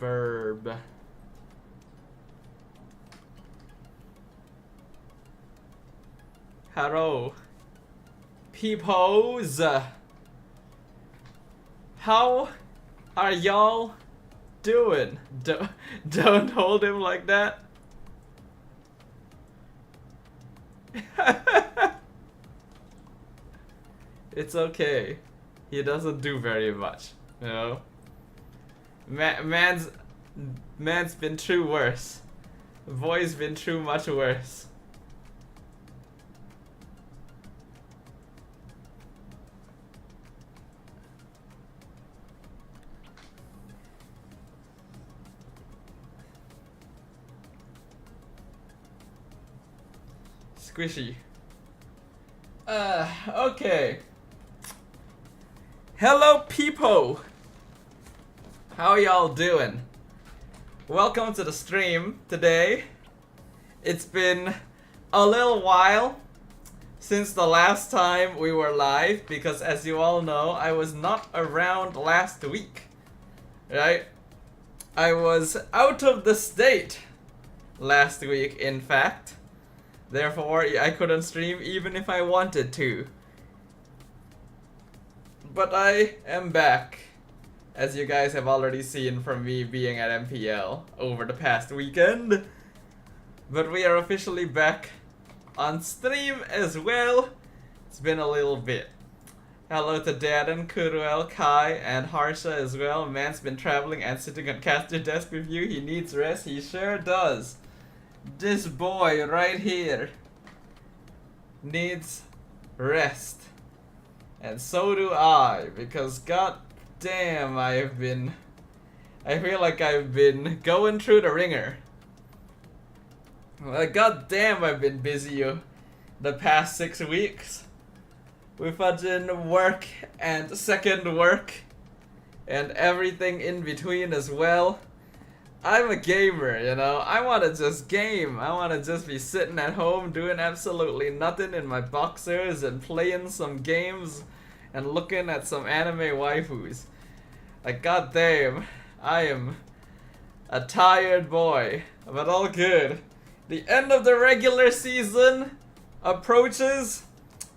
Burb. Hello. Peoples. How are y'all doing? Don't hold him like that. It's okay. He doesn't do very much, you know. Man's been through worse. Boy's been through much worse. Squishy. Okay. Hello, people. How y'all doing? Welcome to the stream today. It's been a little while since the last time we were live because, as you all know, I was not around last week, right? I was out of the state last week, in fact. Therefore, I couldn't stream even if I wanted to. But I am back, as you guys have already seen from me being at MPL over the past weekend. But we are officially back on stream as well. It's been a little bit. Hello to Darren, Kuruel, Kai, and Harsha as well. Man's been traveling and sitting at caster desk with you. He needs rest. He sure does. This boy right here needs rest. And so do I, because god damn, I feel like I've been going through the ringer. Like, god damn, I've been busy the past 6 weeks. With fucking work and second work and everything in between as well. I'm a gamer, you know. I want to just game. I want to just be sitting at home doing absolutely nothing in my boxers and playing some games and looking at some anime waifus. Like, god damn, I am a tired boy, but all good. The end of the regular season approaches,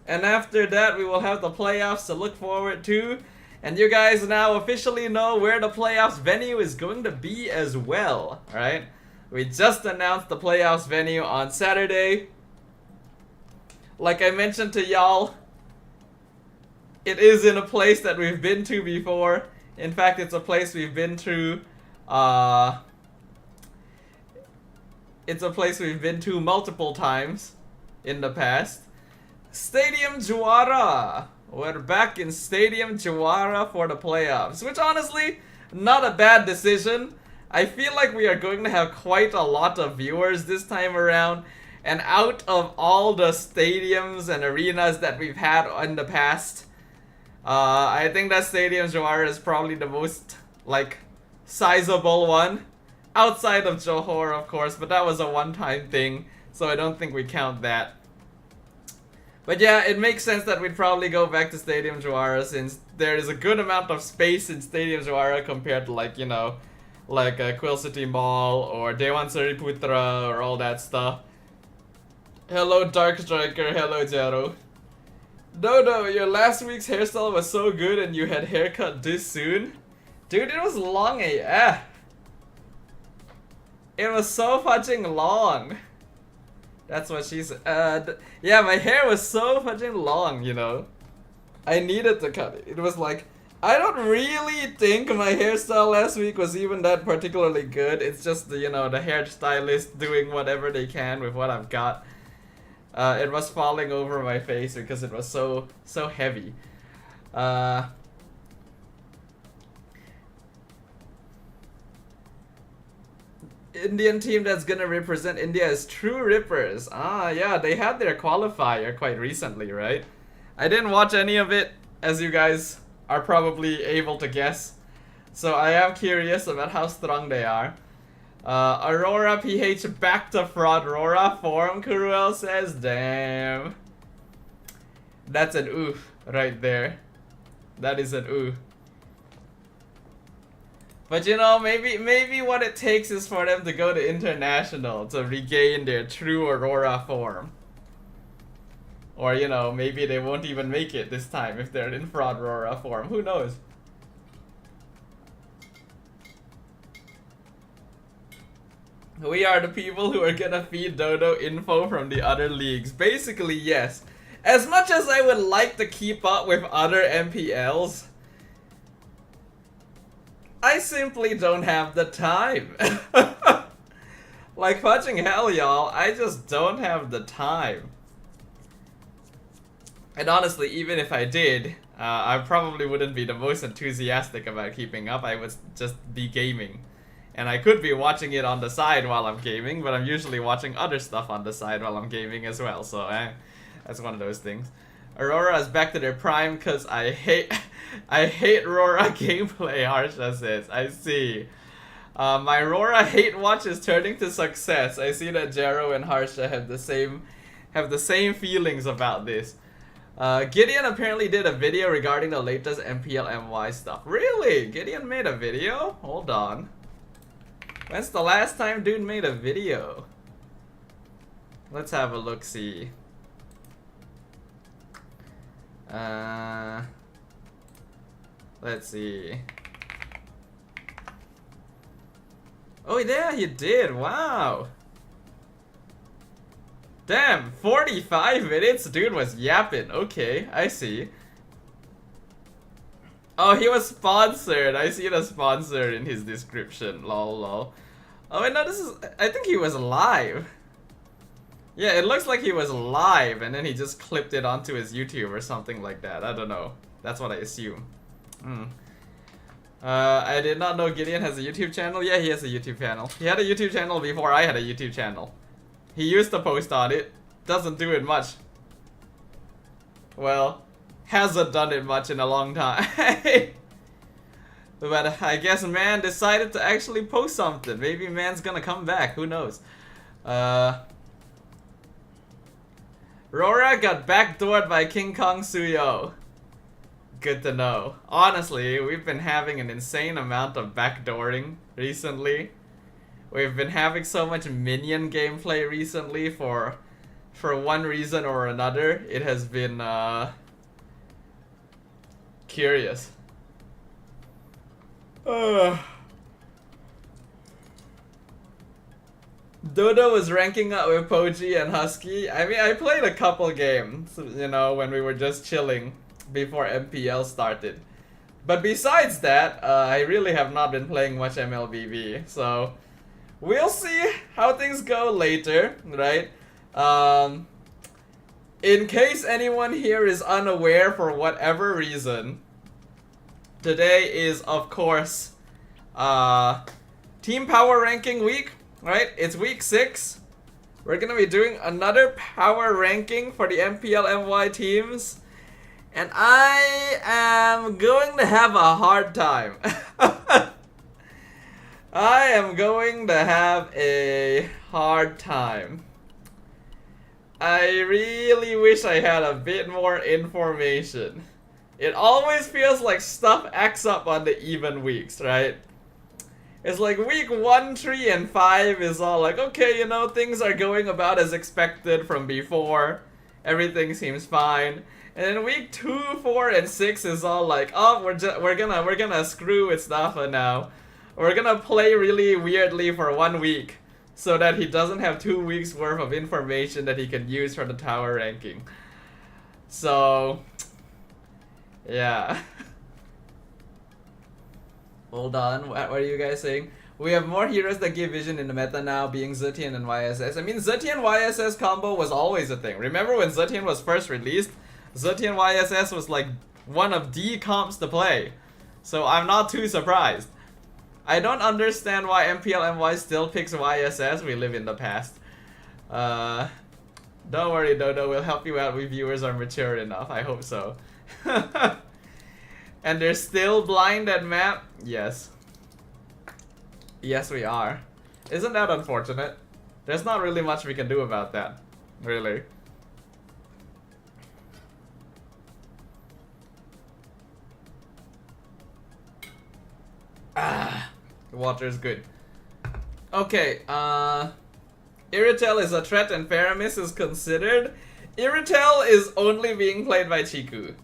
and after that we will have the playoffs to look forward to. And you guys now officially know where the playoffs venue is going to be as well, right? We just announced the playoffs venue on Saturday. Like I mentioned to y'all, it is in a place that we've been to before. In fact, it's a place we've been to, it's a place we've been to multiple times in the past. Stadium Juara! We're back in Stadium Juara for the playoffs, which honestly, not a bad decision. I feel like we are going to have quite a lot of viewers this time around, and out of all the stadiums and arenas that we've had in the past, I think that Stadium Juara is probably the most, like, sizable one. Outside of Johor, of course, but that was a one-time thing, so I don't think we count that. But yeah, it makes sense that we'd probably go back to Stadium Juara since there is a good amount of space in Stadium Juara compared to, like, you know, like Quill City Mall or Dewan Sariputra or all that stuff. Hello Dark Striker, hello Jaro. Dodo, your last week's hairstyle was so good and you had haircut this soon? Dude, it was long AF. It was so fucking long. That's what she said. Yeah, my hair was so fucking long, you know. I needed to cut it. It was like, I don't really think my hairstyle last week was even that particularly good. It's just, you know, the hairstylist doing whatever they can with what I've got. It was falling over my face because it was so heavy. Indian team that's gonna represent India is True Rippers. Ah, yeah, they had their qualifier quite recently, right? I didn't watch any of it, as you guys are probably able to guess. So I am curious about how strong they are. Aurora PH back to Fraud Aurora form, Kuruel says. Damn. That's an oof right there. That is an oof. But you know, maybe what it takes is for them to go to international to regain their true Aurora form. Or you know, maybe they won't even make it this time if they're in fraud Aurora form. Who knows? We are the people who are gonna feed Dodo info from the other leagues. Basically, yes. As much as I would like to keep up with other MPLs, I simply don't have the time. Like fudging hell, y'all, I just don't have the time. And honestly, even if I did, I probably wouldn't be the most enthusiastic about keeping up. I would just be gaming. And I could be watching it on the side while I'm gaming, but I'm usually watching other stuff on the side while I'm gaming as well, so that's one of those things. Aurora is back to their prime because I hate Aurora gameplay, Harsha says. I see. My Aurora hate watch is turning to success. I see that Jero and Harsha have the same feelings about this. Gideon apparently did a video regarding the latest MPL MY stuff. Really? Gideon made a video? Hold on. When's the last time dude made a video? Let's have a look-see. Let's see. Oh yeah, he did. Wow. Damn, 45 minutes? Dude was yapping. Okay, I see. Oh, he was sponsored. I see the sponsor in his description. Lol, lol. Oh wait, no, this is... I think he was live. Yeah, it looks like he was live and then he just clipped it onto his YouTube or something like that. I don't know. That's what I assume. I did not know Gideon has a YouTube channel. Yeah, he has a YouTube channel. He had a YouTube channel before I had a YouTube channel. He used to post on it. Doesn't do it much. Well, hasn't done it much in a long time. But I guess man decided to actually post something. Maybe man's gonna come back. Who knows? Rora got backdoored by King Kong Suyo. Good to know. Honestly, we've been having an insane amount of backdooring recently. We've been having so much minion gameplay recently for one reason or another. It has been curious. Dodo was ranking up with Poji and Husky. I mean, I played a couple games, you know, when we were just chilling before MPL started. But besides that, I really have not been playing much MLBB, so we'll see how things go later, right? In case anyone here is unaware for whatever reason, today is, of course, Team Power Ranking Week, right? It's week 6. We're gonna be doing another power ranking for the MPL MY teams. And I am going to have a hard time. I am going to have a hard time. I really wish I had a bit more information. It always feels like stuff acts up on the even weeks, right? It's like week 1, 3, and 5 is all like, okay, you know, things are going about as expected from before. Everything seems fine. And then week 2, 4, and 6 is all like, oh, we're gonna screw with Staffa now. We're gonna play really weirdly for 1 week, so that he doesn't have 2 weeks worth of information that he can use for the tower ranking. So, yeah. Hold on, what are you guys saying? We have more heroes that give vision in the meta now, being Zetian and YSS. I mean, Zetian YSS combo was always a thing. Remember when Zetian was first released? Zetian YSS was like one of the comps to play. So I'm not too surprised. I don't understand why MPL MY still picks YSS. We live in the past. Don't worry, Dodo. We'll help you out. We viewers are mature enough. I hope so. And they're still blind at map? Yes. Yes, we are. Isn't that unfortunate? There's not really much we can do about that. Really. Water is good. Okay, Irritel is a threat and Paramis is considered. Irritel is only being played by Chiku.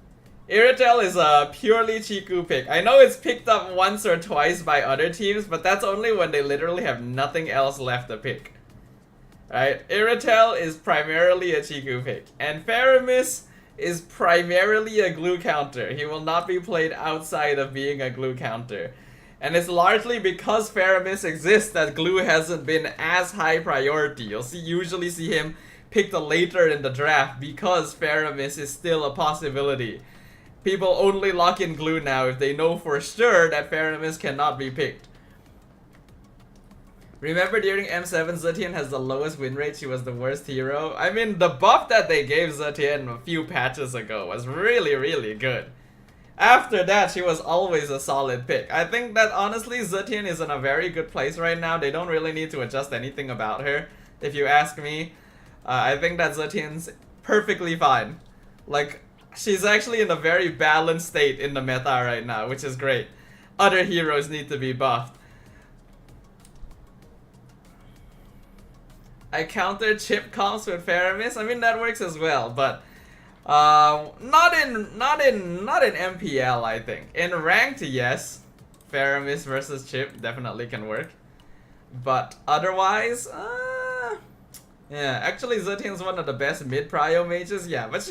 Irritel is a purely Chiku pick. I know it's picked up once or twice by other teams, but that's only when they literally have nothing else left to pick. Right? Irritel is primarily a Chiku pick. And Paramis is primarily a glue counter. He will not be played outside of being a glue counter. And it's largely because Paramis exists that glue hasn't been as high priority. You'll usually see him picked later in the draft because Paramis is still a possibility. People only lock in glue now if they know for sure that Paramis cannot be picked. Remember during M7, Zetian has the lowest win rate, she was the worst hero? I mean, the buff that they gave Zetian a few patches ago was really, really good. After that, she was always a solid pick. I think that honestly, Zetian is in a very good place right now. They don't really need to adjust anything about her, if you ask me. I think that Zetian's perfectly fine. Like, she's actually in a very balanced state in the meta right now, which is great. Other heroes need to be buffed. I countered chip comps with Paramis. I mean, that works as well, but not in MPL, I think. In ranked, yes, Paramis versus chip definitely can work, but otherwise, yeah. Actually, Zetian's one of the best mid-prio mages. Yeah, but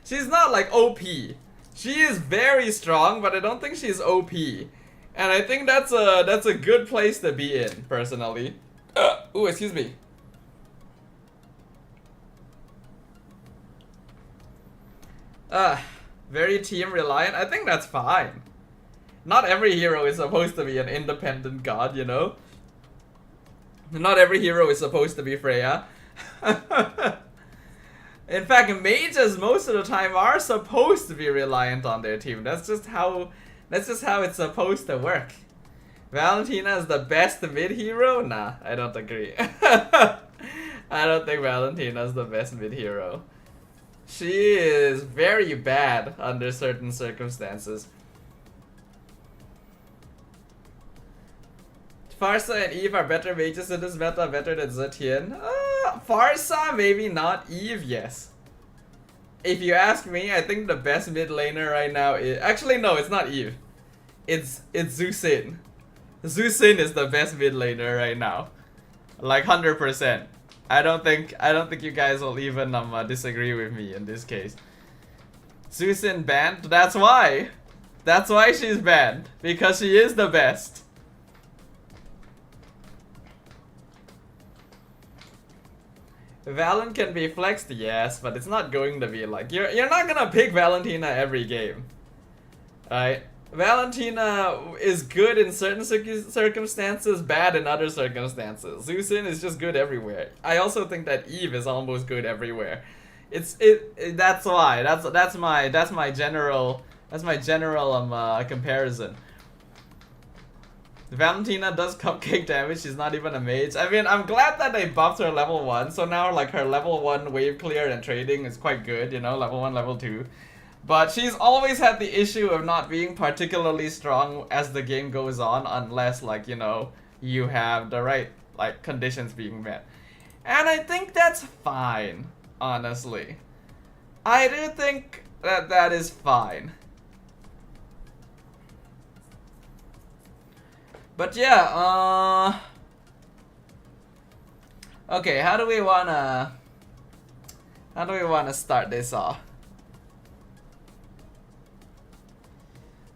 she's not like OP. She is very strong, but I don't think she's OP, and I think that's a good place to be in personally. Ooh, excuse me. Very team reliant. I think that's fine. Not every hero is supposed to be an independent god, you know? Not every hero is supposed to be Freya. In fact, mages most of the time are supposed to be reliant on their team. That's just how it's supposed to work. Valentina is the best mid hero? Nah, I don't agree. I don't think Valentina is the best mid hero. She is very bad under certain circumstances. Farsa and Eve are better mages in this meta, better than Zetian. Farsa, maybe not. Eve, yes. If you ask me, I think the best mid laner right now is... Actually, no, it's not Eve. It's Zusin. Zusin is the best mid laner right now. Like 100%. I don't think you guys will even disagree with me in this case. Zusin banned? That's why. That's why she's banned. Because she is the best. Valen can be flexed, yes, but it's not going to be like you're not gonna pick Valentina every game. Alright? Valentina is good in certain circumstances, bad in other circumstances. Zusin is just good everywhere. I also think that Eve is almost good everywhere. That's why. That's my general comparison. Valentina does cupcake damage, she's not even a mage. I mean, I'm glad that they buffed her level 1, so now like her level 1 wave clear and trading is quite good, you know, level 1, level 2. But she's always had the issue of not being particularly strong as the game goes on, unless, like, you know, you have the right, like, conditions being met. And I think that's fine, honestly. I do think that that is fine. But yeah, okay, how do we wanna start this off?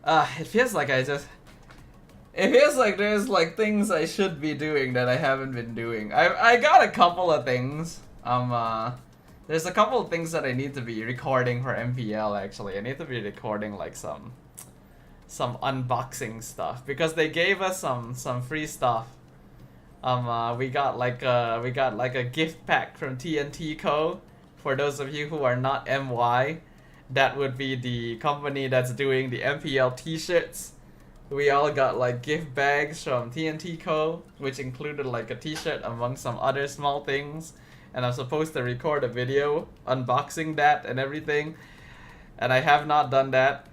It feels like it feels like there's like things I should be doing that I haven't been doing. I got a couple of things. There's a couple of things that I need to be recording for MPL actually. I need to be recording like some unboxing stuff because they gave us some free stuff. We got like a gift pack from TNT Co. For those of you who are not MY. That would be the company that's doing the MPL t-shirts. We all got like gift bags from TNT Co, which included like a t-shirt among some other small things. And I'm supposed to record a video unboxing that and everything. And I have not done that.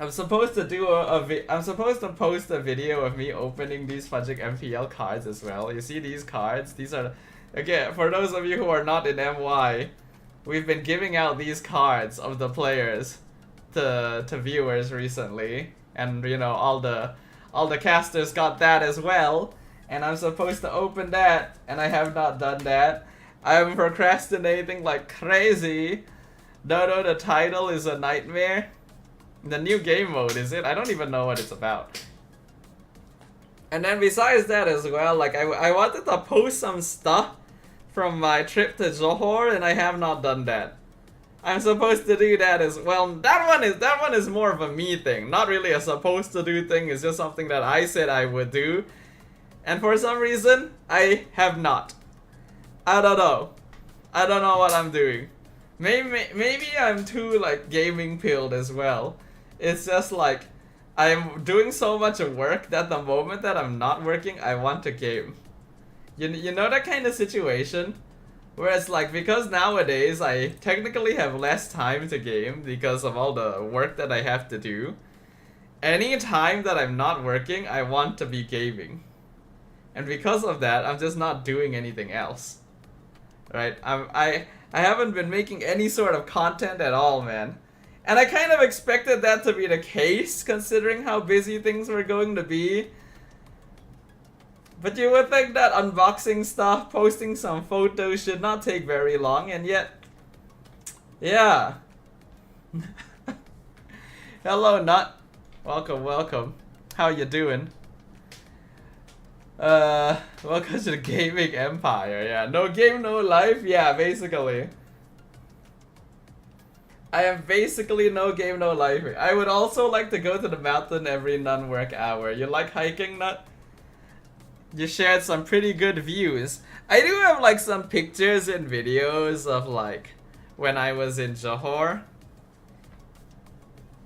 I'm supposed to do I'm supposed to post a video of me opening these fudging MPL cards as well. You see these cards? These are, again, for those of you who are not in MY, we've been giving out these cards of the players to viewers recently, and you know all the casters got that as well. And I'm supposed to open that, and I have not done that. I'm procrastinating like crazy. Dodo, the title is a nightmare. The new game mode, is it? I don't even know what it's about. And then besides that as well, like I wanted to post some stuff from my trip to Johor, and I have not done that. I'm supposed to do that as well. That one is more of a me thing, not really a supposed to do thing. It's just something that I said I would do, and for some reason I have not. I don't know. I don't know what I'm doing. Maybe I'm too like gaming pilled as well. It's just like I'm doing so much work that the moment that I'm not working, I want to game. You know that kind of situation? Where it's like, because nowadays I technically have less time to game because of all the work that I have to do. Any time that I'm not working, I want to be gaming. And because of that, I'm just not doing anything else. Right? I haven't been making any sort of content at all, man. And I kind of expected that to be the case, considering how busy things were going to be. But you would think that unboxing stuff, posting some photos should not take very long, and yet... Yeah. Hello, Nut. Welcome, welcome. How you doing? Welcome to the gaming empire. Yeah, no game, no life. Yeah, basically. I am basically no game, no life. I would also like to go to the mountain every non-work hour. You like hiking, Nut? You shared some pretty good views. I do have like some pictures and videos of like when I was in Johor.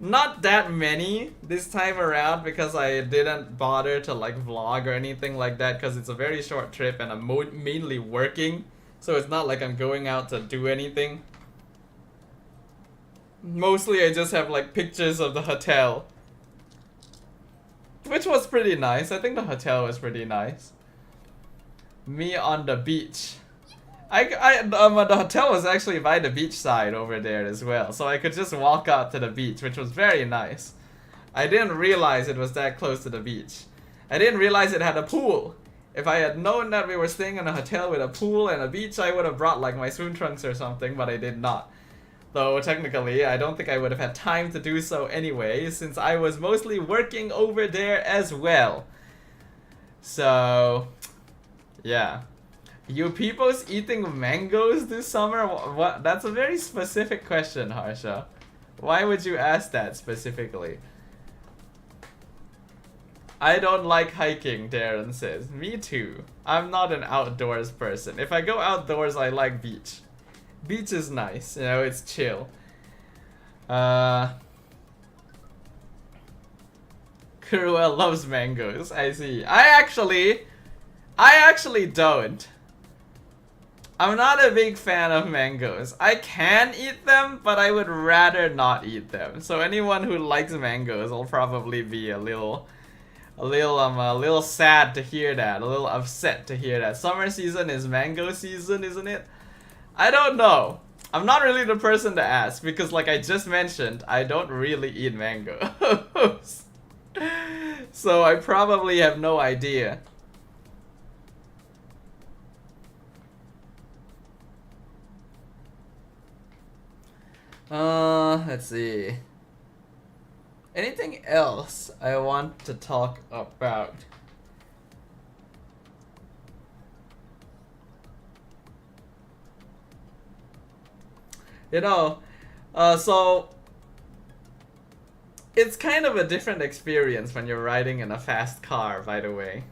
Not that many this time around because I didn't bother to like vlog or anything like that because it's a very short trip and I'm mainly working. So it's not like I'm going out to do anything. Mostly I just have like pictures of the hotel, which was pretty nice. I think the hotel was pretty nice. Me on the beach. The hotel was actually by the beach side over there as well, so I could just walk out to the beach, which was very nice. I didn't realize it was that close to the beach. I didn't realize it had a pool. If I had known that we were staying in a hotel with a pool and a beach, I would have brought like my swim trunks or something, but I did not. Though technically, I don't think I would have had time to do so anyway, since I was mostly working over there as well. So, yeah. You peoples eating mangoes this summer? What? That's a very specific question, Harsha. Why would you ask that specifically? I don't like hiking, Darren says. Me too. I'm not an outdoors person. If I go outdoors, I like beach. Beach is nice, you know, it's chill. Cruel loves mangoes, I see. I actually don't. I'm not a big fan of mangoes. I can eat them, but I would rather not eat them. So anyone who likes mangoes will probably be a little sad to hear that, a little upset to hear that. Summer season is mango season, isn't it? I don't know. I'm not really the person to ask because like I just mentioned, I don't really eat mangoes. So I probably have no idea. Let's see. Anything else I want to talk about? You know, so it's kind of a different experience when you're riding in a fast car, by the way.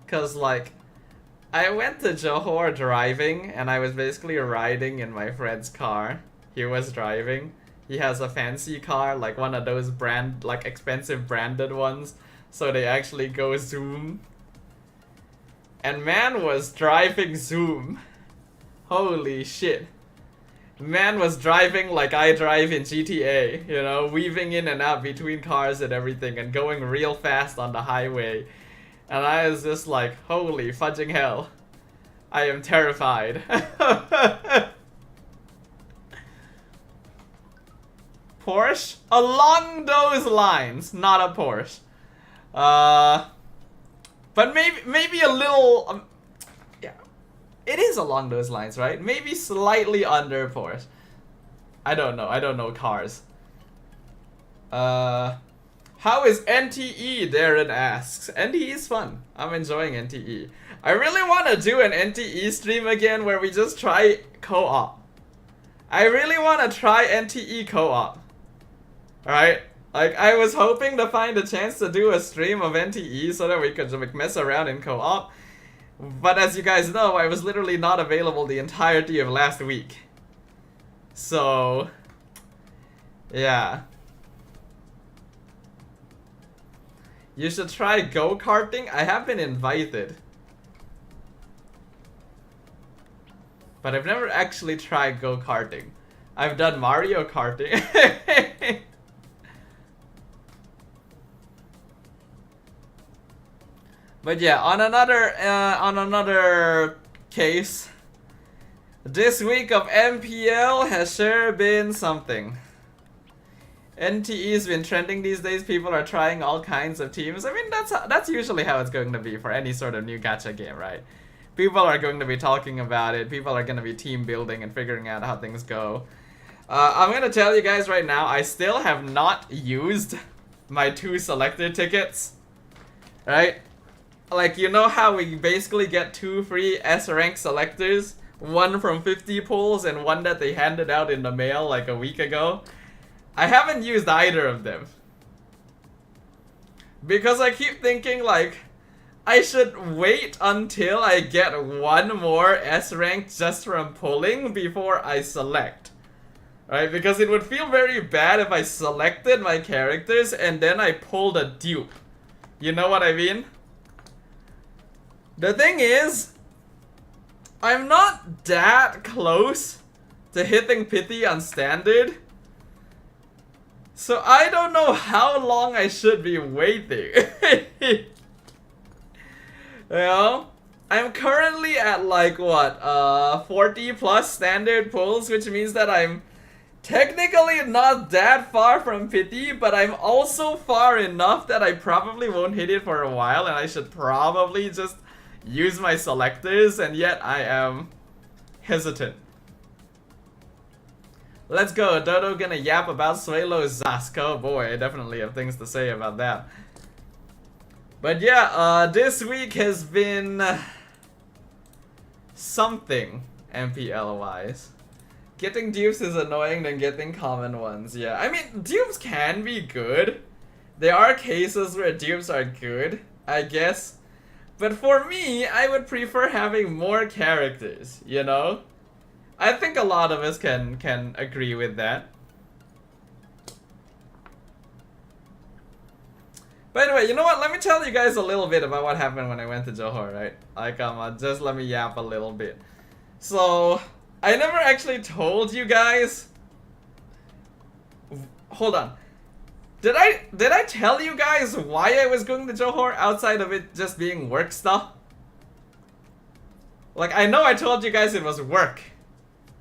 Cause like, I went to Johor driving and I was basically riding in my friend's car. He was driving. He has a fancy car, like one of those like expensive branded ones. So they actually go zoom. And man was driving zoom. Holy shit. Man was driving like I drive in GTA, you know, weaving in and out between cars and everything and going real fast on the highway. And I was just like, holy fudging hell. I am terrified. Porsche? Along those lines, not a Porsche. But maybe a little... yeah, it is along those lines, right? Maybe slightly under Porsche. I don't know cars. How is NTE? Darren asks. NTE is fun. I'm enjoying NTE. I really want to do an NTE stream again where we just try co-op. I really want to try NTE co-op. Alright? Like, I was hoping to find a chance to do a stream of NTE so that we could like, mess around in co-op. But as you guys know, I was literally not available the entirety of last week. So... yeah. You should try go-karting. I have been invited. But I've never actually tried go-karting. I've done Mario Karting. But yeah, on another case, this week of MPL has sure been something. NTE's been trending these days. People are trying all kinds of teams. I mean, that's usually how it's going to be for any sort of new gacha game, right? People are going to be talking about it. People are going to be team building and figuring out how things go. I'm going to tell you guys right now, I still have not used my 2 selector tickets. Right? Like, you know how we basically get 2 free S-rank selectors? One from 50 pulls and one that they handed out in the mail like a week ago? I haven't used either of them. Because I keep thinking like, I should wait until I get 1 more S-rank just from pulling before I select. Right? Because it would feel very bad if I selected my characters and then I pulled a dupe. You know what I mean? The thing is, I'm not that close to hitting Pity on standard. So I don't know how long I should be waiting. You know? I'm currently at like what, 40 plus standard pulls, which means that I'm technically not that far from Pity, but I'm also far enough that I probably won't hit it for a while and I should probably just use my selectors, and yet I am hesitant. Let's go. Dodo gonna yap about Suelo Zask. Oh boy, I definitely have things to say about that. But yeah, this week has been something MPL wise. Getting dupes is annoying than getting common ones. Yeah, I mean, dupes can be good. There are cases where dupes are good, I guess. But for me, I would prefer having more characters, you know? I think a lot of us can agree with that. By the way, you know what? Let me tell you guys a little bit about what happened when I went to Johor, right? Like, just let me yap a little bit. So, I never actually told you guys... Hold on. Did I tell you guys why I was going to Johor outside of it just being work stuff? Like, I know I told you guys it was work.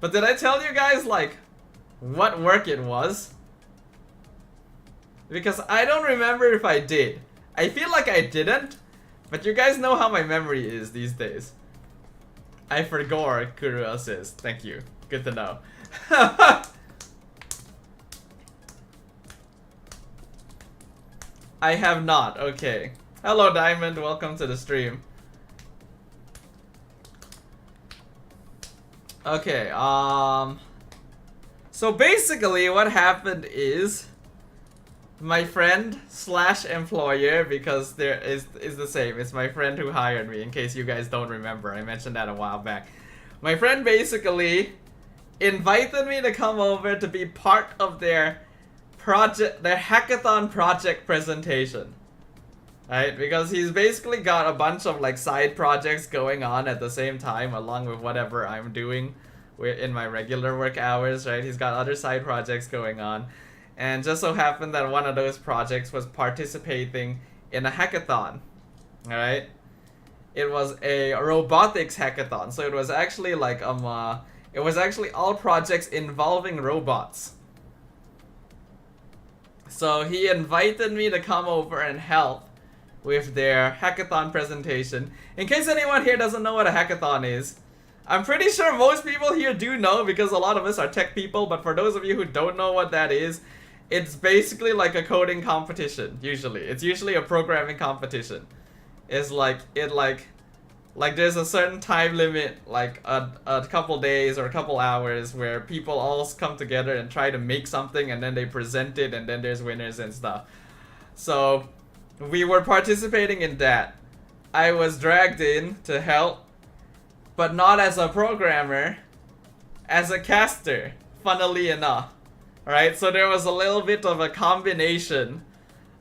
But did I tell you guys, like, what work it was? Because I don't remember if I did. I feel like I didn't, but you guys know how my memory is these days. I forgot, Kuro says. Thank you. Good to know. I have not. Okay. Hello, Diamond. Welcome to the stream. Okay, so basically what happened is my friend slash employer, because there is the same, it's my friend who hired me, in case you guys don't remember. I mentioned that a while back. My friend basically invited me to come over to be part of their project, their hackathon project presentation. Right? Because he's basically got a bunch of like side projects going on at the same time along with whatever I'm doing in my regular work hours, right? He's got other side projects going on. And just so happened that one of those projects was participating in a hackathon, alright? It was a robotics hackathon, so it was actually like it was actually all projects involving robots. So he invited me to come over and help with their hackathon presentation. In case anyone here doesn't know what a hackathon is, I'm pretty sure most people here do know because a lot of us are tech people, but for those of you who don't know what that is, it's basically like a coding competition, usually. It's usually a programming competition. It's like there's a certain time limit, like a couple days or a couple hours, where people all come together and try to make something, and then they present it, and then there's winners and stuff. So we were participating in that. I was dragged in to help, but not as a programmer, as a caster, funnily enough. Alright, so there was a little bit of a combination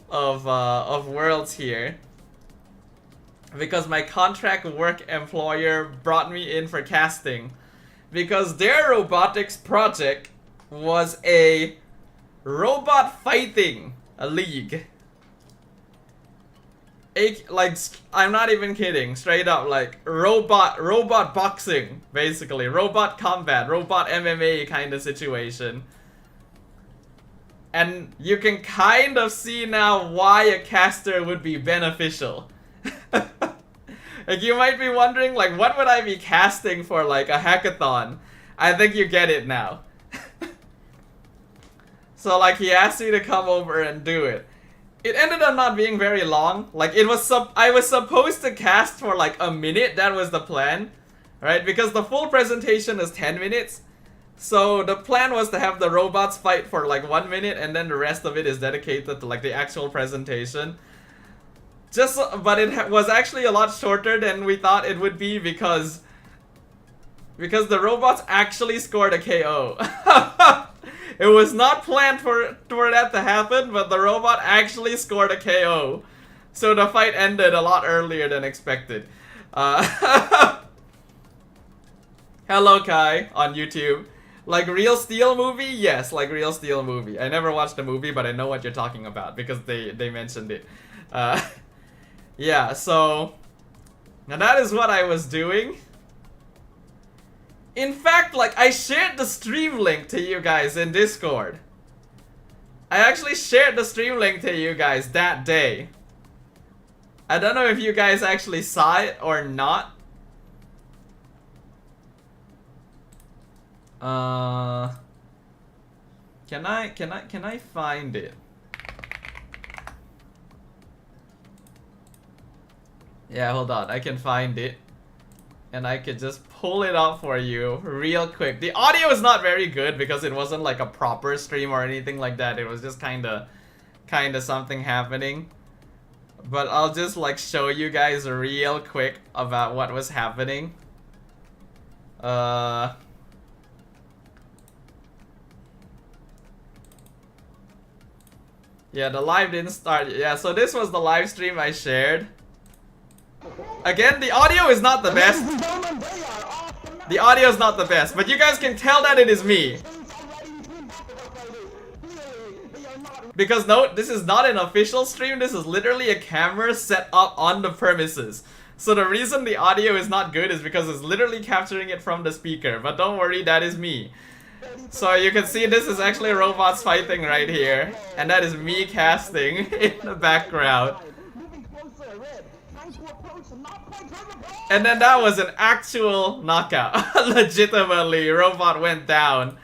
of worlds here. Because my contract work employer brought me in for casting. Because their robotics project was a robot fighting league. Like, I'm not even kidding, straight up, like robot boxing, basically. Robot combat, robot MMA kind of situation. And you can kind of see now why a caster would be beneficial. Like, you might be wondering, like, what would I be casting for, like, a hackathon? I think you get it now. So, like, he asked me to come over and do it. It ended up not being very long. Like, I was supposed to cast for, like, a minute. That was the plan. Right? Because the full presentation is 10 minutes. So, the plan was to have the robots fight for, like, 1 minute, and then the rest of it is dedicated to, like, the actual presentation. But it was actually a lot shorter than we thought it would be because the robots actually scored a KO. It was not planned for that to happen, but the robot actually scored a KO. So the fight ended a lot earlier than expected. Hello Kai on YouTube. Like Real Steel movie? Yes, like Real Steel movie. I never watched the movie, but I know what you're talking about because they mentioned it. Yeah, so now that is what I was doing. In fact, like, I shared the stream link to you guys in Discord. I actually shared the stream link to you guys that day. I don't know if you guys actually saw it or not. Can I find it? Yeah, hold on, I can find it. And I could just pull it up for you real quick. The audio is not very good because it wasn't like a proper stream or anything like that. It was just kinda something happening. But I'll just like show you guys real quick about what was happening. Yeah, the live didn't start. Yeah, so this was the live stream I shared. Again, the audio is not the best. The audio is not the best, but you guys can tell that it is me. Because no, this is not an official stream, this is literally a camera set up on the premises. So the reason the audio is not good is because it's literally capturing it from the speaker. But don't worry, that is me. So you can see this is actually robots fighting right here. And that is me casting in the background. And then that was an actual knockout. Legitimately, robot went down.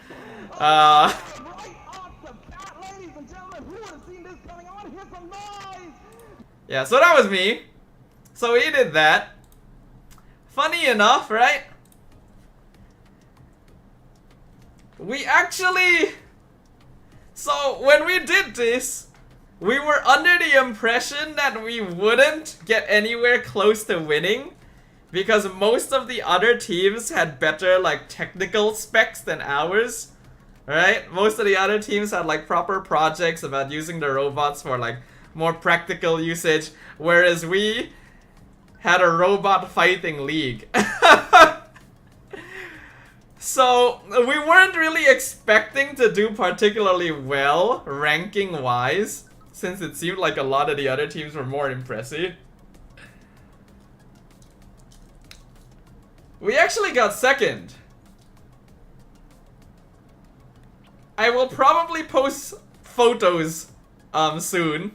Yeah, so that was me. So we did that. Funny enough, right? We actually... So when we did this, we were under the impression that we wouldn't get anywhere close to winning. Because most of the other teams had better like technical specs than ours. Right? Most of the other teams had like proper projects about using the robots for like more practical usage. Whereas we had a robot fighting league. So, we weren't really expecting to do particularly well, ranking-wise, since it seemed like a lot of the other teams were more impressive. We actually got second. I will probably post photos soon.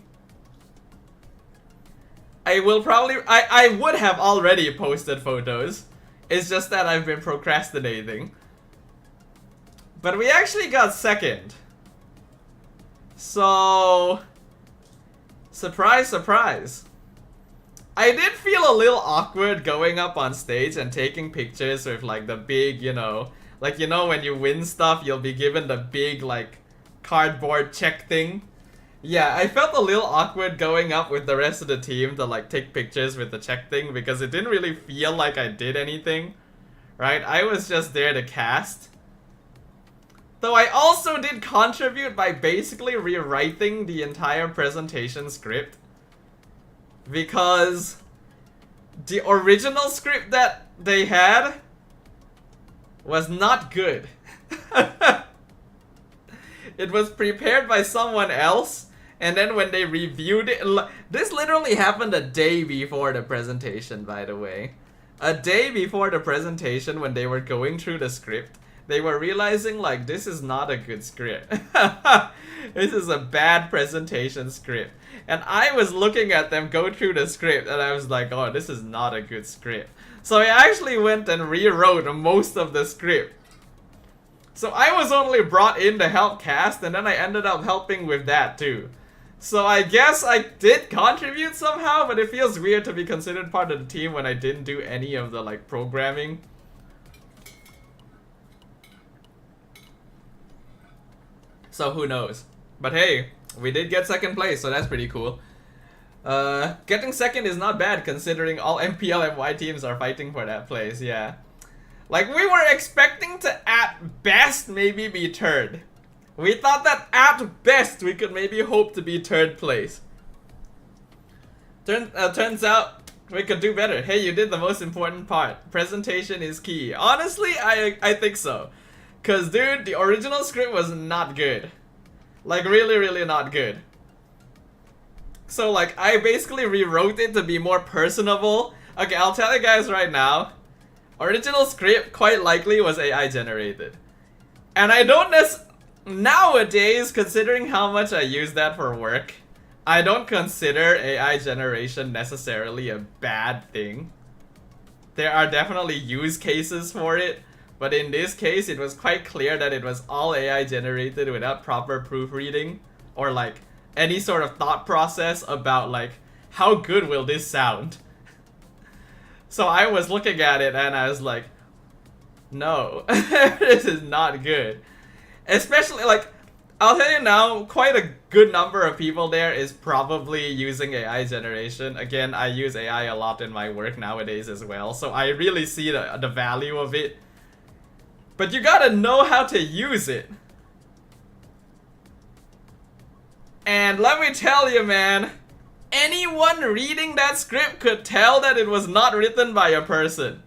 I would have already posted photos. It's just that I've been procrastinating. But we actually got second. So, surprise, surprise. I did feel a little awkward going up on stage and taking pictures with like the big, you know, like, you know, when you win stuff, you'll be given the big like cardboard check thing. Yeah, I felt a little awkward going up with the rest of the team to like take pictures with the check thing because it didn't really feel like I did anything, right? I was just there to cast. Though I also did contribute by basically rewriting the entire presentation script. Because the original script that they had was not good. It was prepared by someone else, and then when they reviewed it, this literally happened a day before the presentation, by the way. A day before the presentation, when they were going through the script, they were realizing like, this is not a good script. This is a bad presentation script. And I was looking at them go through the script and I was like, oh, this is not a good script. So I actually went and rewrote most of the script. So I was only brought in to help cast, and then I ended up helping with that too. So I guess I did contribute somehow, but it feels weird to be considered part of the team when I didn't do any of the like programming. So who knows? But hey, we did get second place, so that's pretty cool. Getting second is not bad considering all MPL MY teams are fighting for that place, yeah. Like, we were expecting to at best maybe be third. We thought that at best we could maybe hope to be third place. Turns out we could do better. Hey, you did the most important part. Presentation is key. Honestly, I think so. Cause dude, the original script was not good. Like, really, really not good. So like, I basically rewrote it to be more personable. Okay, I'll tell you guys right now. Original script quite likely was AI generated. And I don't nowadays, considering how much I use that for work, I don't consider AI generation necessarily a bad thing. There are definitely use cases for it, but in this case it was quite clear that it was all AI generated without proper proofreading or like any sort of thought process about like, how good will this sound? So I was looking at it and I was like, no, this is not good. Especially like, I'll tell you now, quite a good number of people there is probably using AI generation. Again, I use AI a lot in my work nowadays as well, so I really see the value of it. But you gotta know how to use it. And let me tell you, man, anyone reading that script could tell that it was not written by a person.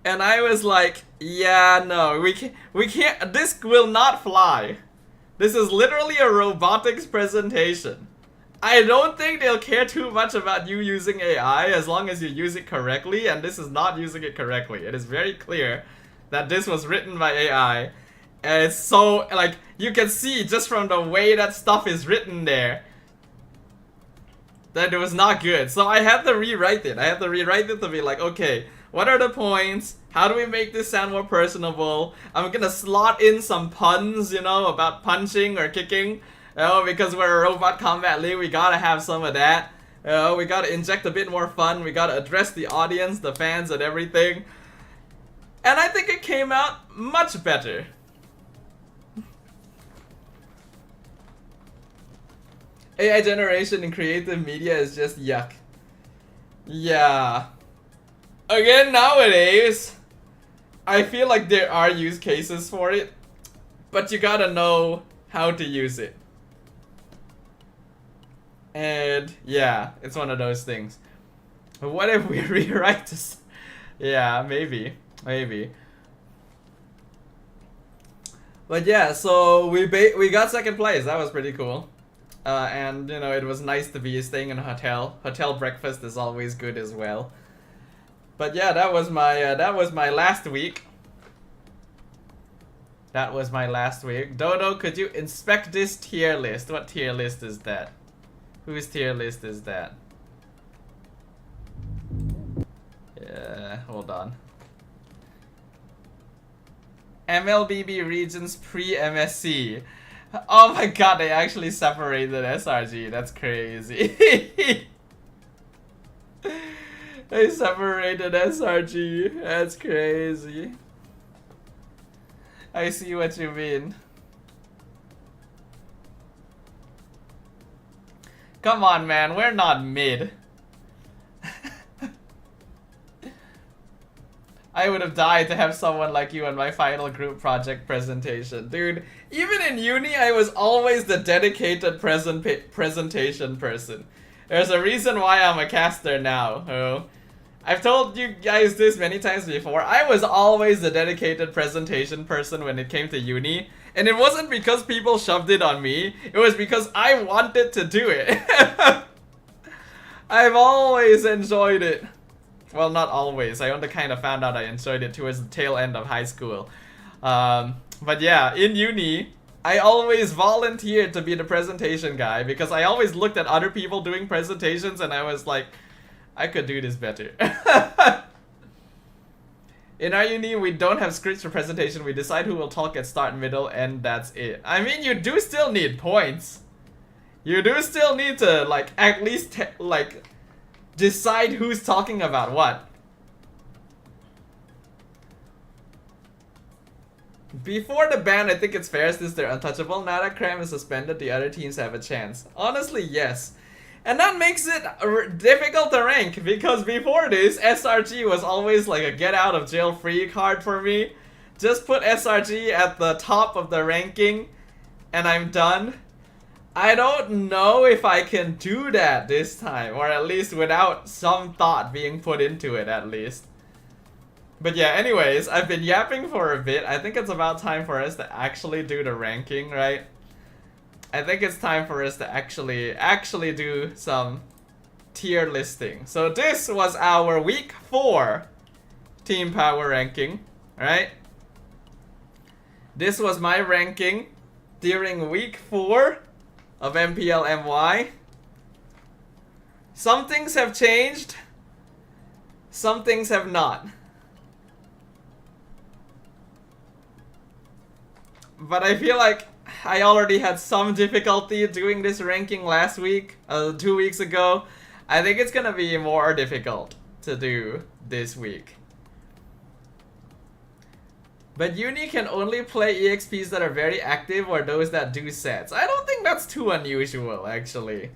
And I was like, yeah, no, we can't, this will not fly. This is literally a robotics presentation. I don't think they'll care too much about you using AI as long as you use it correctly, and this is not using it correctly. It is very clear that this was written by AI. And it's so, like, you can see just from the way that stuff is written there that it was not good. So I had to rewrite it. I had to rewrite it to be like, okay, what are the points? How do we make this sound more personable? I'm gonna slot in some puns, you know, about punching or kicking. Oh, because we're a robot combat league, we gotta have some of that. Oh, we gotta inject a bit more fun. We gotta address the audience, the fans, and everything. And I think it came out much better. AI generation in creative media is just yuck. Yeah. Again, nowadays, I feel like there are use cases for it, but you gotta know how to use it. And yeah, it's one of those things. What if we rewrite this? Yeah, maybe. Maybe. But yeah, so we got second place. That was pretty cool. And you know, it was nice to be staying in a hotel. Hotel breakfast is always good as well. But yeah, that was my last week. That was my last week. Dodo, could you inspect this tier list? What tier list is that? Whose tier list is that? Yeah, hold on. MLBB regions pre-MSC. Oh my god, they actually separated SRG. That's crazy. They separated SRG. That's crazy. I see what you mean. Come on, man. We're not mid. I would have died to have someone like you in my final group project presentation. Dude, even in uni, I was always the dedicated presentation person. There's a reason why I'm a caster now. Oh. I've told you guys this many times before. I was always the dedicated presentation person when it came to uni. And it wasn't because people shoved it on me. It was because I wanted to do it. I've always enjoyed it. Well, not always. I only kind of found out I enjoyed it towards the tail end of high school. But yeah, in uni, I always volunteered to be the presentation guy because I always looked at other people doing presentations and I was like, I could do this better. In our uni, we don't have scripts for presentation. We decide who will talk at start, middle, and that's it. I mean, you do still need points. You do still need to, like, at least, like, decide who's talking about what. Before the ban, I think it's fair since they're untouchable. Now that Cram is suspended, the other teams have a chance. Honestly, yes. And that makes it difficult to rank, because before this, SRG was always like a get out of jail free card for me. Just put SRG at the top of the ranking, and I'm done. I don't know if I can do that this time, or at least without some thought being put into it at least. But yeah, anyways, I've been yapping for a bit. I think it's about time for us to actually do the ranking, right? I think it's time for us to actually do some tier listing. So this was our week 4 team power ranking, right? This was my ranking during week 4 of MPL MY. Some things have changed, some things have not. But I feel like I already had some difficulty doing this ranking last week, 2 weeks ago. I think it's gonna be more difficult to do this week. But uni can only play EXPs that are very active or those that do sets. I don't think that's too unusual, actually.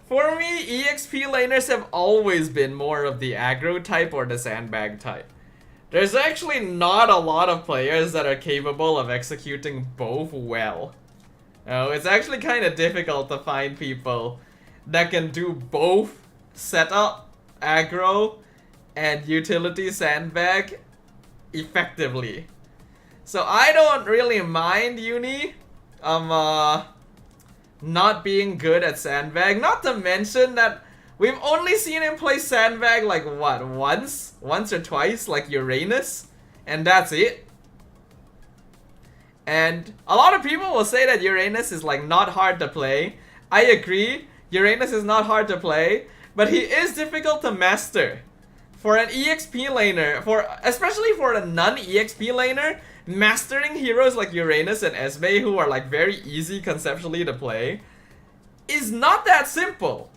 For me, EXP laners have always been more of the aggro type or the sandbag type. There's actually not a lot of players that are capable of executing both well. It's actually kind of difficult to find people that can do both setup, aggro, and utility sandbag effectively. So I don't really mind uni not being good at sandbag. Not to mention that we've only seen him play sandbag like what, once or twice, like Uranus, and that's it. And a lot of people will say that Uranus is like not hard to play. I agree, Uranus is not hard to play, but he is difficult to master. For an EXP laner, especially for a non-EXP laner, mastering heroes like Uranus and Esme, who are like very easy conceptually to play, is not that simple.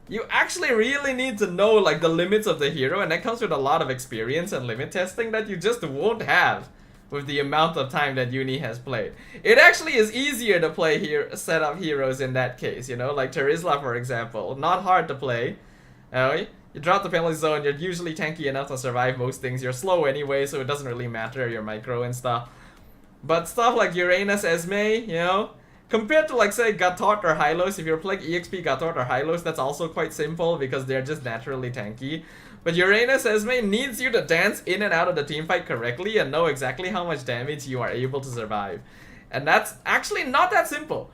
You actually really need to know like the limits of the hero, and that comes with a lot of experience and limit testing that you just won't have with the amount of time that uni has played. It actually is easier to play here, set up heroes in that case, you know, like Terizla for example, not hard to play. You drop the penalty zone, you're usually tanky enough to survive most things, you're slow anyway, so it doesn't really matter, you're micro and stuff. But stuff like Uranus, Esme, you know, compared to like say Gatot or Hylos, if you're playing EXP Gatot or Hylos, that's also quite simple because they're just naturally tanky. But Uranus Esme needs you to dance in and out of the teamfight correctly and know exactly how much damage you are able to survive. And that's actually not that simple.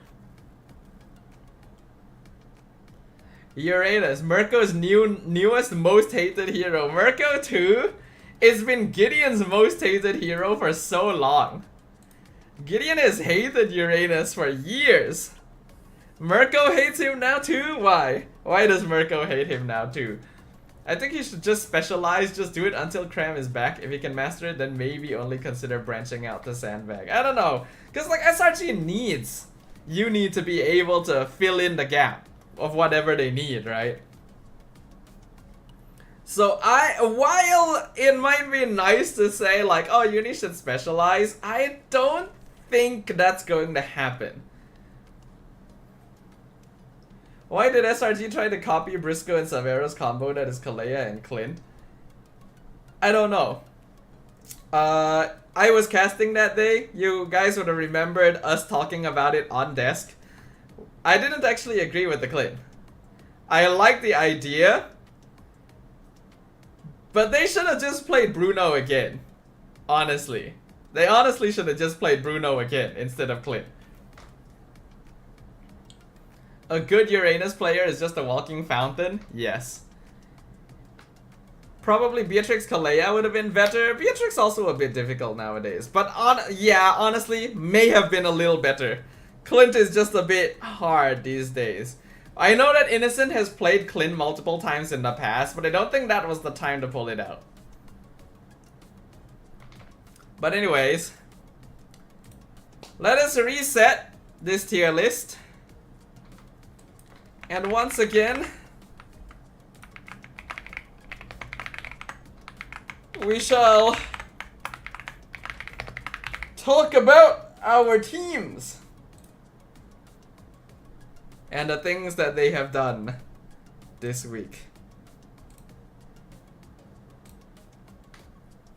Uranus, Mirko's newest most hated hero. Mirko 2 has been Gideon's most hated hero for so long. Gideon has hated Uranus for years. Mirko hates him now too? Why? Why does Mirko hate him now too? I think he should just specialize, just do it until Cram is back. If he can master it, then maybe only consider branching out to Sandbag. I don't know. Because like SRG needs, you need to be able to fill in the gap of whatever they need, right? So while it might be nice to say like, oh, Uni should specialize, I don't think that's going to happen. Why did SRG try to copy Briscoe and Savero's combo that is Kalea and Clint? I don't know. I was casting that day. You guys would have remembered us talking about it on desk. I didn't actually agree with the Clint. I like the idea, but they should have just played Bruno again. Honestly. They honestly should have just played Bruno again instead of Clint. A good Uranus player is just a walking fountain? Yes. Probably Beatrix Kalea would have been better. Beatrix also a bit difficult nowadays. But yeah, honestly, may have been a little better. Clint is just a bit hard these days. I know that Innocent has played Clint multiple times in the past, but I don't think that was the time to pull it out. But anyways, let us reset this tier list. And once again, we shall talk about our teams and the things that they have done this week.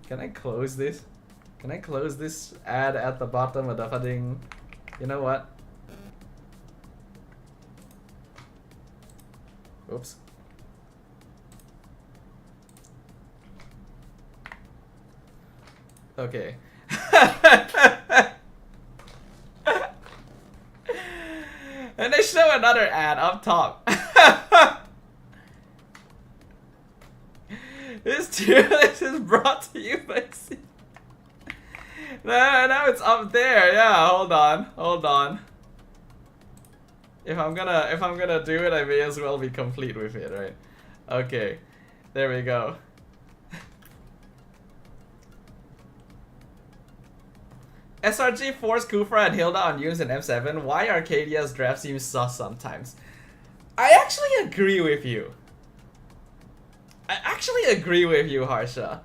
Can I close this? Can I close this ad at the bottom of the thing? You know what? Oops. Okay. And they show another ad up top. This tier list is brought to you by C. Now it's up there. Yeah, hold on. If I'm gonna do it, I may as well be complete with it, right? Okay, there we go. SRG forced Kufra and Hilda on Yunes and M7. Why Arcadia's draft seems sus sometimes? I actually agree with you. Harsha.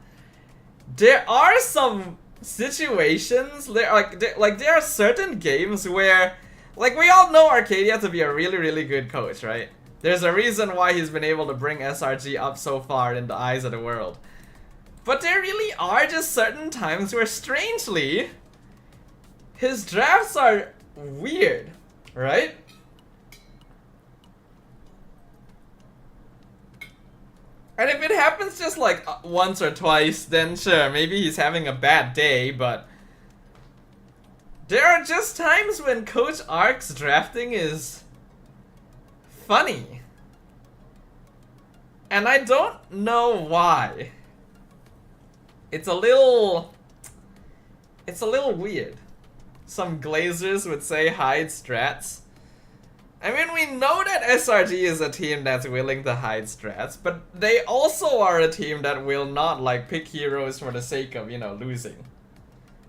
There are some situations, there are certain games where, like, we all know Arcadia to be a really, really good coach, right? There's a reason why he's been able to bring SRG up so far in the eyes of the world. But there really are just certain times where, strangely, his drafts are weird, right? And if it happens just like once or twice, then sure, maybe he's having a bad day, but there are just times when Coach Ark's drafting is funny. And I don't know why. It's a little weird. Some glazers would say hide strats. I mean, we know that SRG is a team that's willing to hide strats, but they also are a team that will not, like, pick heroes for the sake of, you know, losing.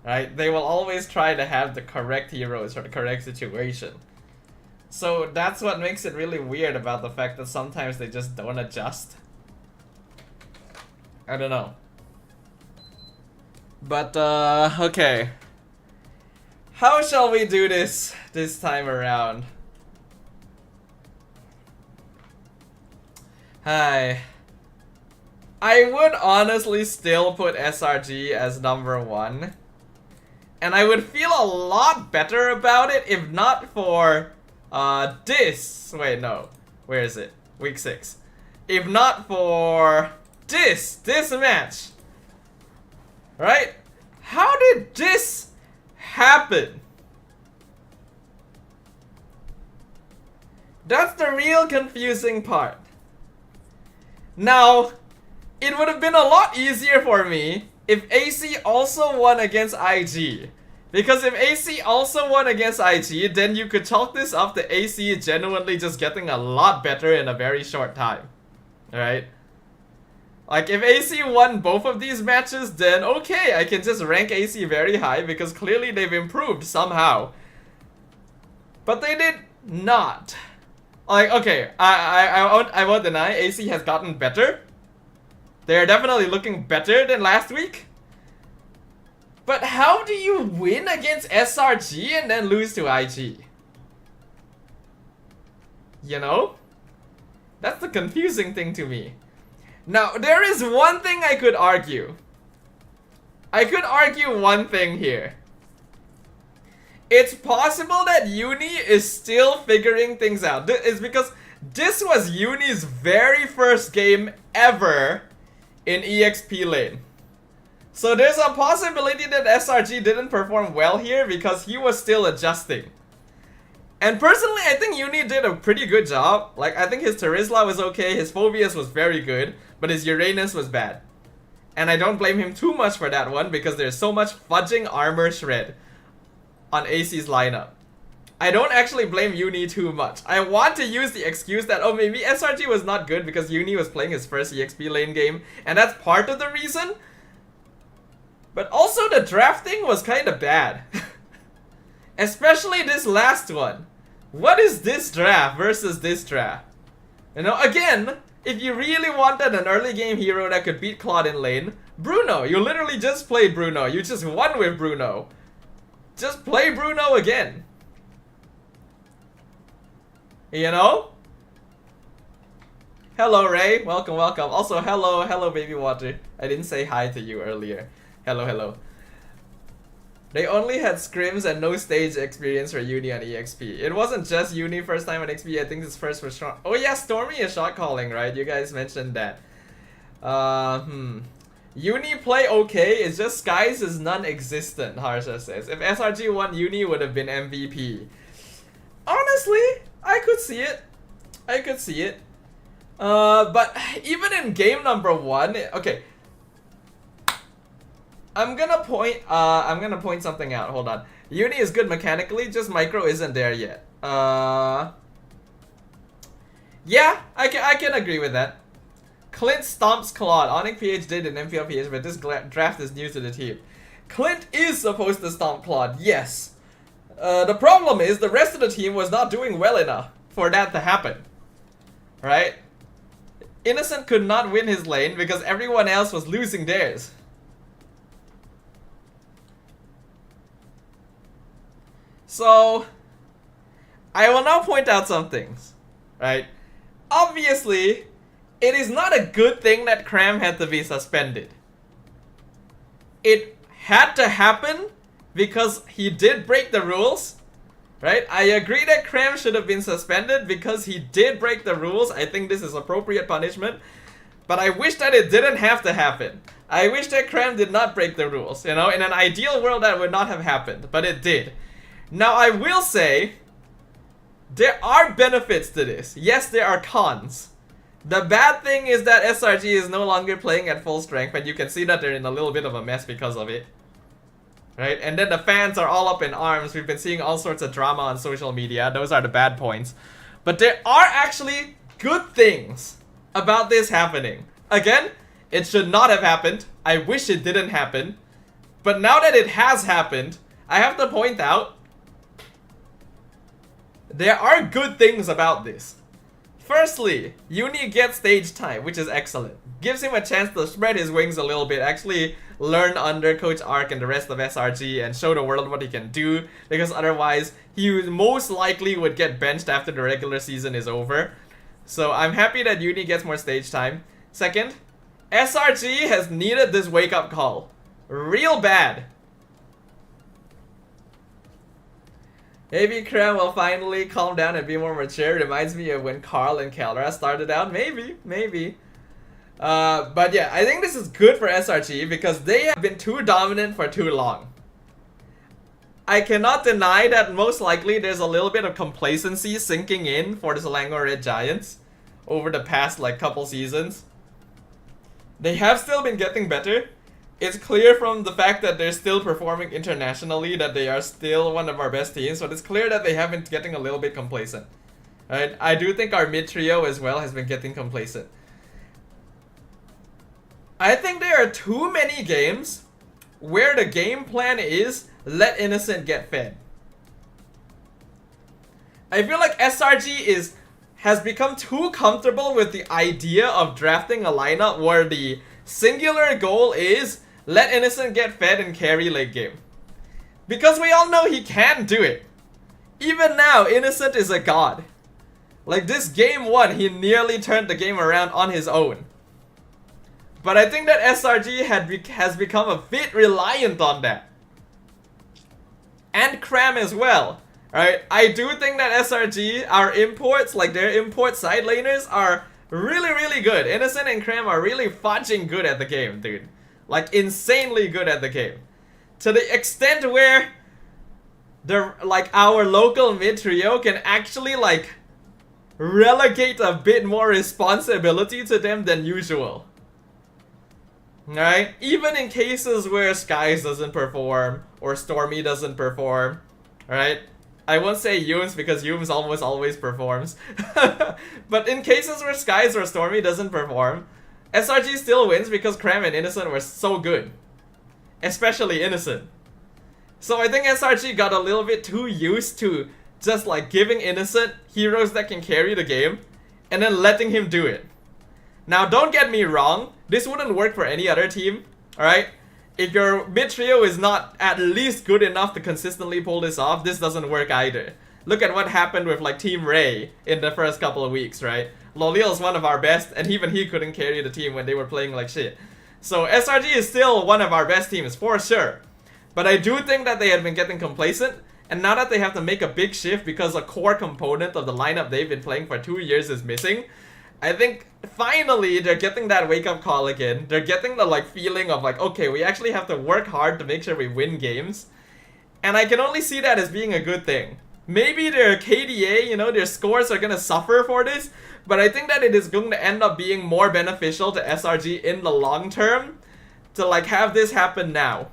Right? They will always try to have the correct heroes for the correct situation. So that's what makes it really weird about the fact that sometimes they just don't adjust. I don't know. But, okay. How shall we do this time around? Hi. I would honestly still put SRG as #1. And I would feel a lot better about it if not for this. Wait, no. Where is it? Week 6. If not for this match, right? How did this happen? That's the real confusing part. Now, it would have been a lot easier for me if AC also won against IG. Because if AC also won against IG, then you could chalk this up to AC genuinely just getting a lot better in a very short time. Alright? Like, if AC won both of these matches, then okay, I can just rank AC very high because clearly they've improved somehow. But they did not. Like, okay, I won't deny AC has gotten better. They're definitely looking better than last week. But how do you win against SRG and then lose to IG? You know? That's the confusing thing to me. Now, there is one thing I could argue. I could argue one thing here. It's possible that Uni is still figuring things out. It's because this was Uni's very first game ever in EXP lane. So there's a possibility that SRG didn't perform well here because he was still adjusting. And personally, I think Uni did a pretty good job. Like, I think his Terizla was okay, his Phobius was very good, but his Uranus was bad. And I don't blame him too much for that one because there's so much fudging armor shred on AC's lineup. I don't actually blame Uni too much. I want to use the excuse that, oh, maybe SRG was not good because Uni was playing his first EXP lane game, and that's part of the reason. But also the drafting was kind of bad. Especially this last one. What is this draft versus this draft? You know, again, if you really wanted an early game hero that could beat Claude in lane, Bruno. You literally just played Bruno. You just won with Bruno. Just play Bruno again. You know? Hello, Ray. Welcome, welcome. Also, hello, baby water. I didn't say hi to you earlier. Hello. They only had scrims and no stage experience for Uni on EXP. It wasn't just Uni first time on XP. I think his first was strong. Oh yeah, Stormy is shot calling, right? You guys mentioned that. Uni play okay, it's just Skies is non-existent, Harsha says. If SRG won, Uni would have been MVP. Honestly, I could see it. But even in game number 1, okay. I'm gonna point something out. Hold on. Uni is good mechanically, just micro isn't there yet. Yeah, I can agree with that. Clint stomps Claude. Onyx PH did in MPL PH, but this draft is new to the team. Clint is supposed to stomp Claude, yes. The problem is the rest of the team was not doing well enough for that to happen. Right? Innocent could not win his lane because everyone else was losing theirs. So, I will now point out some things, right? Obviously, it is not a good thing that Cram had to be suspended. It had to happen because he did break the rules, right? I agree that Cram should have been suspended because he did break the rules. I think this is appropriate punishment, but I wish that it didn't have to happen. I wish that Cram did not break the rules, you know? In an ideal world, that would not have happened, but it did. Now, I will say, there are benefits to this. Yes, there are cons. The bad thing is that SRG is no longer playing at full strength, and you can see that they're in a little bit of a mess because of it. Right? And then the fans are all up in arms. We've been seeing all sorts of drama on social media. Those are the bad points. But there are actually good things about this happening. Again, it should not have happened. I wish it didn't happen. But now that it has happened, I have to point out there are good things about this. Firstly, Uni gets stage time, which is excellent. Gives him a chance to spread his wings a little bit, actually learn under Coach Ark and the rest of SRG and show the world what he can do, because otherwise he most likely would get benched after the regular season is over. So I'm happy that Uni gets more stage time. Second, SRG has needed this wake-up call. Real bad. Maybe Cram will finally calm down and be more mature. Reminds me of when Carl and Kelra started out. Maybe. But yeah, I think this is good for SRG because they have been too dominant for too long. I cannot deny that most likely there's a little bit of complacency sinking in for the Selangor Red Giants over the past like couple seasons. They have still been getting better. It's clear from the fact that they're still performing internationally that they are still one of our best teams, but it's clear that they have been getting a little bit complacent. Right? I do think our mid trio as well has been getting complacent. I think there are too many games where the game plan is let Innocent get fed. I feel like SRG has become too comfortable with the idea of drafting a lineup where the singular goal is let Innocent get fed and carry late game. Because we all know he can do it. Even now, Innocent is a god. Like this game 1, he nearly turned the game around on his own. But I think that SRG has become a bit reliant on that. And Cram as well. Alright, I do think that SRG, our imports, like their import side laners are really, really good. Innocent and Cram are really fudging good at the game, dude. Like insanely good at the game. To the extent where our local mid trio can actually like relegate a bit more responsibility to them than usual. Right? Even in cases where Skies doesn't perform or Stormy doesn't perform, right? I won't say Yums because Yums almost always performs. But in cases where Skies or Stormy doesn't perform, SRG still wins because Cram and Innocent were so good. Especially Innocent. So I think SRG got a little bit too used to just like giving Innocent heroes that can carry the game and then letting him do it. Now don't get me wrong, this wouldn't work for any other team, alright? If your mid trio is not at least good enough to consistently pull this off, this doesn't work either. Look at what happened with like Team Ray in the first couple of weeks, right? Lolil is one of our best, and even he couldn't carry the team when they were playing like shit. So SRG is still one of our best teams, for sure. But I do think that they had been getting complacent, and now that they have to make a big shift because a core component of the lineup they've been playing for 2 years is missing, I think finally they're getting that wake-up call again. They're getting the like feeling of like, okay, we actually have to work hard to make sure we win games. And I can only see that as being a good thing. Maybe their KDA, you know, their scores are gonna suffer for this, but I think that it is going to end up being more beneficial to SRG in the long term to like have this happen now,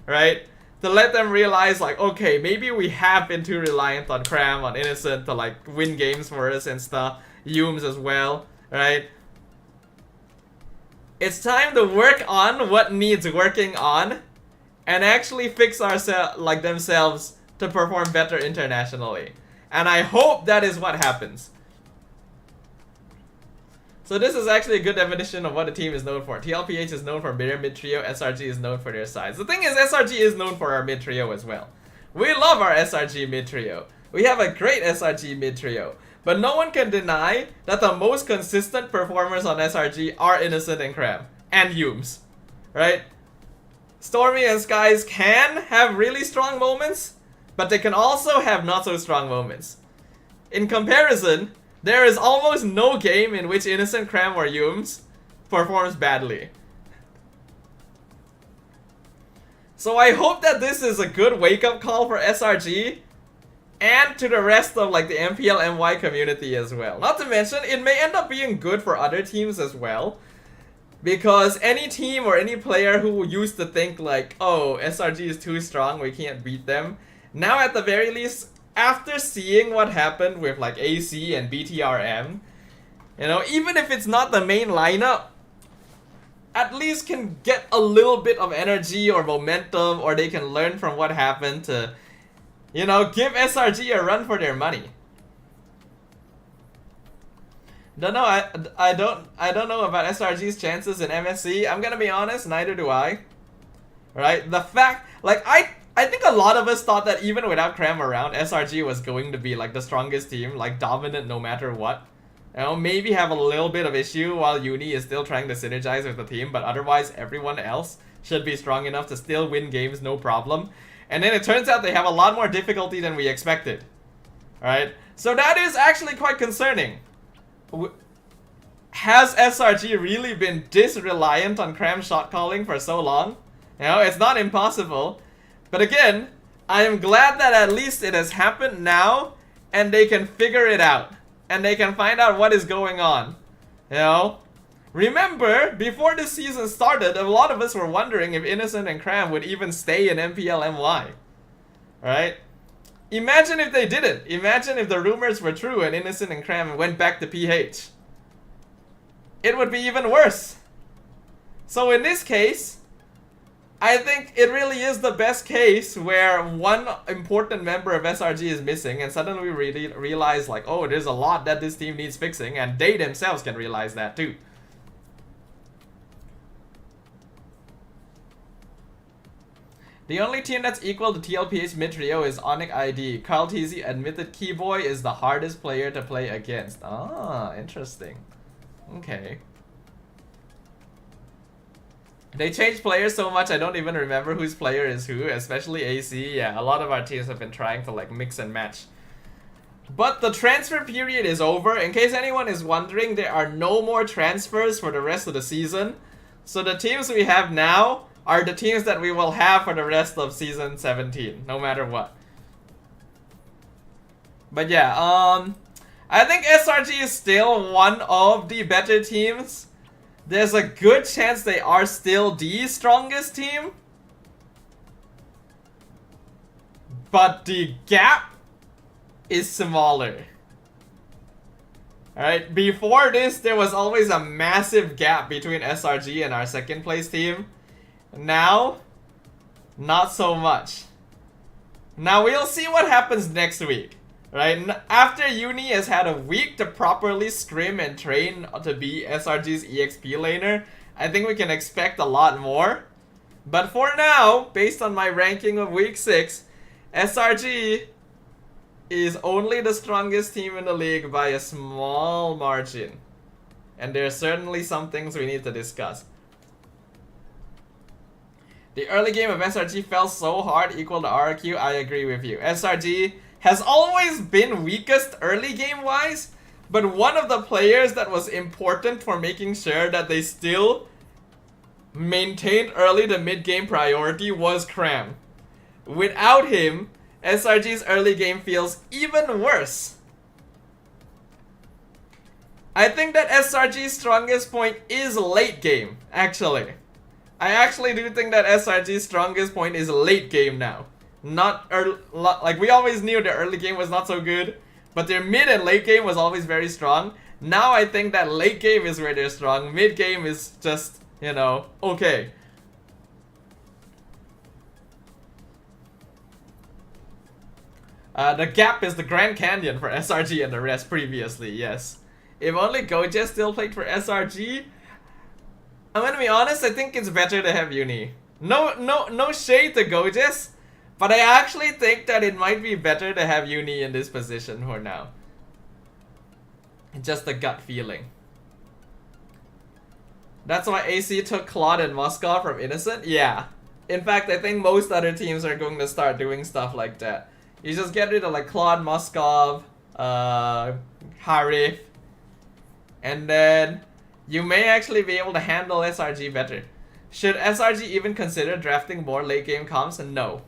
right? To let them realize like, okay, maybe we have been too reliant on Cram, on Innocent to like win games for us and stuff. Yums as well, right? It's time to work on what needs working on and actually fix themselves to perform better internationally. And I hope that is what happens. So this is actually a good definition of what the team is known for. TLPH is known for their mid-trio, SRG is known for their sides. The thing is, SRG is known for our mid-trio as well. We love our SRG mid-trio. We have a great SRG mid-trio. But no one can deny that the most consistent performers on SRG are Innocent and Cram. And Yums. Right? Stormy and Skies can have really strong moments, but they can also have not so strong moments. In comparison, there is almost no game in which Innocent, Cram, or Yums performs badly. So I hope that this is a good wake-up call for SRG and to the rest of like the MPL MY community as well. Not to mention, it may end up being good for other teams as well. Because any team or any player who used to think like, oh, SRG is too strong, we can't beat them. Now at the very least, after seeing what happened with like AC and BTRM, you know, even if it's not the main lineup, at least can get a little bit of energy or momentum, or they can learn from what happened to, you know, give SRG a run for their money. Don't know, I don't know about SRG's chances in MSC. I'm gonna be honest, neither do I. Right? The fact, like, I think a lot of us thought that even without Cram around, SRG was going to be like the strongest team, like dominant no matter what. You know, maybe have a little bit of issue while Uni is still trying to synergize with the team, but otherwise everyone else should be strong enough to still win games, no problem. And then it turns out they have a lot more difficulty than we expected. Alright? So that is actually quite concerning. has SRG really been this reliant on Cram shot calling for so long? You know, it's not impossible. But again, I am glad that at least it has happened now, and they can figure it out. And they can find out what is going on. You know? Remember, before this season started, a lot of us were wondering if Innocent and Cram would even stay in MPL MY. Right? Imagine if they didn't. Imagine if the rumors were true and Innocent and Cram went back to PH. It would be even worse. So in this case, I think it really is the best case where one important member of SRG is missing and suddenly we realize like, oh, there's a lot that this team needs fixing, and they themselves can realize that too. The only team that's equal to TLPH mid trio is Onyx ID. Carl TZ admitted Keyboy is the hardest player to play against. Ah, interesting. Okay. They changed players so much I don't even remember whose player is who, especially AC. Yeah, a lot of our teams have been trying to like mix and match. But the transfer period is over. In case anyone is wondering, there are no more transfers for the rest of the season. So the teams we have now are the teams that we will have for the rest of season 17, no matter what. But yeah, I think SRG is still one of the better teams. There's a good chance they are still the strongest team. But the gap is smaller. Alright, before this, there was always a massive gap between SRG and our second place team. Now, not so much. Now we'll see what happens next week. Right, after Uni has had a week to properly scrim and train to be SRG's EXP laner, I think we can expect a lot more. But for now, based on my ranking of week 6, SRG is only the strongest team in the league by a small margin. And there are certainly some things we need to discuss. The early game of SRG fell so hard, equal to RQ. I agree with you. SRG has always been weakest early game wise, but one of the players that was important for making sure that they still maintained early to mid game priority was Cram. Without him, SRG's early game feels even worse. I think that SRG's strongest point is late game, actually. I actually do think that SRG's strongest point is late game now. Not early, like we always knew their early game was not so good, but their mid and late game was always very strong. Now I think that late game is where they're strong. Mid game is just, you know, okay. The gap is the Grand Canyon for SRG and the rest previously, yes. If only Goja still played for SRG, I'm gonna be honest, I think it's better to have Uni. No shade to Gojas, but I actually think that it might be better to have Uni in this position for now. Just a gut feeling. That's why AC took Claude and Moskov from Innocent? Yeah. In fact, I think most other teams are going to start doing stuff like that. You just get rid of like Claude, Moskov, Harif, and then you may actually be able to handle SRG better. Should SRG even consider drafting more late game comps? No.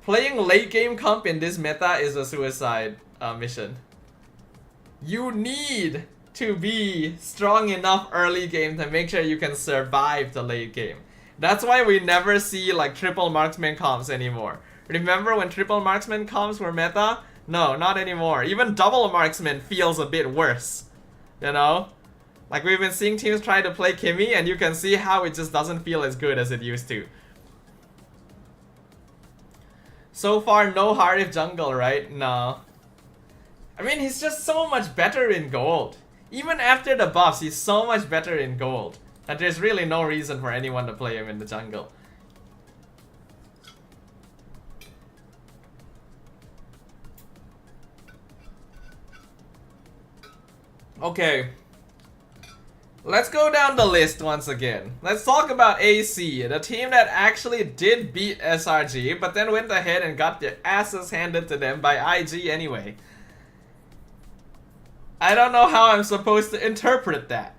Playing late game comp in this meta is a suicide mission. You need to be strong enough early game to make sure you can survive the late game. That's why we never see like triple marksman comps anymore. Remember when triple marksman comps were meta? No, not anymore. Even double marksman feels a bit worse. You know? Like we've been seeing teams try to play Kimmy and you can see how it just doesn't feel as good as it used to. So far, no Harif jungle, right? No. I mean, he's just so much better in gold. Even after the buffs, he's so much better in gold that there's really no reason for anyone to play him in the jungle. Okay. Let's go down the list once again. Let's talk about AC, the team that actually did beat SRG, but then went ahead and got their asses handed to them by IG anyway. I don't know how I'm supposed to interpret that.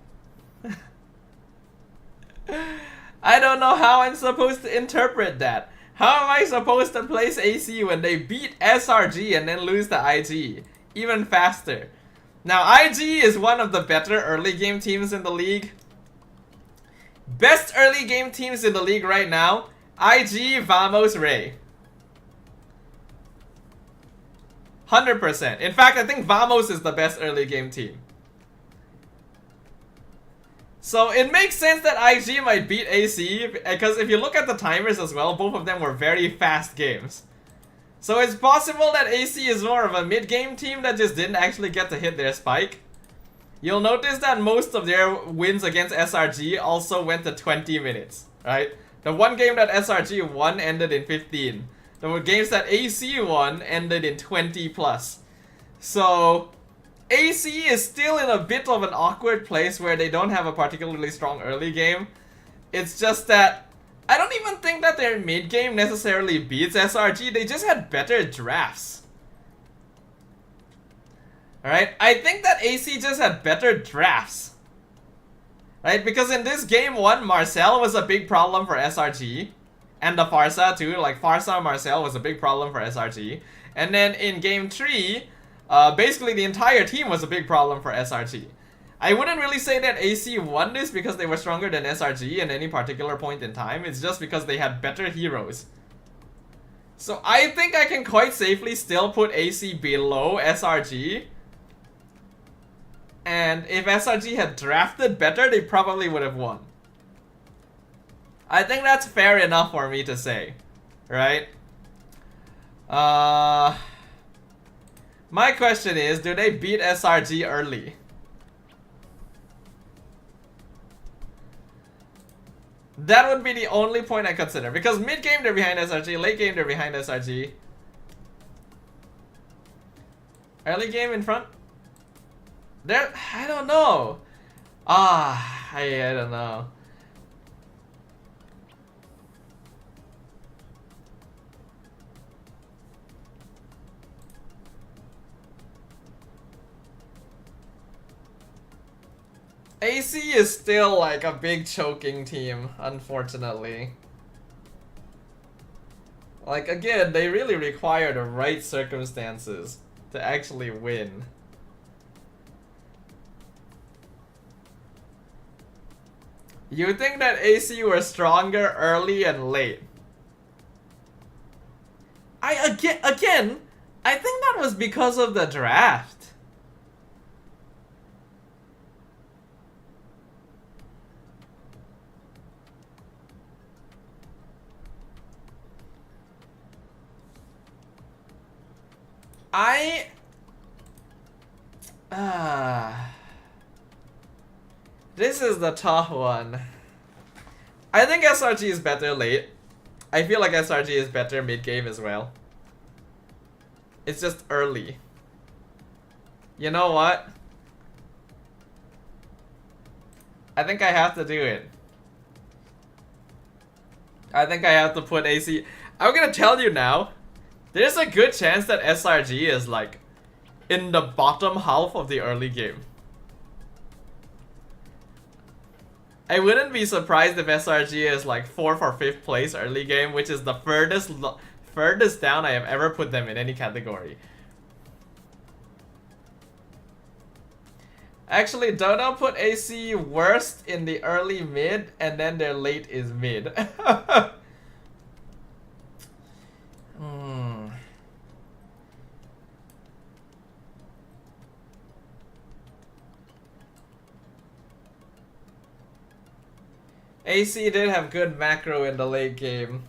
I don't know how I'm supposed to interpret that. How am I supposed to place AC when they beat SRG and then lose to IG? Even faster. Now, IG is one of the better early game teams in the league. Best early game teams in the league right now: IG, Vamos, Ray. 100%. In fact, I think Vamos is the best early game team. So it makes sense that IG might beat AC, because if you look at the timers as well, both of them were very fast games. So it's possible that AC is more of a mid-game team that just didn't actually get to hit their spike. You'll notice that most of their wins against SRG also went to 20 minutes, right? The one game that SRG won ended in 15. The games that AC won ended in 20 plus. So AC is still in a bit of an awkward place where they don't have a particularly strong early game. It's just that I don't even think that their mid game necessarily beats SRG. They just had better drafts. Alright, I think that AC just had better drafts. Right, because in this game 1, Marcel was a big problem for SRG. And the Farsa too, like Farsa Marcel was a big problem for SRG. And then in game 3, basically the entire team was a big problem for SRG. I wouldn't really say that AC won this because they were stronger than SRG in any particular point in time. It's just because they had better heroes. So I think I can quite safely still put AC below SRG. And if SRG had drafted better, they probably would have won. I think that's fair enough for me to say, right? My question is, do they beat SRG early? That would be the only point I consider, because mid game they're behind SRG, late game they're behind SRG. Early game in front? I don't know. I don't know. AC is still like a big choking team, unfortunately. Like, again, they really require the right circumstances to actually win. You think that AC were stronger early and late? Again, I think that was because of the draft. This is the tough one. I think SRG is better late. I feel like SRG is better mid-game as well. It's just early. You know what? I think I have to do it. I think I have to put AC. I'm gonna tell you now. There's a good chance that SRG is like in the bottom half of the early game. I wouldn't be surprised if SRG is like 4th or 5th place early game, which is the furthest down I have ever put them in any category. Actually, Dodo put AC worst in the early mid, and then their late is mid. AC did have good macro in the late game.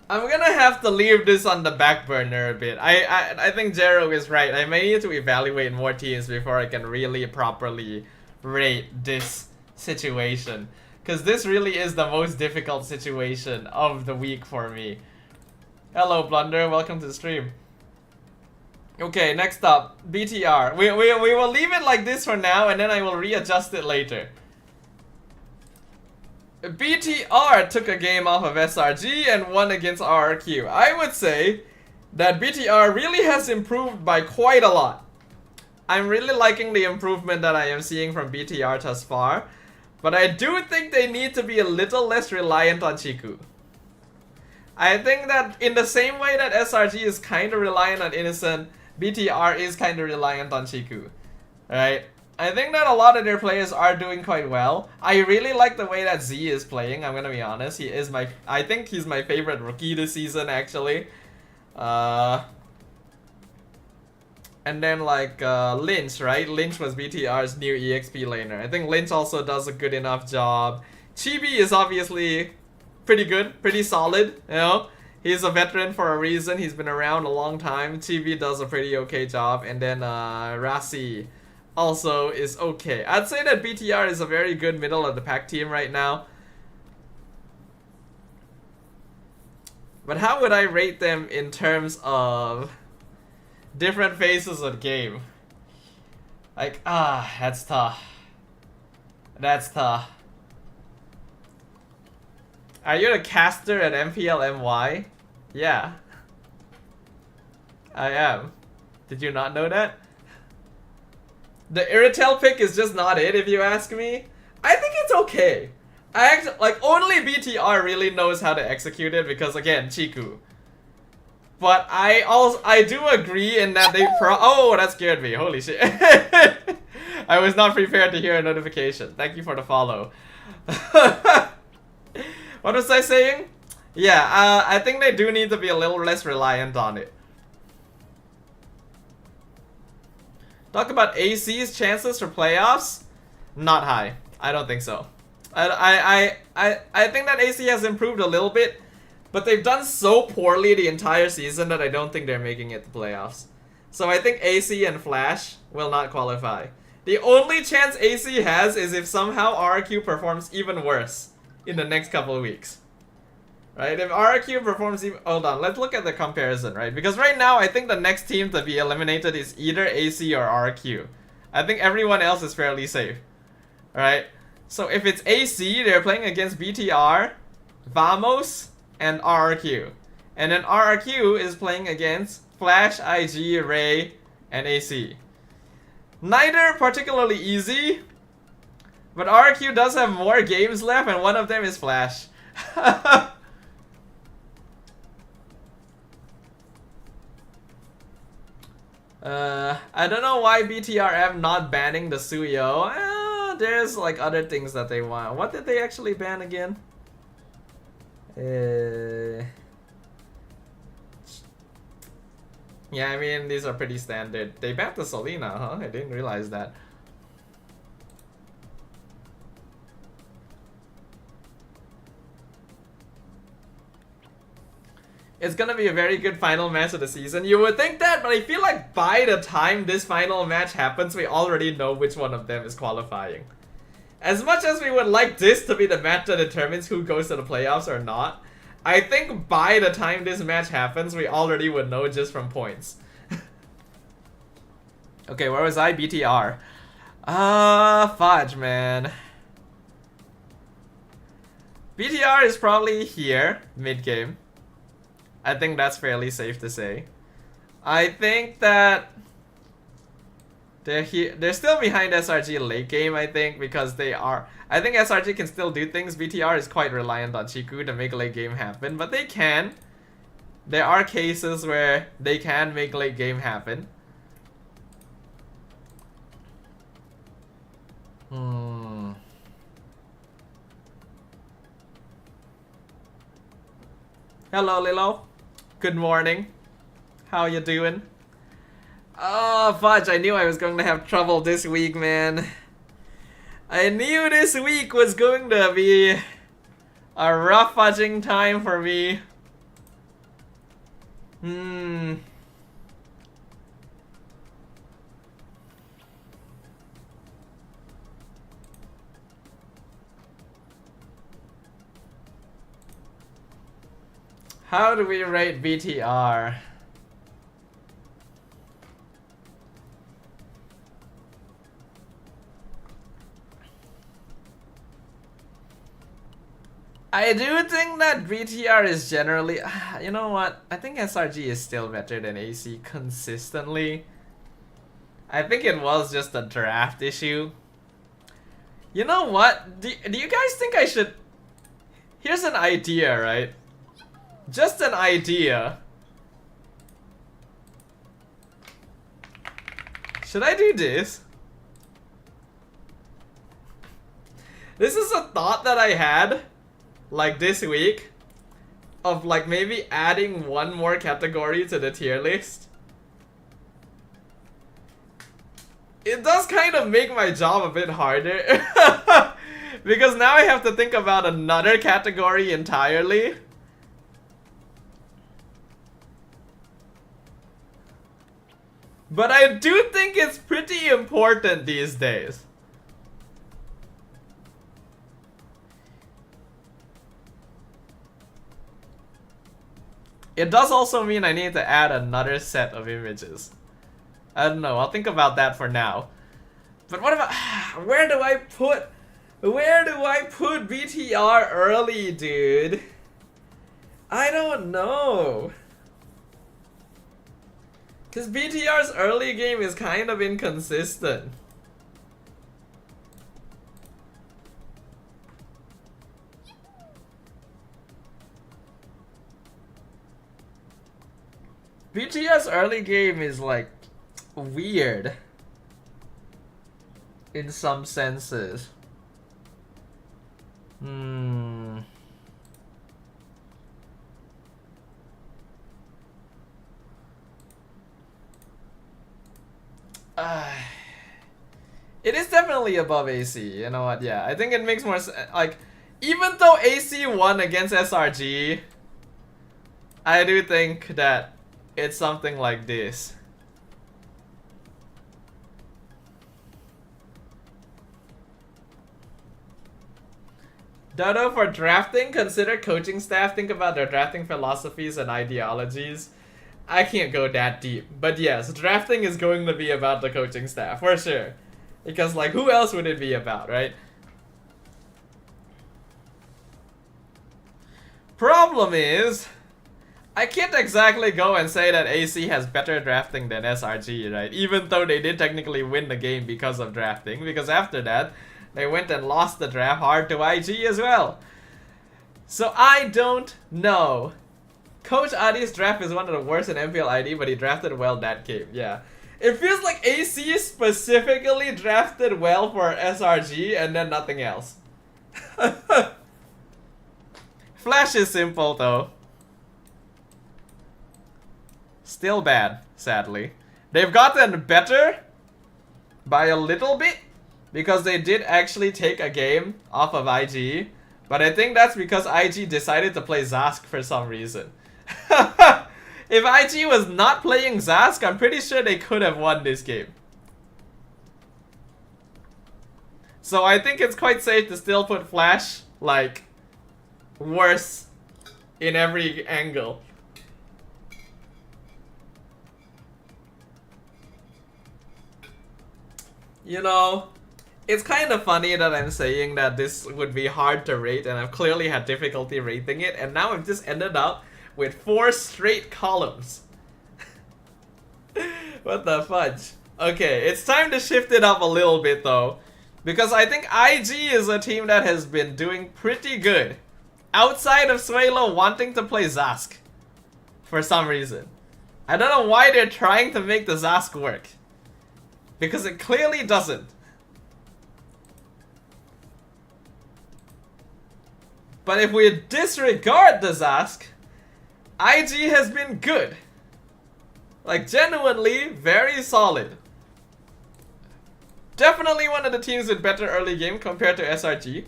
I'm gonna have to leave this on the back burner a bit. I think Jero is right. I may need to evaluate more teams before I can really properly rate this situation. Because this really is the most difficult situation of the week for me. Hello Blunder, welcome to the stream. Okay, next up, BTR. We will leave it like this for now, and then I will readjust it later. BTR took a game off of SRG and won against RRQ. I would say that BTR really has improved by quite a lot. I'm really liking the improvement that I am seeing from BTR thus far, but I do think they need to be a little less reliant on Chiku. I think that in the same way that SRG is kind of reliant on Innocent, BTR is kind of reliant on Chiku, right? I think that a lot of their players are doing quite well. I really like the way that Z is playing, I'm gonna be honest. I think he's my favorite rookie this season, actually. And then like Lynch, right? Lynch was BTR's new EXP laner. I think Lynch also does a good enough job. Chibi is obviously pretty good, pretty solid, you know? He's a veteran for a reason. He's been around a long time. Chibi does a pretty okay job. And then Rasi also is okay. I'd say that BTR is a very good middle of the pack team right now. But how would I rate them in terms of different phases of the game? Like, that's tough. That's tough. Are you the caster at MPL MY? Yeah. I am. Did you not know that? The Irritel pick is just not it, if you ask me. I think it's okay. I actually, like, only BTR really knows how to execute it because, again, Chiku. But I do agree in that they oh, that scared me. Holy shit. I was not prepared to hear a notification. Thank you for the follow. What was I saying? Yeah, I think they do need to be a little less reliant on it. Talk about AC's chances for playoffs? Not high. I don't think so. I think that AC has improved a little bit, but they've done so poorly the entire season that I don't think they're making it to playoffs. So I think AC and Flash will not qualify. The only chance AC has is if somehow RQ performs even worse in the next couple of weeks. Right? If RQ performs even... Hold on, let's look at the comparison, right? Because right now, I think the next team to be eliminated is either AC or RQ. I think everyone else is fairly safe. Right? So if it's AC, they're playing against BTR, Vamos, and RRQ. And then RRQ is playing against Flash, IG, Ray, and AC. Neither particularly easy, but RRQ does have more games left, and one of them is Flash. I don't know why BTRM not banning the Suyo. There's like other things that they want. What did they actually ban again? Yeah, I mean, these are pretty standard. They banned the Selena, huh? I didn't realize that. It's gonna be a very good final match of the season. You would think that, but I feel like by the time this final match happens, we already know which one of them is qualifying. As much as we would like this to be the match that determines who goes to the playoffs or not, I think by the time this match happens, we already would know just from points. Okay, where was I? BTR. Fudge, man. BTR is probably here, mid-game. I think that's fairly safe to say. I think that they're here. They're still behind SRG late game, I think, because they are. I think SRG can still do things. BTR is quite reliant on Chiku to make late game happen, but they can. There are cases where they can make late game happen. Hello, Lilo. Good morning. How you doing? Oh, fudge. I knew I was going to have trouble this week, man. I knew this week was going to be a rough fudging time for me. How do we rate BTR? I do think that BTR is generally... You know what? I think SRG is still better than AC consistently. I think it was just a draft issue. You know what? Do you guys think I should... Here's an idea, right? Just an idea. Should I do this? This is a thought that I had, like this week, of like maybe adding one more category to the tier list. It does kind of make my job a bit harder. Because now I have to think about another category entirely. But I do think it's pretty important these days. It does also mean I need to add another set of images. I don't know, I'll think about that for now. But what about... Where do I put BTR early, dude? I don't know. Because BTR's early game is kind of inconsistent. BTR's early game is like weird in some senses. It is definitely above AC, you know what? Yeah, I think it makes more sense. Like, even though AC won against SRG, I do think that it's something like this. Dodo, for drafting, consider coaching staff. Think about their drafting philosophies and ideologies. I can't go that deep, but yes, drafting is going to be about the coaching staff, for sure. Because, like, who else would it be about, right? Problem is, I can't exactly go and say that AC has better drafting than SRG, right? Even though they did technically win the game because of drafting, because after that, they went and lost the draft hard to IG as well. So I don't know. Coach Adi's draft is one of the worst in MPL ID, but he drafted well that game, yeah. It feels like AC specifically drafted well for SRG and then nothing else. Flash is simple though. Still bad, sadly. They've gotten better by a little bit because they did actually take a game off of IG. But I think that's because IG decided to play Zask for some reason. If IG was not playing Zask, I'm pretty sure they could have won this game. So I think it's quite safe to still put Flash, like, worse in every angle. You know, it's kind of funny that I'm saying that this would be hard to rate, and I've clearly had difficulty rating it, and now I've just ended up with 4 straight columns. What the fudge? Okay, it's time to shift it up a little bit though, because I think IG is a team that has been doing pretty good outside of Suelo wanting to play Zask for some reason. I don't know why they're trying to make the Zask work, because it clearly doesn't. But if we disregard the Zask, IG has been good. Like, genuinely very solid. Definitely one of the teams with better early game compared to SRG.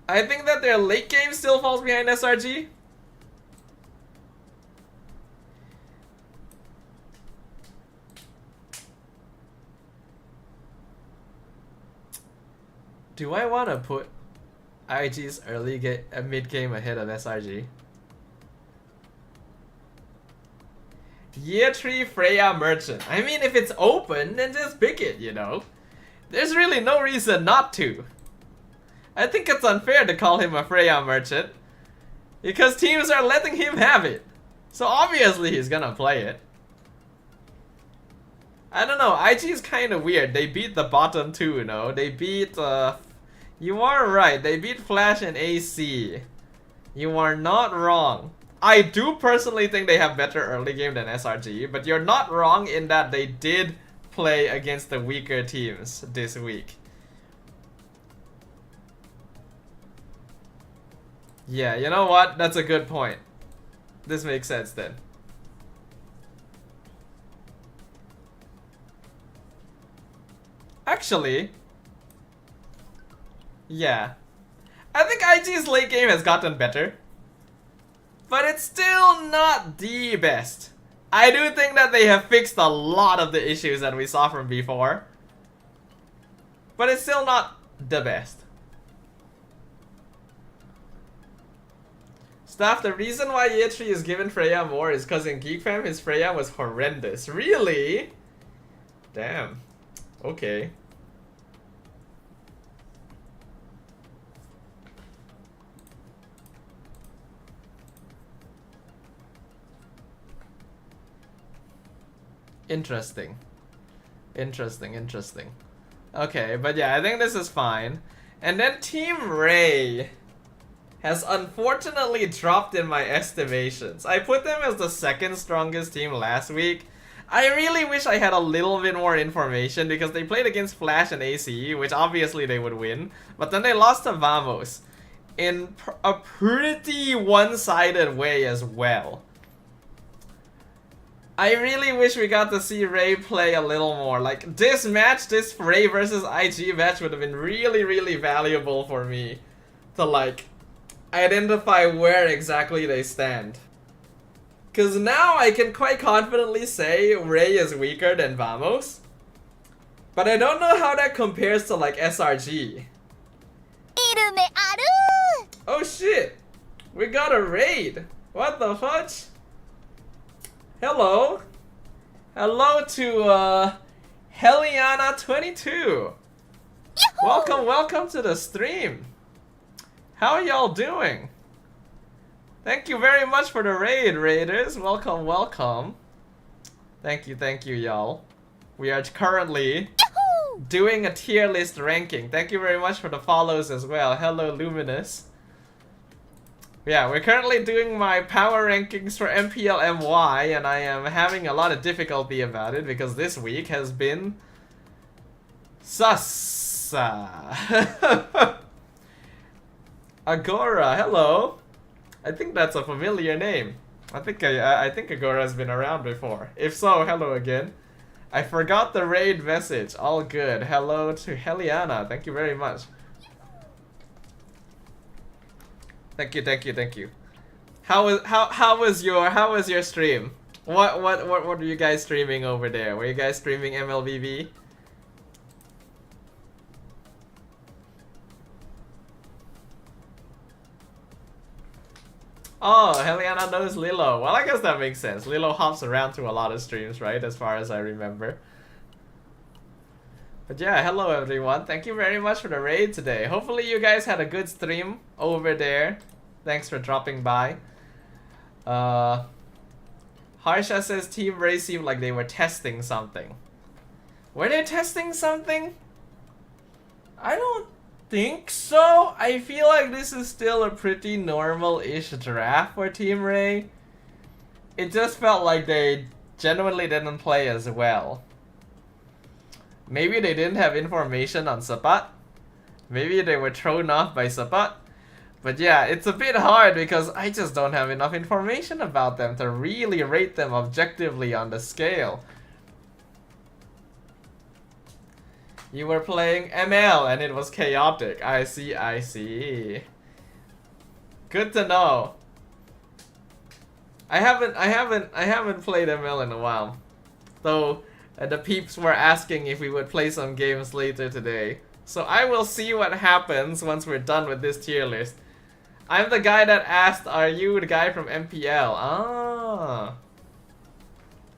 I think that their late game still falls behind SRG. Do I want to put IG's mid game ahead of SRG? Year 3 Freya Merchant. I mean, if it's open, then just pick it, you know. There's really no reason not to. I think it's unfair to call him a Freya Merchant, because teams are letting him have it. So obviously he's gonna play it. I don't know, IG is kind of weird. They beat the bottom two, you know. They beat, you are right, they beat Flash and AC. You are not wrong. I do personally think they have better early game than SRG, but you're not wrong in that they did play against the weaker teams this week. Yeah, you know what? That's a good point. This makes sense then. Actually, yeah. I think IG's late game has gotten better, but it's still not the best. I do think that they have fixed a lot of the issues that we saw from before, but it's still not the best. Staff, the reason why Year 3 is given Freya more is because in Geek Fam his Freya was horrendous. Really? Damn. Okay. Interesting. Interesting. Okay, but yeah, I think this is fine. And then Team Ray has unfortunately dropped in my estimations. I put them as the second strongest team last week. I really wish I had a little bit more information because they played against Flash and ACE, which obviously they would win. But then they lost to Vamos in a pretty one-sided way as well. I really wish we got to see Ray play a little more. Like, this match, this Ray versus IG match would have been really valuable for me to, like, identify where exactly they stand. Because now I can quite confidently say Ray is weaker than Vamos. But I don't know how that compares to, like, SRG. Oh shit! We got a raid! What the fudge? Hello! Hello to, Heliana22! Welcome to the stream! How are y'all doing? Thank you very much for the raid, raiders! Welcome. Thank you, y'all. We are currently doing a tier list ranking. Thank you very much for the follows as well. Hello, Luminous. Yeah, we're currently doing my power rankings for MPL MY, and I am having a lot of difficulty about it because this week has been sus. Agora, hello. I think that's a familiar name. I think Agora has been around before. If so, hello again. I forgot the raid message. All good. Hello to Heliana. Thank you very much. Thank you. How was your stream? What were you guys streaming over there? Were you guys streaming MLBB? Oh, Heliana knows Lilo. Well, I guess that makes sense. Lilo hops around to a lot of streams, right? As far as I remember. But yeah, hello everyone. Thank you very much for the raid today. Hopefully you guys had a good stream over there. Thanks for dropping by. Harsha says Team Ray seemed like they were testing something. Were they testing something? I don't think so. I feel like this is still a pretty normal-ish draft for Team Ray. It just felt like they genuinely didn't play as well. Maybe they didn't have information on Sapat. Maybe they were thrown off by Sapat. But yeah, it's a bit hard because I just don't have enough information about them to really rate them objectively on the scale. You were playing ML and it was chaotic. I see. Good to know. I haven't played ML in a while. Though the peeps were asking if we would play some games later today. So I will see what happens once we're done with this tier list. I'm the guy that asked, are you the guy from MPL? Ah.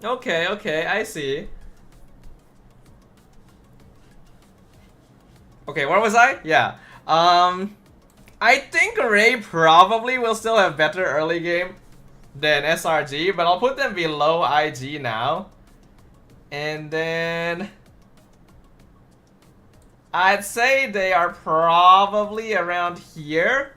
Okay, okay, I see. Okay, where was I? Yeah. I think Ray probably will still have better early game than SRG, but I'll put them below IG now. And then I'd say they are probably around here.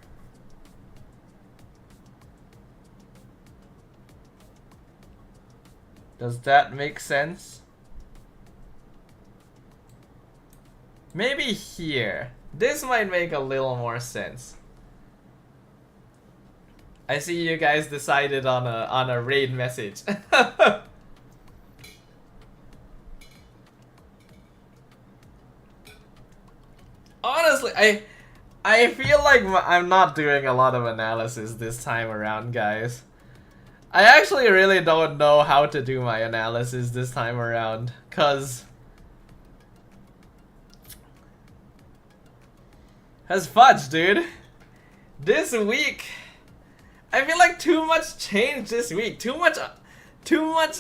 Does that make sense? Maybe here. This might make a little more sense. I see you guys decided on a raid message. Honestly, I feel like I'm not doing a lot of analysis this time around, guys. I actually really don't know how to do my analysis this time around, cause fudge, dude. This week, I feel like too much changed this week. Too much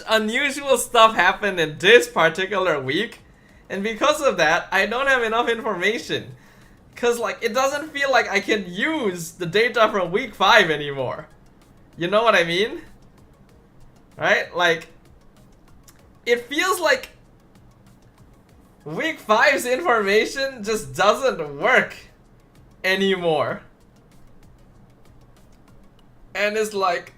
unusual stuff happened in this particular week. And because of that, I don't have enough information. Cause like, it doesn't feel like I can use the data from week 5 anymore. You know what I mean? Right? Like, it feels like week 5's information just doesn't work anymore. And it's like,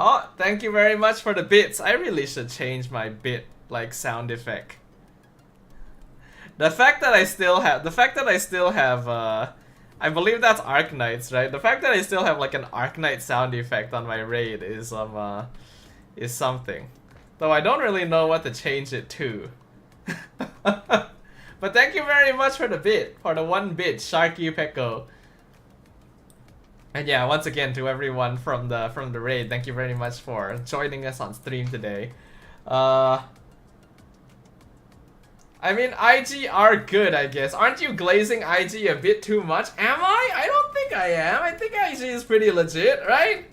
Oh, thank you very much for the bits. I really should change my bit, like, sound effect. The fact that I still have, I believe that's Arknights, right? The fact that I still have, like, an Arknight sound effect on my raid is something. Though I don't really know what to change it to. But thank you very much for the bit, for the 1 bit, Sharky Pecco. And yeah, once again to everyone from the raid, thank you very much for joining us on stream today. I mean, IG are good, I guess. Aren't you glazing IG a bit too much? Am I? I don't think I am. I think IG is pretty legit, right?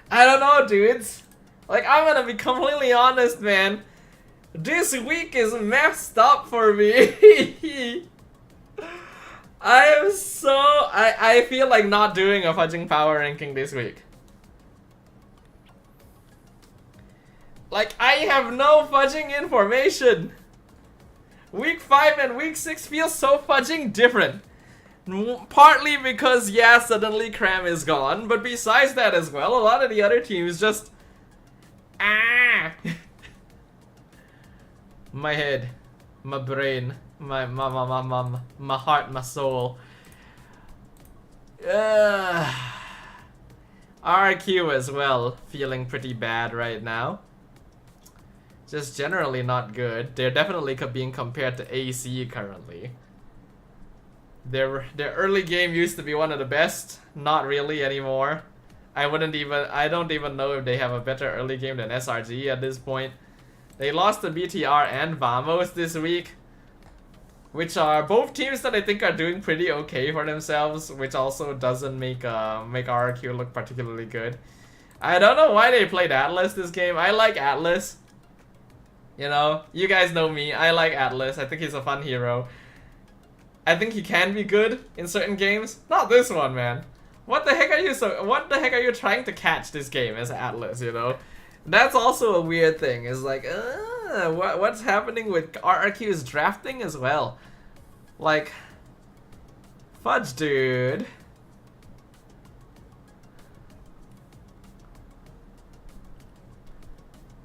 I don't know, dudes. Like, I'm gonna be completely honest, man. This week is messed up for me. I feel like not doing a fudging power ranking this week. Like, I have no fudging information. Week 5 and week 6 feel so fudging different. Partly because, yeah, suddenly Cram is gone, but besides that as well, a lot of the other teams just... My head, my brain, my heart, my soul. RQ as well, feeling pretty bad right now. Just generally not good. They're definitely being compared to AC currently. Their early game used to be one of the best. Not really anymore. I don't even know if they have a better early game than SRG at this point. They lost to BTR and Vamos this week, which are both teams that I think are doing pretty okay for themselves, which also doesn't make RRQ look particularly good. I don't know why they played Atlas this game. I like Atlas. You know, you guys know me. I like Atlas. I think he's a fun hero. I think he can be good in certain games. Not this one, man. What the heck are you trying to catch this game as Atlas, you know? That's also a weird thing. It's like, what's happening with RRQ's drafting as well? Like, fudge, dude.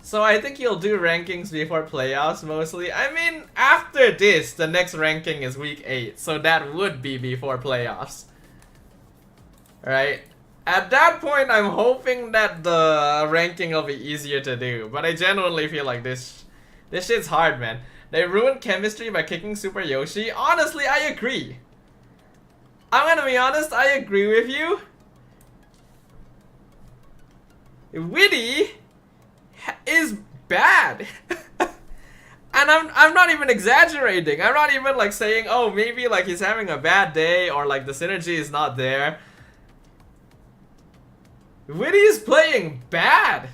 So I think you'll do rankings before playoffs mostly. I mean, after this, the next ranking is week 8, so that would be before playoffs. Right? At that point, I'm hoping that the ranking will be easier to do, but I genuinely feel like this shit's hard, man. They ruined chemistry by kicking Super Yoshi. Honestly, I agree. I'm gonna be honest, I agree with you. Witty is bad. And And I'm not even exaggerating. I'm not even like saying, oh, maybe like he's having a bad day or like the synergy is not there. Witty is playing bad.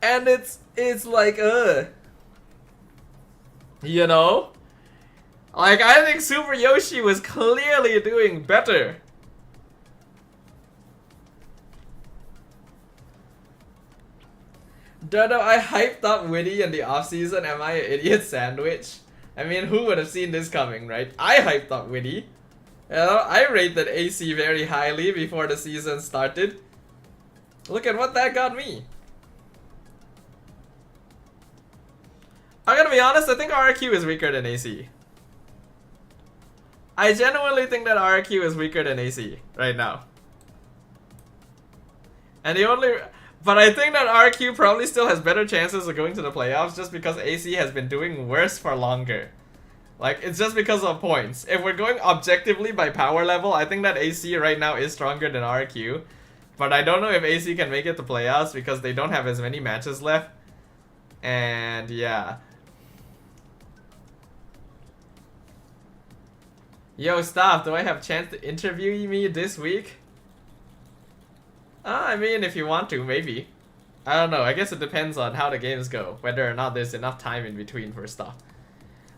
And it's like, you know? Like, I think Super Yoshi was clearly doing better. Dodo, I hyped up Witty in the offseason. Am I an idiot sandwich? I mean, who would have seen this coming, right? I hyped up Witty. You know, I rated AC very highly before the season started. Look at what that got me. I'm gonna be honest, I think RQ is weaker than AC. I genuinely think that RQ is weaker than AC right now. And the only... But I think that RQ probably still has better chances of going to the playoffs just because AC has been doing worse for longer. Like, it's just because of points. If we're going objectively by power level, I think that AC right now is stronger than RQ. But I don't know if AC can make it to playoffs because they don't have as many matches left. And yeah. Yo, Staff, do I have a chance to interview me this week? I mean, if you want to, maybe. I don't know, I guess it depends on how the games go. Whether or not there's enough time in between for stuff.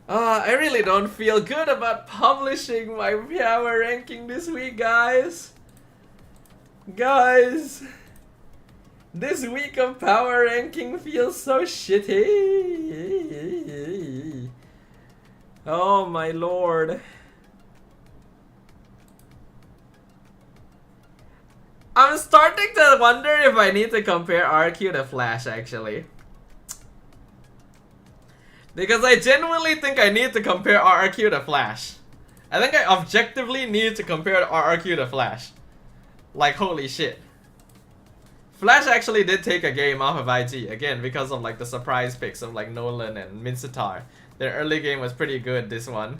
I really don't feel good about publishing my power ranking this week, guys. Guys. This week of power ranking feels so shitty. Oh my lord. I'm starting to wonder if I need to compare RQ to Flash, actually. Because I genuinely think I need to compare RQ to Flash. I think I objectively need to compare RQ to Flash. Like, holy shit. Flash actually did take a game off of IG, again, because of like the surprise picks of like Nolan and Mincetar. Their early game was pretty good, this one.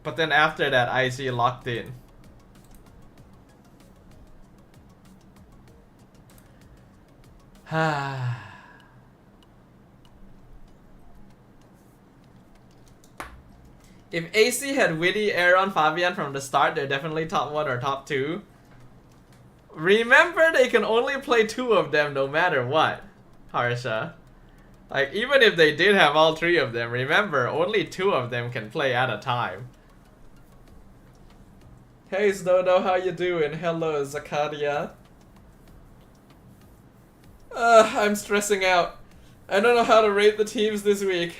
But then after that, IG locked in. If AC had Witty, Aaron, Fabian from the start, they're definitely top 1 or top 2. Remember, they can only play 2 of them no matter what, Harsha. Like, even if they did have all 3 of them, remember, only 2 of them can play at a time. Hey, Dodo, how you doing? Hello, Zakaria. I'm stressing out. I don't know how to rate the teams this week.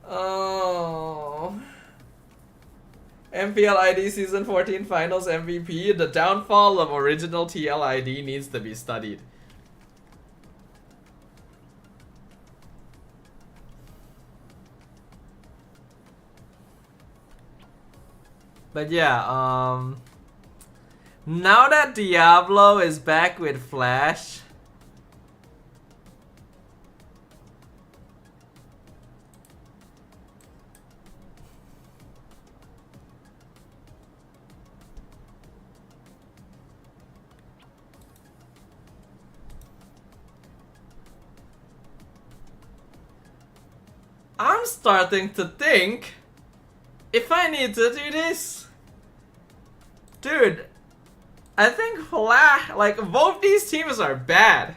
Oh. MPL ID Season 14 Finals MVP. The downfall of original TLID needs to be studied. But yeah, now that Diablo is back with Flash, I'm starting to think if I need to do this. Dude, I think Flash, like, both these teams are bad.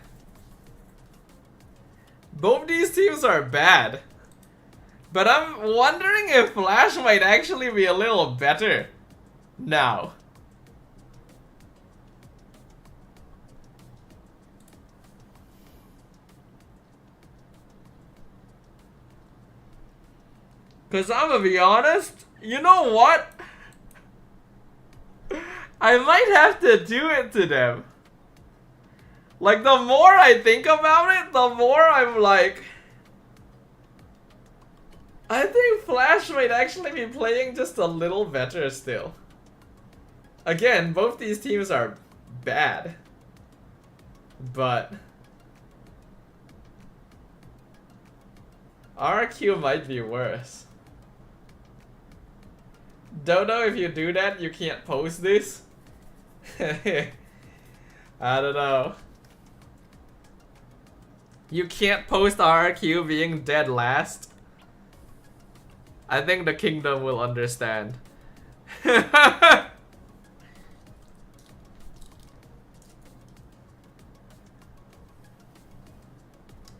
Both these teams are bad. But I'm wondering if Flash might actually be a little better now. Cause I'm gonna be honest, you know what? I might have to do it to them. Like, the more I think about it, the more I'm like, I think Flash might actually be playing just a little better still. Again, both these teams are bad. But RQ might be worse. Dodo, if you do that, you can't post this. I don't know. You can't post RRQ being dead last. I think the kingdom will understand.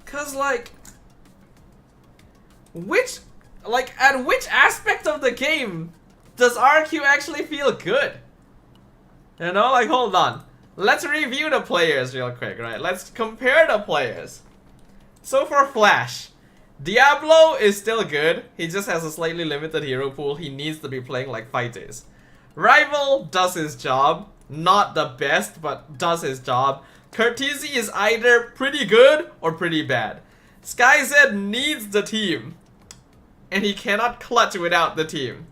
Cause like, at which aspect of the game does RQ actually feel good? You know, like, hold on. Let's review the players real quick, right? Let's compare the players. So for Flash, Diablo is still good. He just has a slightly limited hero pool. He needs to be playing like fighters. Rival does his job. Not the best, but does his job. Curtizi is either pretty good or pretty bad. SkyZ needs the team, and he cannot clutch without the team.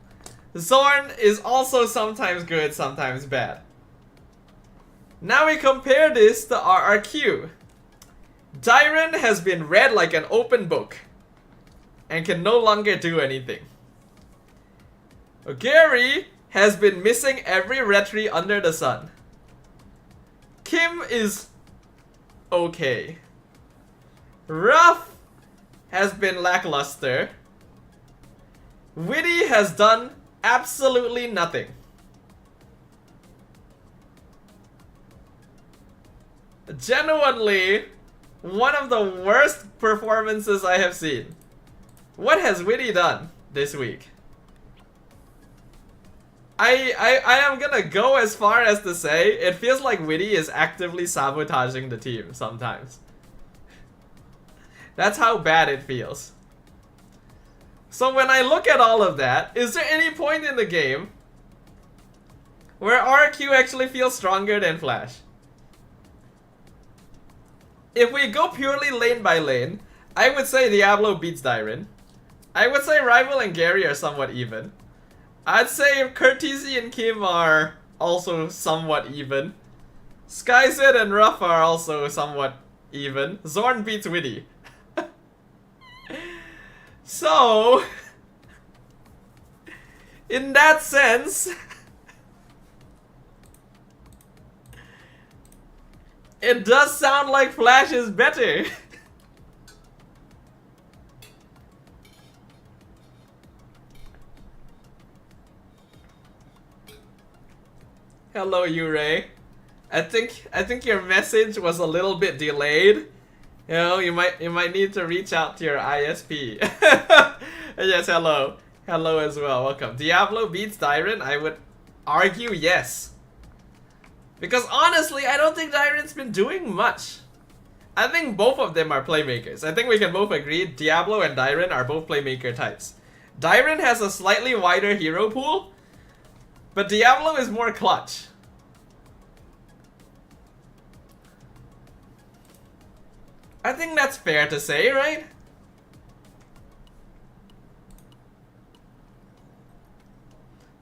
Zorn is also sometimes good, sometimes bad. Now we compare this to RRQ. Dyren has been read like an open book and can no longer do anything. Gary has been missing every red tree under the sun. Kim is okay. Ruff has been lackluster. Witty has done absolutely nothing. Genuinely, one of the worst performances I have seen. What has Witty done this week? I am gonna go as far as to say it feels like Witty is actively sabotaging the team sometimes. That's how bad it feels. So when I look at all of that, is there any point in the game where RQ actually feels stronger than Flash? If we go purely lane by lane, I would say Diablo beats Dyren. I would say Rival and Gary are somewhat even. I'd say Curtizi and Kim are also somewhat even. SkyZ and Ruff are also somewhat even. Zorn beats Witty. So, in that sense, it does sound like Flash is better. Hello, Yurei. I think your message was a little bit delayed. You know, you might need to reach out to your ISP. Yes, hello. Hello as well. Welcome. Diablo beats Dyren? I would argue yes. Because honestly, I don't think Dyren's been doing much. I think both of them are playmakers. I think we can both agree Diablo and Dyren are both playmaker types. Dyren has a slightly wider hero pool, but Diablo is more clutch. I think that's fair to say, right?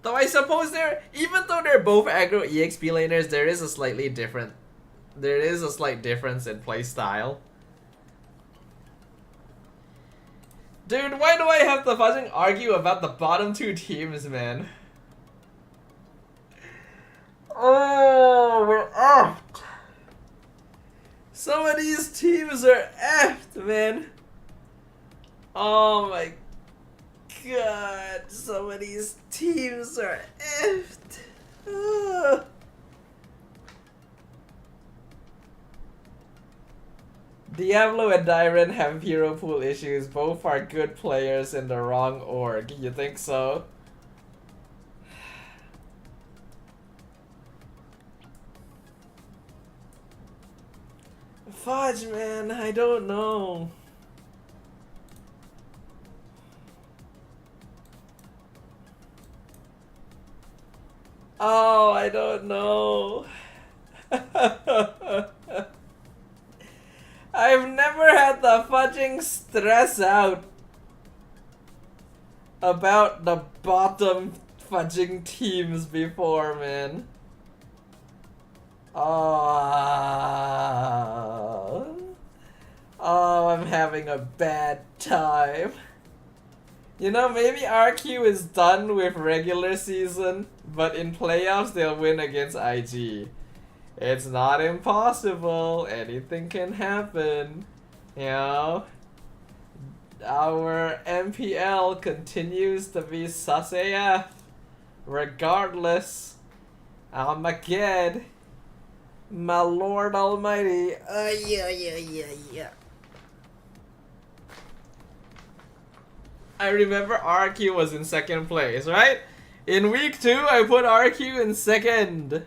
Though I suppose even though they're both aggro EXP laners, there is a slight difference in playstyle. Dude, why do I have to fucking argue about the bottom two teams, man? Oh, we're effed. Some of these teams are effed, man. Oh my god, some of these teams are effed. Ugh. Diablo and Dyren have hero pool issues. Both are good players in the wrong org. You think so? Fudge, man, I don't know. Oh, I don't know. I've never had to fudging stress out about the bottom fudging teams before, man. Oh, I'm having a bad time. You know, maybe RQ is done with regular season, but in playoffs they'll win against IG. It's not impossible. Anything can happen. You know? Our MPL continues to be sus AF. Regardless. Armageddon. My Lord Almighty. Yeah. I remember RQ was in second place, right? In week 2, I put RQ in second.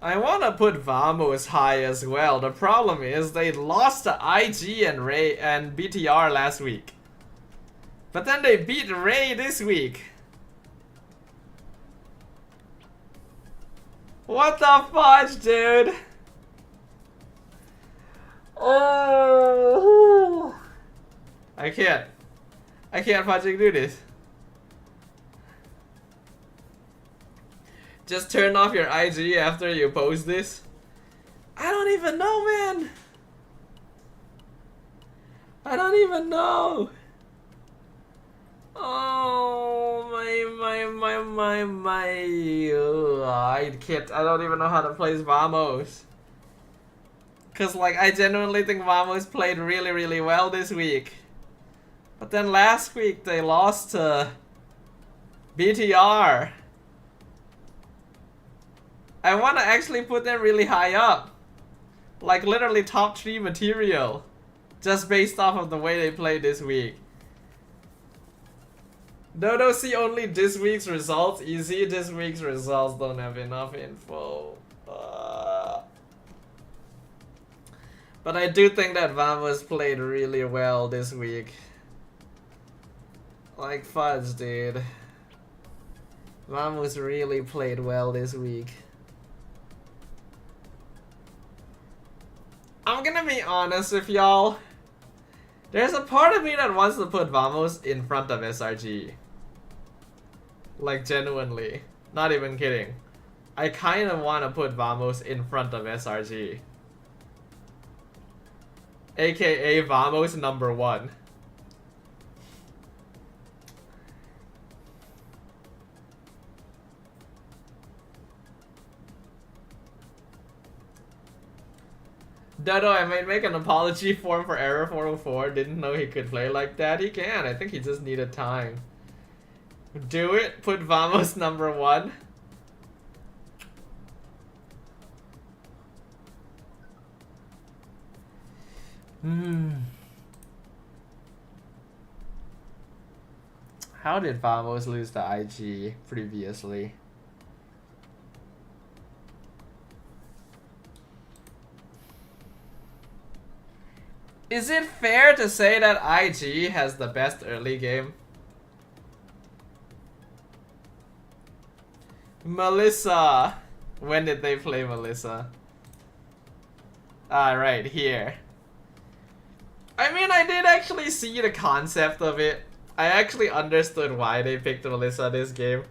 I want to put Vamos high as well. The problem is they lost to IG and Ray and BTR last week. But then they beat Ray this week. What the fudge, dude? Oh, I can't fucking do this. Just turn off your IG after you post this. I don't even know, man. I don't even know. Oh my. I can't. I don't even know how to play Vamos. Cause like I genuinely think Vamos played really well this week. But then last week they lost to BTR. I want to actually put them really high up. Like literally top 3 material. Just based off of the way they played this week. Dodo, see only this week's results. Easy, this week's results don't have enough info. But I do think that Vamos played really well this week. Like fudge, dude. Vamos really played well this week. I'm gonna be honest with y'all. There's a part of me that wants to put Vamos in front of SRG. Like genuinely. Not even kidding. I kind of want to put Vamos in front of SRG. AKA Vamos number 1. Dodo, I might make an apology form for Error 404. Didn't know he could play like that. He can. I think he just needed time. Do it. Put Vamos number 1. How did Vamos lose to IG previously? Is it fair to say that IG has the best early game? Melissa. When did they play Melissa? Ah, right here. I mean, I did actually see the concept of it. I actually understood why they picked Melissa this game.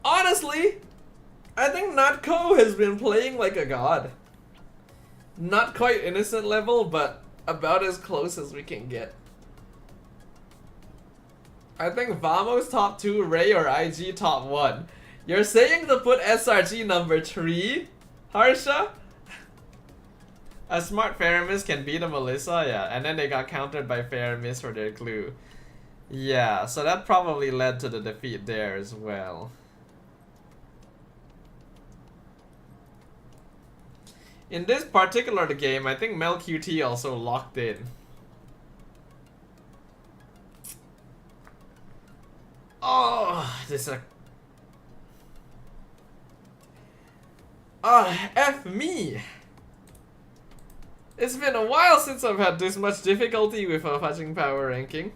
Honestly, I think Natco has been playing like a god. Not quite innocent level, but about as close as we can get. I think Vamos top 2, Ray or IG top 1. You're saying to put SRG number 3, Harsha? A smart Faramis can beat a Melissa, yeah, and then they got countered by Faramis for their clue. Yeah, so that probably led to the defeat there as well. In this particular game, I think Mel QT also locked in. Oh, this is a... F me! It's been a while since I've had this much difficulty with a fudging power ranking.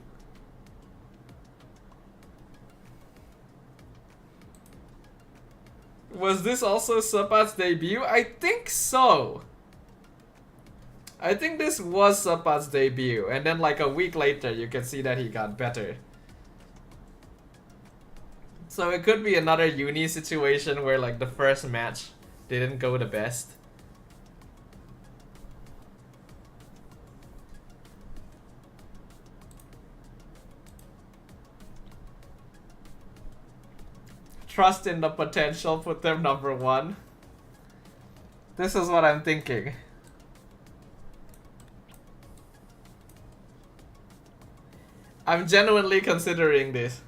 Was this also Sapat's debut? I think so. I think this was Sapat's debut, and then like a week later you can see that he got better. So it could be another uni situation where like the first match didn't go the best. Trust in the potential, put them number 1. This is what I'm thinking. I'm genuinely considering this.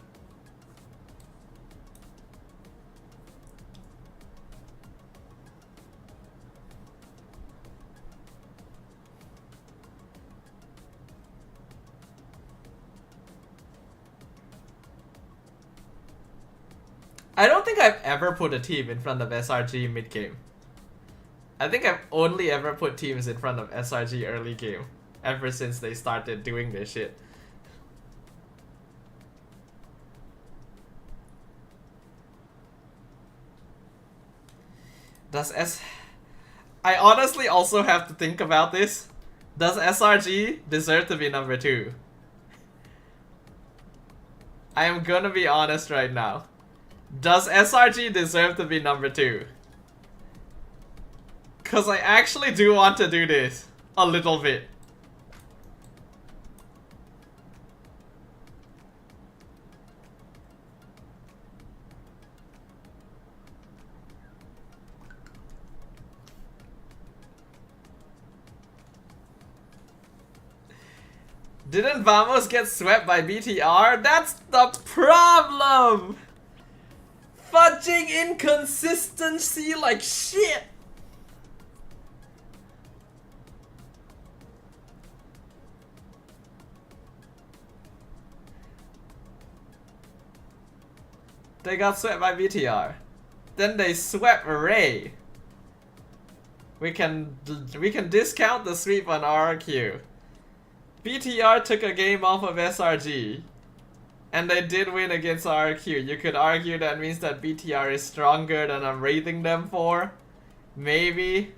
I don't think I've ever put a team in front of SRG mid-game. I think I've only ever put teams in front of SRG early game, ever since they started doing this shit. I honestly also have to think about this. Does SRG deserve to be number 2? I am gonna be honest right now. Does SRG deserve to be number 2? Cause I actually do want to do this a little bit. Didn't Vamos get swept by BTR? That's the problem! Fudging inconsistency like shit! They got swept by BTR. Then they swept Ray. We can discount the sweep on RRQ. BTR took a game off of SRG. And they did win against RRQ. You could argue that means that BTR is stronger than I'm rating them for. Maybe.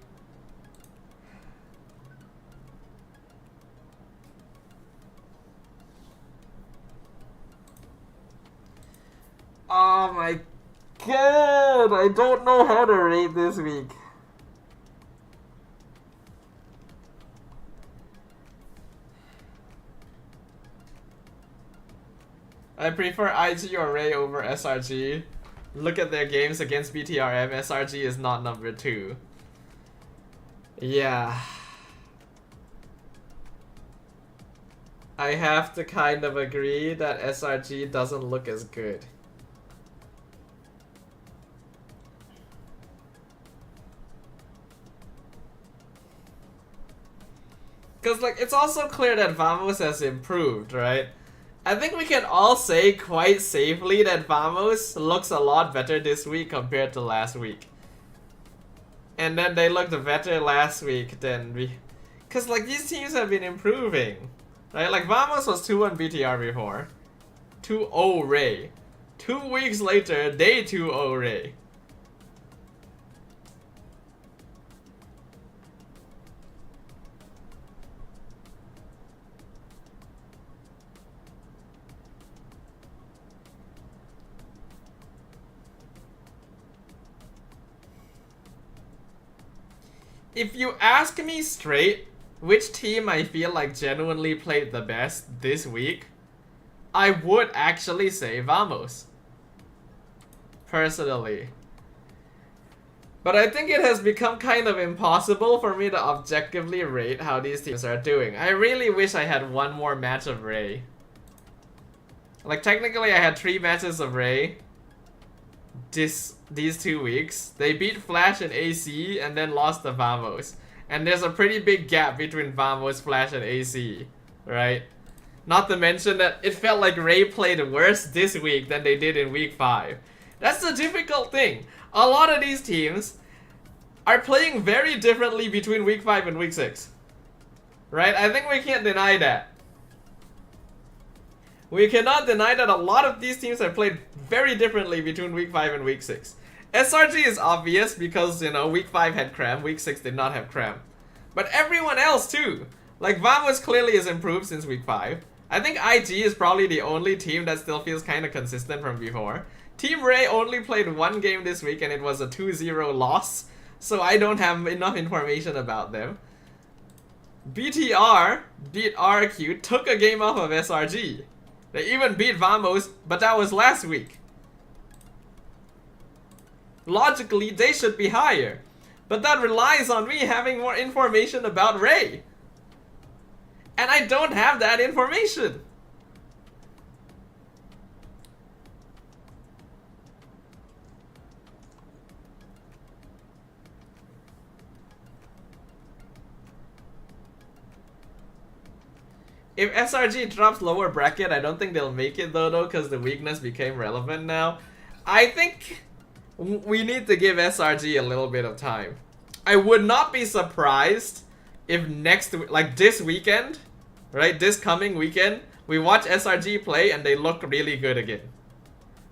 Oh my god, I don't know how to rate this week. I prefer IG or Ray over SRG. Look at their games against BTRM. SRG is not number 2. Yeah. I have to kind of agree that SRG doesn't look as good. Because like it's also clear that Vamos has improved, right? I think we can all say quite safely that Vamos looks a lot better this week compared to last week. And then they looked better last week than we... Because like these teams have been improving, right? Like Vamos was 2-1 BTR before. 2-0 Ray. 2 weeks later, they 2-0 Ray. If you ask me straight, which team I feel like genuinely played the best this week, I would actually say Vamos. Personally. But I think it has become kind of impossible for me to objectively rate how these teams are doing. I really wish I had one more match of Ray. Like technically I had 3 matches of Ray these 2 weeks. They beat Flash and AC and then lost to Vamos. And there's a pretty big gap between Vamos, Flash, and AC, right? Not to mention that it felt like Ray played worse this week than they did in week 5. That's the difficult thing. A lot of these teams are playing very differently between week 5 and week 6. Right? I think we can't deny that. We cannot deny that a lot of these teams have played very differently between week 5 and week 6. SRG is obvious because, you know, week 5 had cram, week 6 did not have cram. But everyone else too. Like Vamos clearly has improved since week 5. I think IG is probably the only team that still feels kind of consistent from before. Team Ray only played one game this week and it was a 2-0 loss, so I don't have enough information about them. BTR beat RQ, took a game off of SRG. They even beat Vamos, but that was last week. Logically, they should be higher, but that relies on me having more information about Ray. And I don't have that information. If SRG drops lower bracket, I don't think they'll make it though, because the weakness became relevant now. I think we need to give SRG a little bit of time. I would not be surprised if like this weekend, right, this coming weekend, we watch SRG play and they look really good again.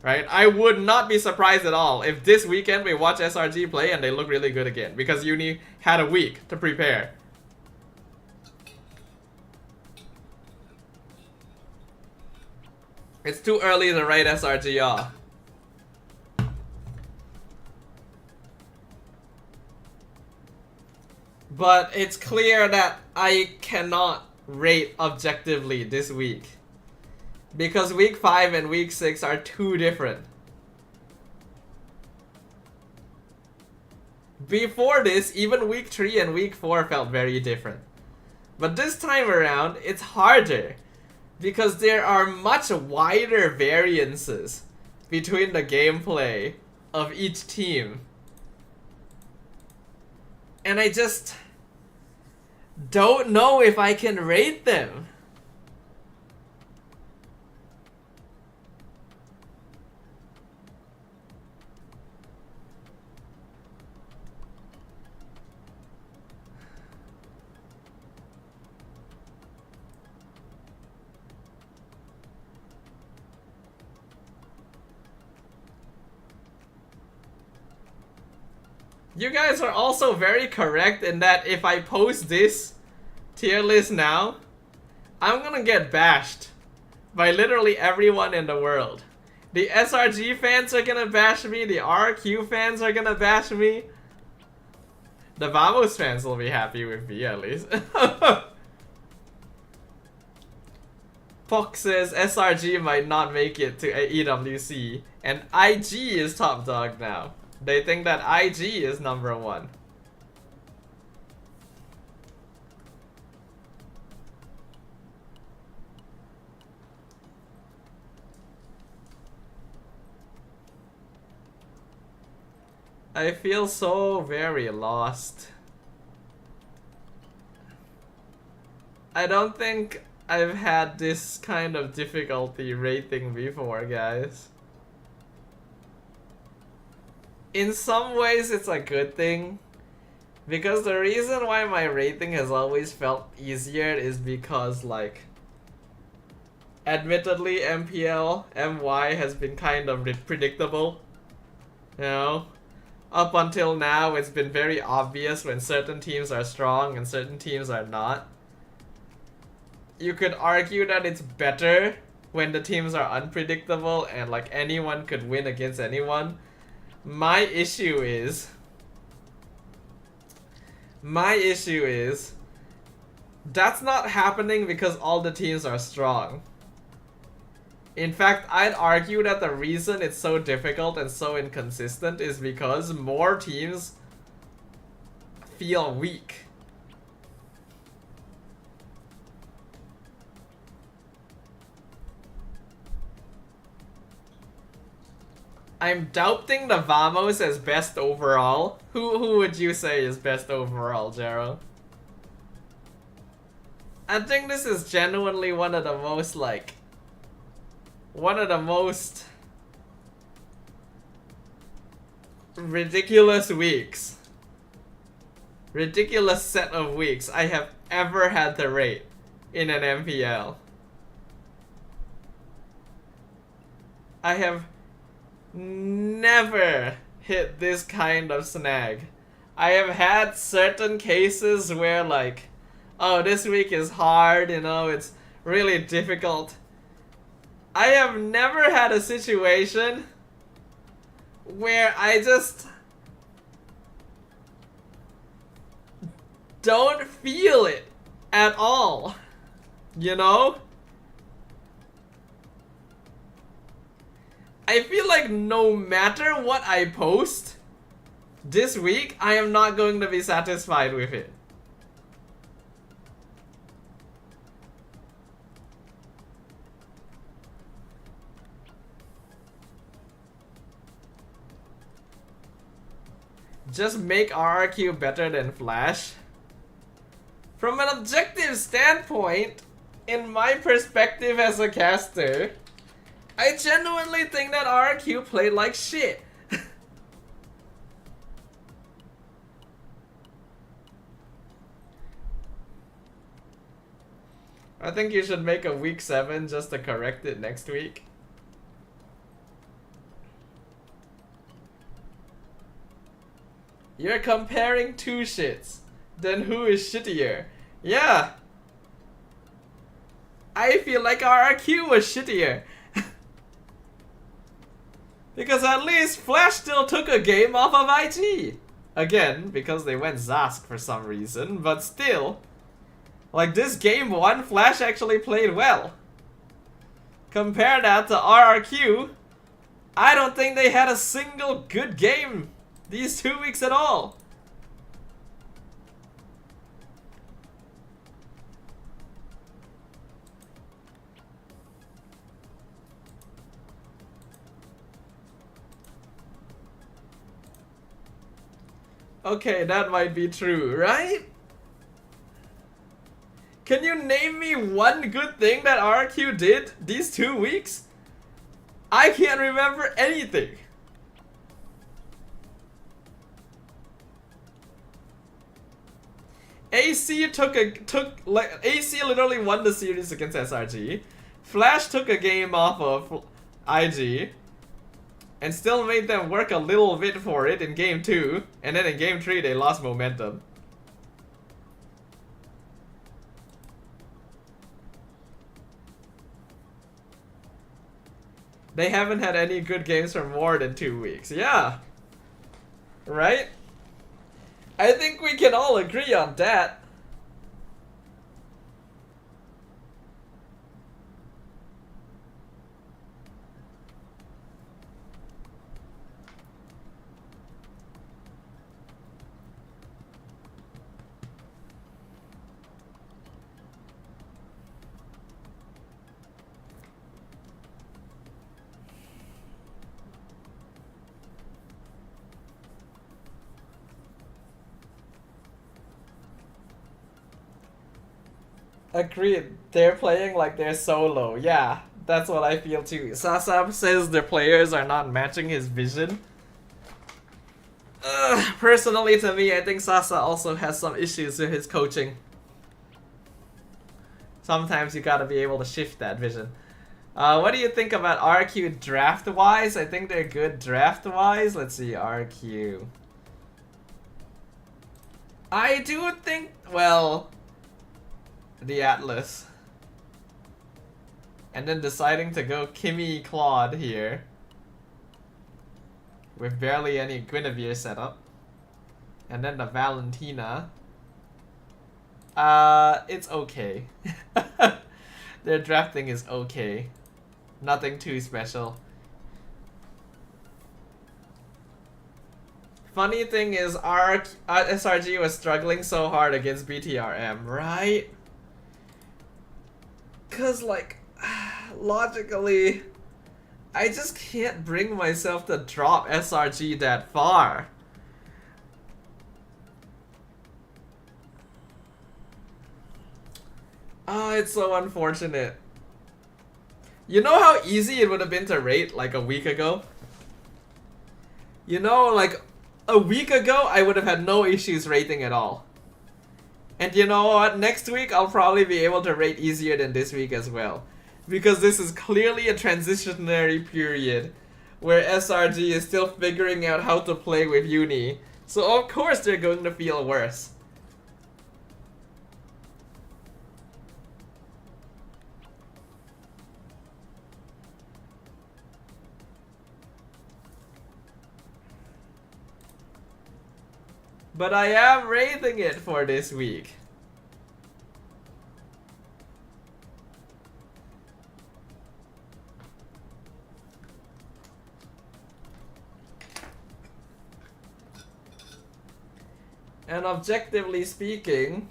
Right? I would not be surprised at all if this weekend we watch SRG play and they look really good again, because Uni had a week to prepare. It's too early to write SRG off. But it's clear that I cannot rate objectively this week, because week 5 and week 6 are too different. Before this, even week 3 and week 4 felt very different. But this time around, it's harder, because there are much wider variances between the gameplay of each team. And I just don't know if I can rate them. You guys are also very correct in that if I post this tier list now, I'm gonna get bashed by literally everyone in the world. The SRG fans are gonna bash me, the RQ fans are gonna bash me. The Vamos fans will be happy with me at least. Fox says SRG might not make it to EWC, and IG is top dog now. They think that IG is number 1. I feel so very lost. I don't think I've had this kind of difficulty rating before, guys. In some ways, it's a good thing, because the reason why my rating has always felt easier is because, like, admittedly, MPL MY has been kind of predictable. You know? Up until now, it's been very obvious when certain teams are strong and certain teams are not. You could argue that it's better when the teams are unpredictable and, like, anyone could win against anyone. My issue is that's not happening because all the teams are strong. In fact, I'd argue that the reason it's so difficult and so inconsistent is because more teams feel weak. I'm doubting the Vamos as best overall. Who would you say is best overall, Jero? I think this is genuinely one of the most, like, ridiculous weeks. Ridiculous set of weeks I have ever had to rate in an MPL. I have never hit this kind of snag. I have had certain cases where, like, oh, this week is hard, you know, it's really difficult. I have never had a situation where I just don't feel it at all, you know? I feel like no matter what I post this week, I am not going to be satisfied with it. Just make RRQ better than Flash. From an objective standpoint, in my perspective as a caster, I genuinely think that RRQ played like shit. I think you should make a week 7 just to correct it next week. You're comparing two shits. Then who is shittier? Yeah. I feel like RRQ was shittier. Because at least Flash still took a game off of IG. Again, because they went Zask for some reason, but still. Like this game 1, Flash actually played well. Compare that to RRQ. I don't think they had a single good game these 2 weeks at all. Okay, that might be true, right? Can you name me one good thing that RQ did these 2 weeks? I can't remember anything. AC AC literally won the series against SRG. Flash took a game off of IG and still made them work a little bit for it in game 2, and then in game 3 they lost momentum. They haven't had any good games for more than 2 weeks. Yeah. Right? I think we can all agree on that. Agreed. They're playing like they're solo. Yeah, that's what I feel too. Sasab says the players are not matching his vision. Personally, to me, I think Sasa also has some issues with his coaching. Sometimes you gotta be able to shift that vision. What do you think about RQ draft-wise? I think they're good draft-wise. Let's see, RQ. I do think, well, the Atlas. And then deciding to go Kimmy Claude here. With barely any Guinevere setup. And then the Valentina. It's okay. Their drafting is okay. Nothing too special. Funny thing is, SRG was struggling so hard against BTRM, right? Cause like, logically, I just can't bring myself to drop SRG that far. Oh, it's so unfortunate. You know how easy it would have been to rate like a week ago? You know, like a week ago, I would have had no issues rating at all. And you know what? Next week, I'll probably be able to rate easier than this week as well. Because this is clearly a transitionary period where SRG is still figuring out how to play with Uni. So of course they're going to feel worse. But I am rating it for this week. And objectively speaking,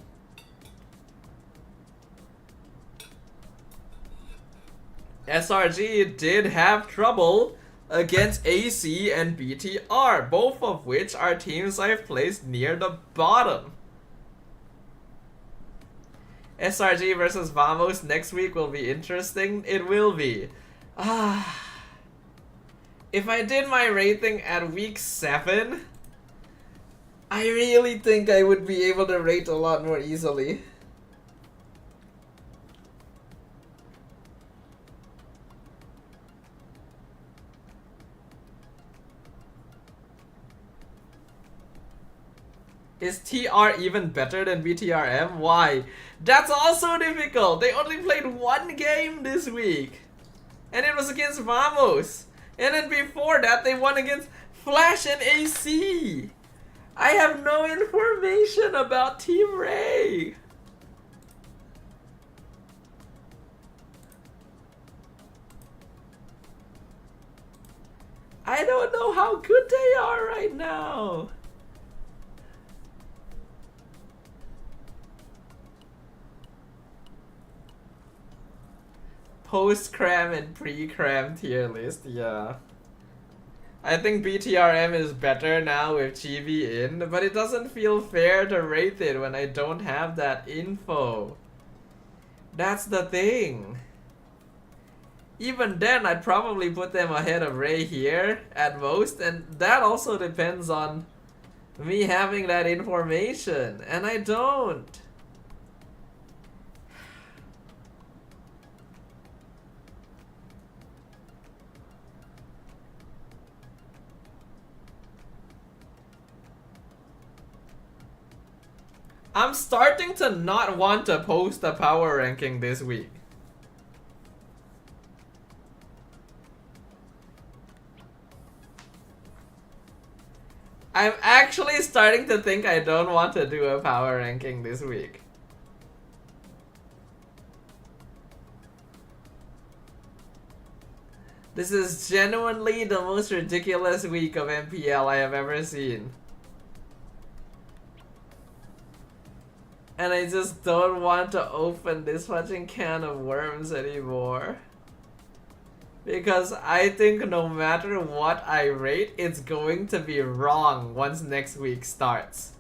SRG did have trouble against AC and BTR, both of which are teams I've placed near the bottom. SRG versus Vamos next week will be interesting. It will be. If I did my rating at week 7, I really think I would be able to rate a lot more easily. Is TR even better than BTRM? Why? That's also difficult. They only played one game this week. And it was against Vamos. And then before that, they won against Flash and AC. I have no information about Team Ray. I don't know how good they are right now. Post-cram and pre-cram tier list, yeah. I think BTRM is better now with Chibi in, but it doesn't feel fair to rate it when I don't have that info. That's the thing. Even then, I'd probably put them ahead of Ray here at most, and that also depends on me having that information, and I don't. I'm starting to not want to post a power ranking this week. I'm actually starting to think I don't want to do a power ranking this week. This is genuinely the most ridiculous week of MPL I have ever seen. And I just don't want to open this fucking can of worms anymore. Because I think no matter what I rate, it's going to be wrong once next week starts.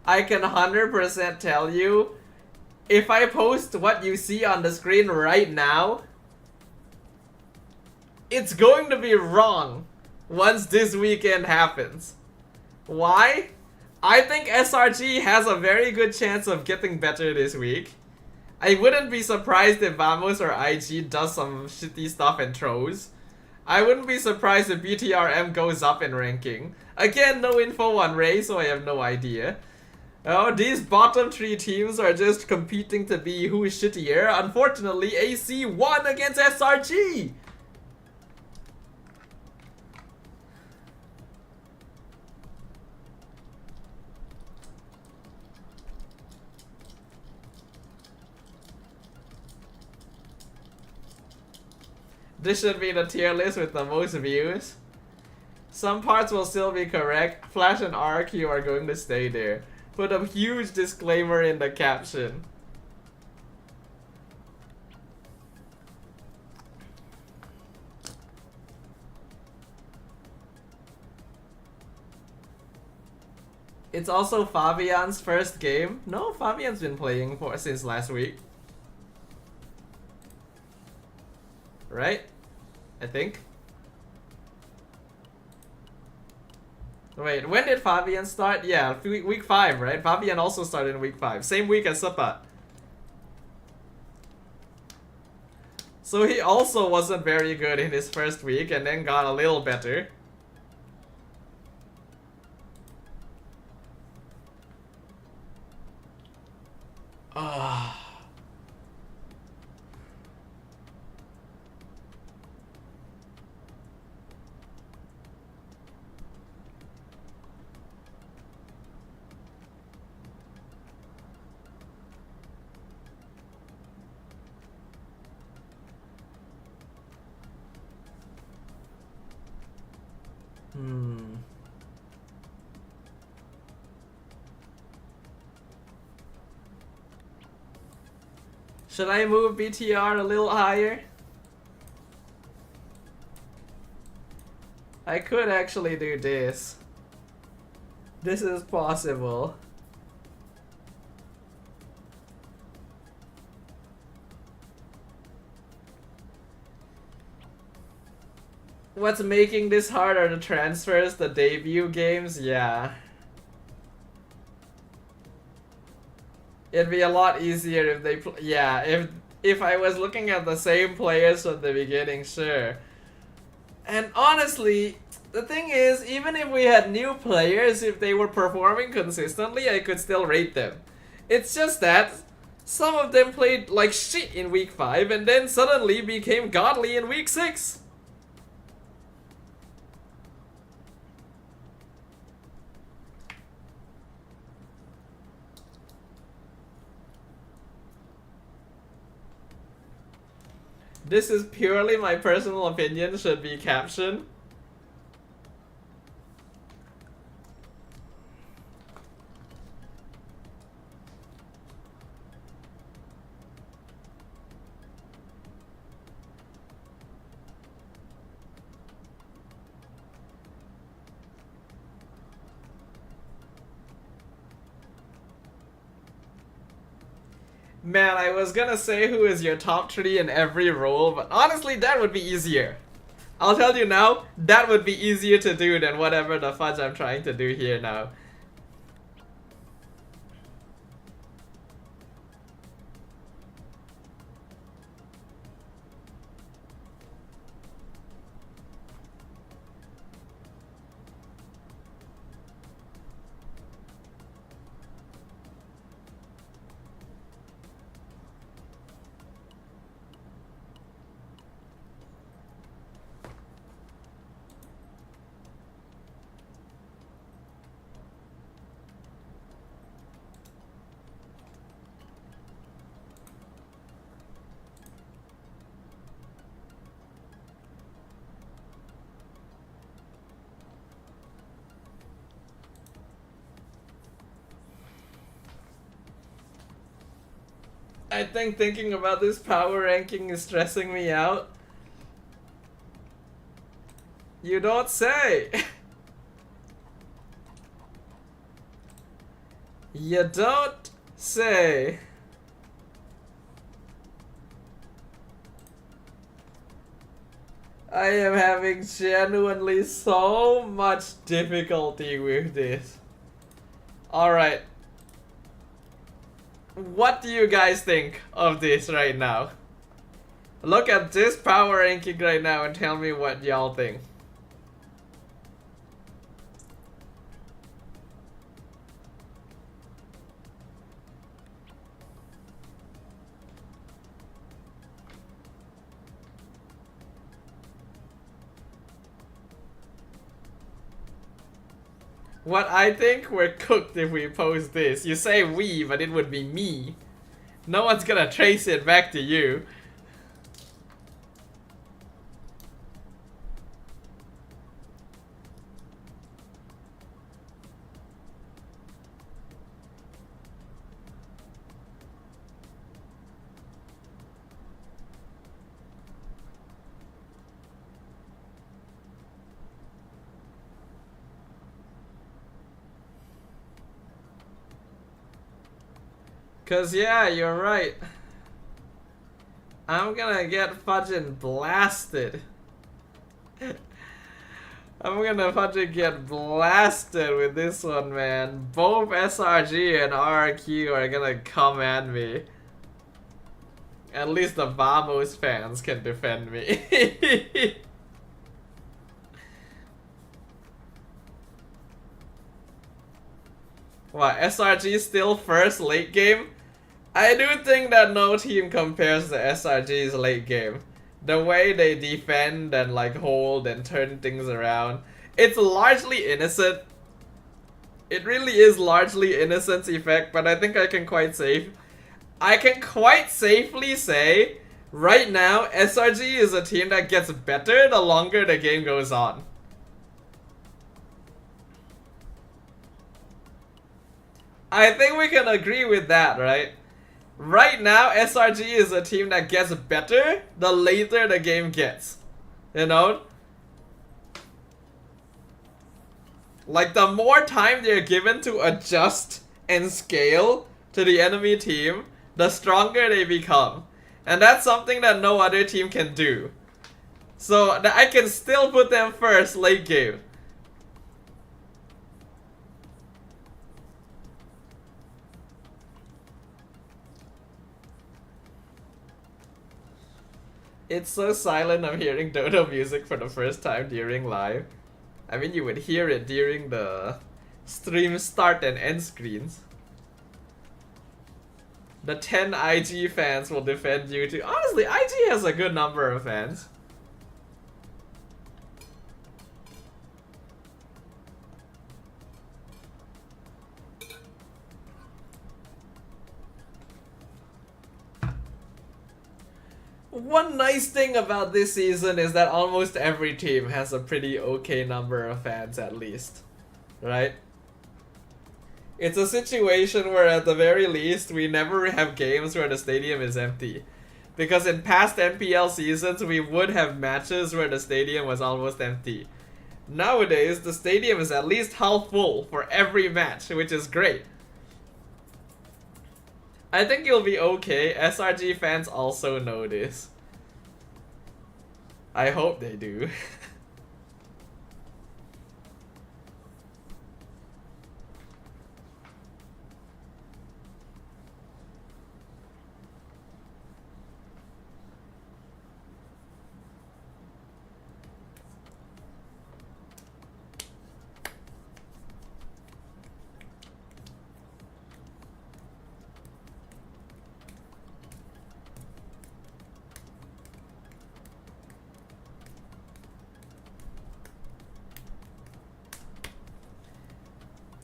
I can 100% tell you, if I post what you see on the screen right now, it's going to be wrong once this weekend happens. Why? I think SRG has a very good chance of getting better this week. I wouldn't be surprised if Vamos or IG does some shitty stuff and throws. I wouldn't be surprised if BTRM goes up in ranking. Again, no info on Ray, so I have no idea. Oh, these bottom 3 teams are just competing to be who is shittier. Unfortunately, AC won against SRG! This should be the tier list with the most views. Some parts will still be correct. Flash and RQ are going to stay there. Put a huge disclaimer in the caption. It's also Fabian's first game. No, Fabian's been playing since last week. Right? I think. Wait, when did Fabian start? Yeah, week 5, right? Fabian also started in week 5. Same week as Supa. So he also wasn't very good in his first week and then got a little better. Hmm. Should I move BTR a little higher? I could actually do this. This is possible. What's making this hard are the transfers, the debut games? Yeah. It'd be a lot easier if they yeah, if I was looking at the same players from the beginning, sure. And honestly, the thing is, even if we had new players, if they were performing consistently, I could still rate them. It's just that some of them played like shit in week 5 and then suddenly became godly in week 6. This is purely my personal opinion, should be captioned. Man, I was gonna say who is your top 3 in every role, but honestly that would be easier. I'll tell you now, that would be easier to do than whatever the fudge I'm trying to do here now. I think thinking about this power ranking is stressing me out. You don't say! You don't say! I am having genuinely so much difficulty with this. Alright. What do you guys think of this right now? Look at this power ranking right now and tell me what y'all think. What I think, we're cooked if we post this. You say we, but it would be me. No one's gonna trace it back to you. Cause yeah, you're right. I'm gonna get fudging blasted. I'm gonna fucking get blasted with this one, man. Both SRG and RRQ are gonna come at me. At least the Vamos fans can defend me. What, SRG still first late game? I do think that no team compares to SRG's late game. The way they defend and like hold and turn things around. It's largely innocent. It really is largely innocence effect, but I think I can quite safely say right now SRG is a team that gets better the longer the game goes on. I think we can agree with that, right? Right now, SRG is a team that gets better the later the game gets. You know? Like, the more time they're given to adjust and scale to the enemy team, the stronger they become. And that's something that no other team can do. So, I can still put them first late game. It's so silent, I'm hearing dodo music for the first time during live. I mean, you would hear it during the stream start and end screens. The 10 IG fans will defend you too. Honestly, IG has a good number of fans. One nice thing about this season is that almost every team has a pretty okay number of fans at least. Right? It's a situation where at the very least we never have games where the stadium is empty. Because in past MPL seasons we would have matches where the stadium was almost empty. Nowadays the stadium is at least half full for every match, which is great. I think you'll be okay. SRG fans also know this. I hope they do.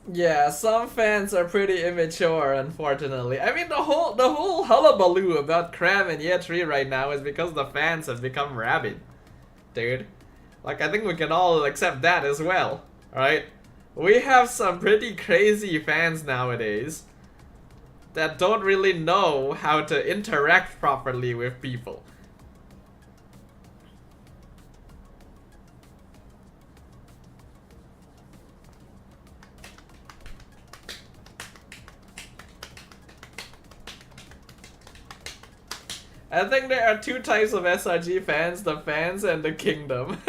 Yeah, some fans are pretty immature, unfortunately. I mean, the whole hullabaloo about Cram and Year 3 right now is because the fans have become rabid, dude. Like, I think we can all accept that as well, right? We have some pretty crazy fans nowadays that don't really know how to interact properly with people. I think there are two types of SRG fans, the fans and the kingdom.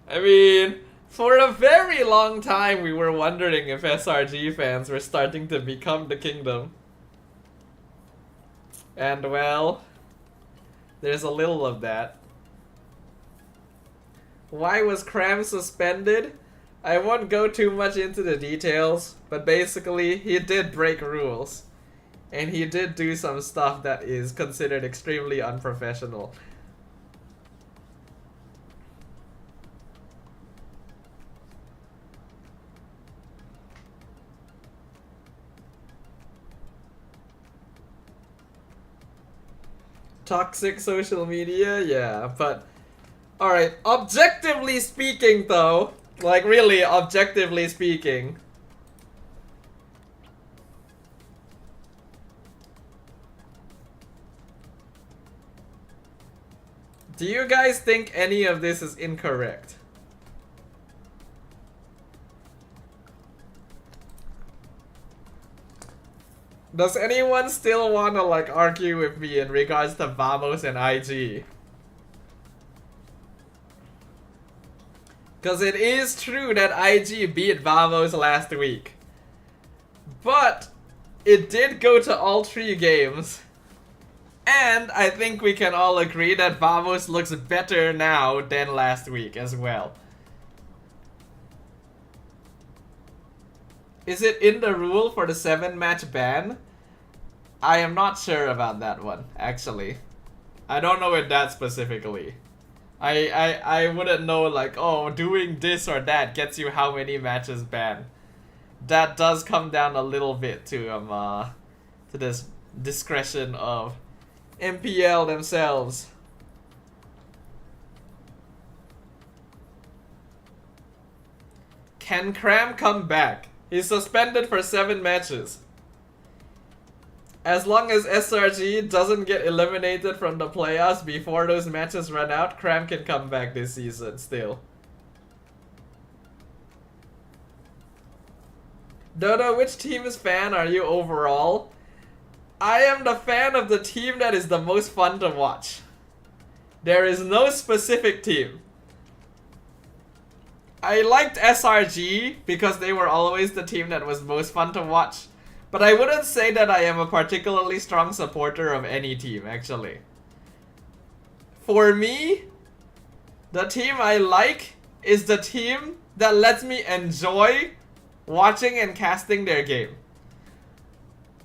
I mean, for a very long time we were wondering if SRG fans were starting to become the kingdom. And well, there's a little of that. Why was Cram suspended? I won't go too much into the details, but basically he did break rules. And he did do some stuff that is considered extremely unprofessional. Toxic social media? Yeah, but... Alright, objectively speaking though, like really objectively speaking, do you guys think any of this is incorrect? Does anyone still wanna like argue with me in regards to Vamos and IG? Cause it is true that IG beat Vamos last week. But it did go to all 3 games. And I think we can all agree that Vamos looks better now than last week as well. Is it in the rule for the 7-match ban? I am not sure about that one, actually. I don't know it that specifically. I wouldn't know like, oh, doing this or that gets you how many matches banned. That does come down a little bit to this discretion of MPL themselves. Can Cram come back? He's suspended for 7 matches. As long as SRG doesn't get eliminated from the playoffs before those matches run out, Cram can come back this season still. Dodo, which team's fan are you overall? I am the fan of the team that is the most fun to watch. There is no specific team. I liked SRG because they were always the team that was most fun to watch. But I wouldn't say that I am a particularly strong supporter of any team, actually. For me, the team I like is the team that lets me enjoy watching and casting their game.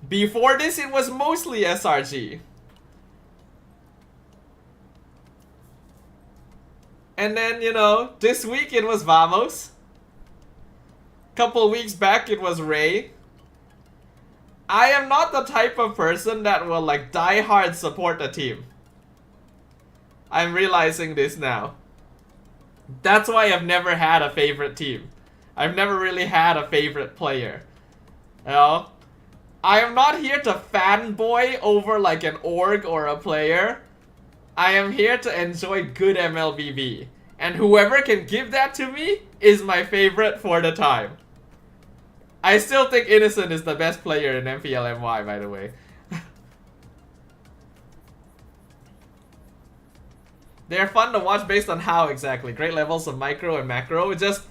Before this, it was mostly SRG. And then, you know, this week it was Vamos. Couple weeks back it was Ray. I am not the type of person that will like die hard support a team. I'm realizing this now. That's why I've never had a favorite team. I've never really had a favorite player. You know? I am not here to fanboy over like an org or a player. I am here to enjoy good MLBB. And whoever can give that to me is my favorite for the time. I still think Innocent is the best player in MPL MY, by the way. They're fun to watch based on how exactly. Great levels of micro and macro. Just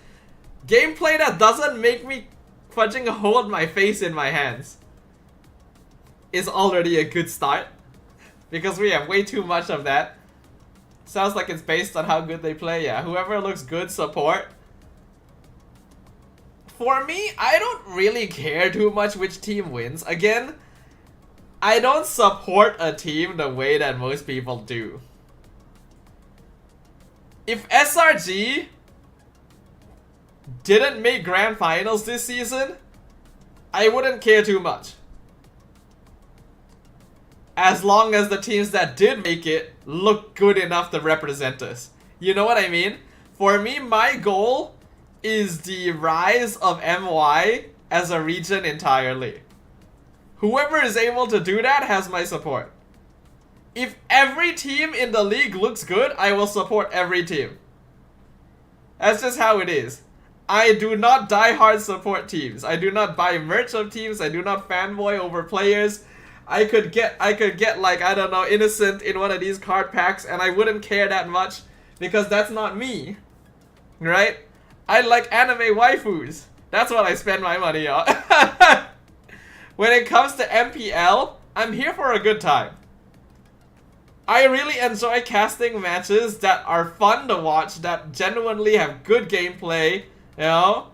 gameplay that doesn't make me fudging hold my face in my hands is already a good start. Because we have way too much of that. Sounds like it's based on how good they play. Yeah, whoever looks good, support. For me, I don't really care too much which team wins. Again, I don't support a team the way that most people do. If SRG didn't make grand finals this season, I wouldn't care too much. As long as the teams that did make it look good enough to represent us. You know what I mean? For me, my goal is the rise of MY as a region entirely. Whoever is able to do that has my support. If every team in the league looks good, I will support every team. That's just how it is. I do not die hard support teams. I do not buy merch of teams. I do not fanboy over players. I could get like, I don't know, Innocent in one of these card packs and I wouldn't care that much because that's not me. Right? I like anime waifus. That's what I spend my money on. When it comes to MPL, I'm here for a good time. I really enjoy casting matches that are fun to watch, that genuinely have good gameplay, you know,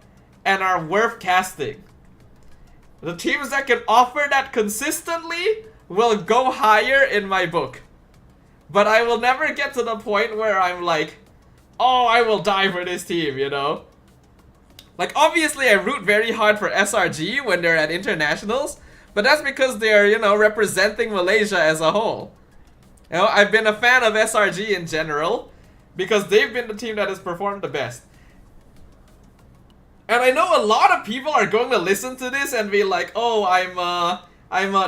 and are worth casting. The teams that can offer that consistently will go higher in my book. But I will never get to the point where I'm like, oh, I will die for this team, you know? Like, obviously I root very hard for SRG when they're at internationals, but that's because they're, you know, representing Malaysia as a whole. You know, I've been a fan of SRG in general because they've been the team that has performed the best. And I know a lot of people are going to listen to this and be like, oh,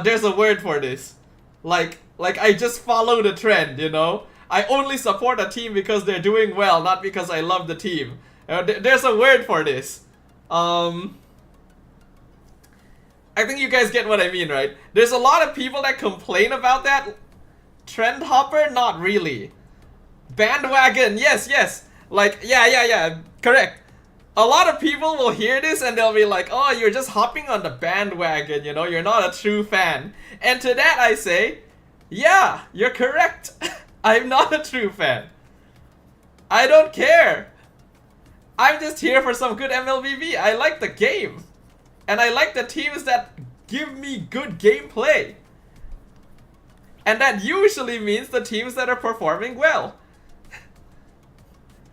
there's a word for this. Like I just follow the trend, you know? I only support a team because they're doing well, not because I love the team. There's a word for this. I think you guys get what I mean, right? There's a lot of people that complain about that. Trend hopper? Not really. Bandwagon? Yes. Like, yeah, correct. A lot of people will hear this and they'll be like, oh, you're just hopping on the bandwagon, you know? You're not a true fan. And to that I say, yeah, you're correct. I'm not a true fan. I don't care. I'm just here for some good MLBB. I like the game. And I like the teams that give me good gameplay. And that usually means the teams that are performing well.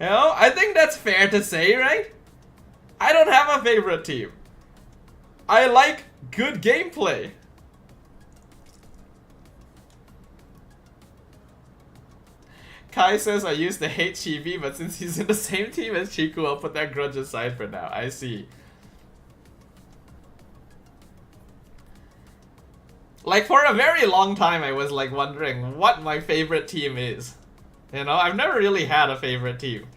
You know, I think that's fair to say, right? I don't have a favorite team. I like good gameplay. Kai says I used to hate Chibi, but since he's in the same team as Chiku, I'll put that grudge aside for now. I see. Like, for a very long time, I was, like, wondering what my favorite team is. You know, I've never really had a favorite team.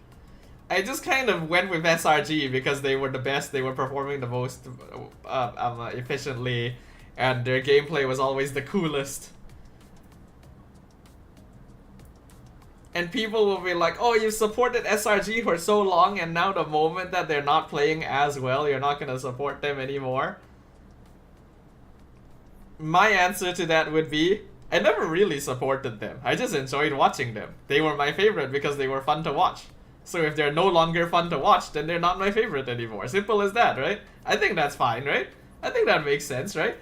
I just kind of went with SRG because they were the best, they were performing the most efficiently, and their gameplay was always the coolest. And people will be like, oh, you supported SRG for so long, and now the moment that they're not playing as well, you're not gonna support them anymore. My answer to that would be, I never really supported them. I just enjoyed watching them. They were my favorite because they were fun to watch. So if they're no longer fun to watch, then they're not my favorite anymore. Simple as that, right? I think that's fine, right? I think that makes sense, right?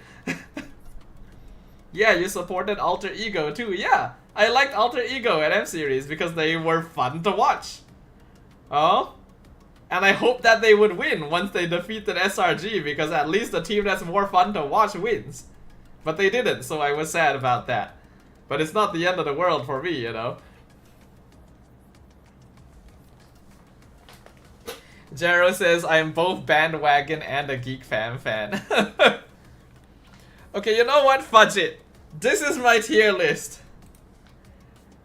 Yeah, you supported Alter Ego too. Yeah, I liked Alter Ego at M-Series because they were fun to watch. Oh? And I hope that they would win once they defeated SRG, because at least the team that's more fun to watch wins. But they didn't, so I was sad about that. But it's not the end of the world for me, you know? Jero says, I am both bandwagon and a Geek Fam fan. Okay, you know what? Fudge it. This is my tier list.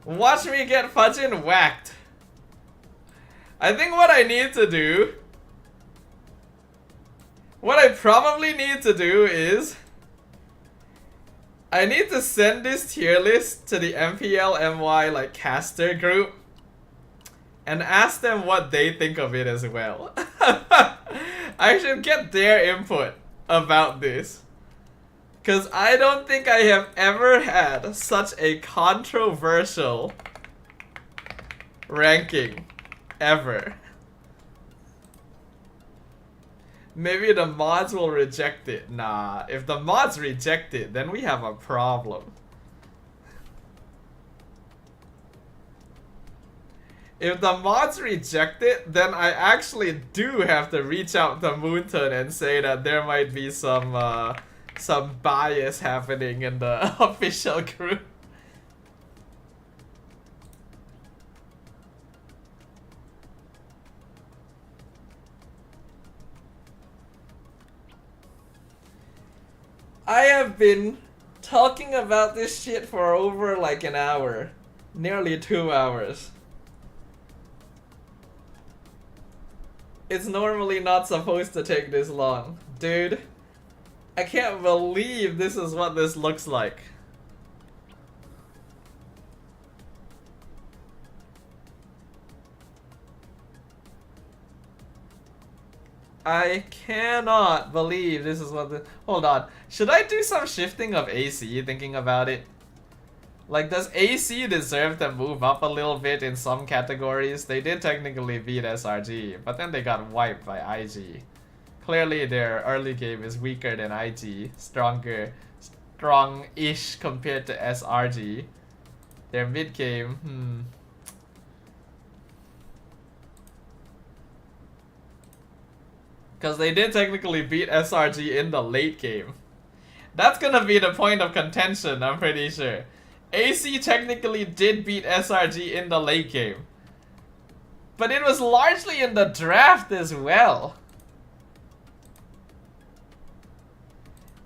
Watch me get fudging whacked. I think what I need to do... What I probably need to do is... I need to send this tier list to the MPL MY like caster group and ask them what they think of it as well. I should get their input about this, cause I don't think I have ever had such a controversial ranking ever. Maybe the mods will reject it. Nah, if the mods reject it, then we have a problem. If the mods reject it, then I actually do have to reach out to Moonton and say that there might be some bias happening in the official group. I have been talking about this shit for over like an hour. Nearly 2 hours. It's normally not supposed to take this long. Dude, I can't believe this is what this looks like. I cannot believe this is what the... Hold on. Should I do some shifting of AC thinking about it? Like, does AC deserve to move up a little bit in some categories? They did technically beat SRG, but then they got wiped by IG. Clearly their early game is weaker than IG. Strong-ish compared to SRG. Their mid game, because they did technically beat SRG in the late game. That's gonna be the point of contention, I'm pretty sure. AC technically did beat SRG in the late game. But it was largely in the draft as well.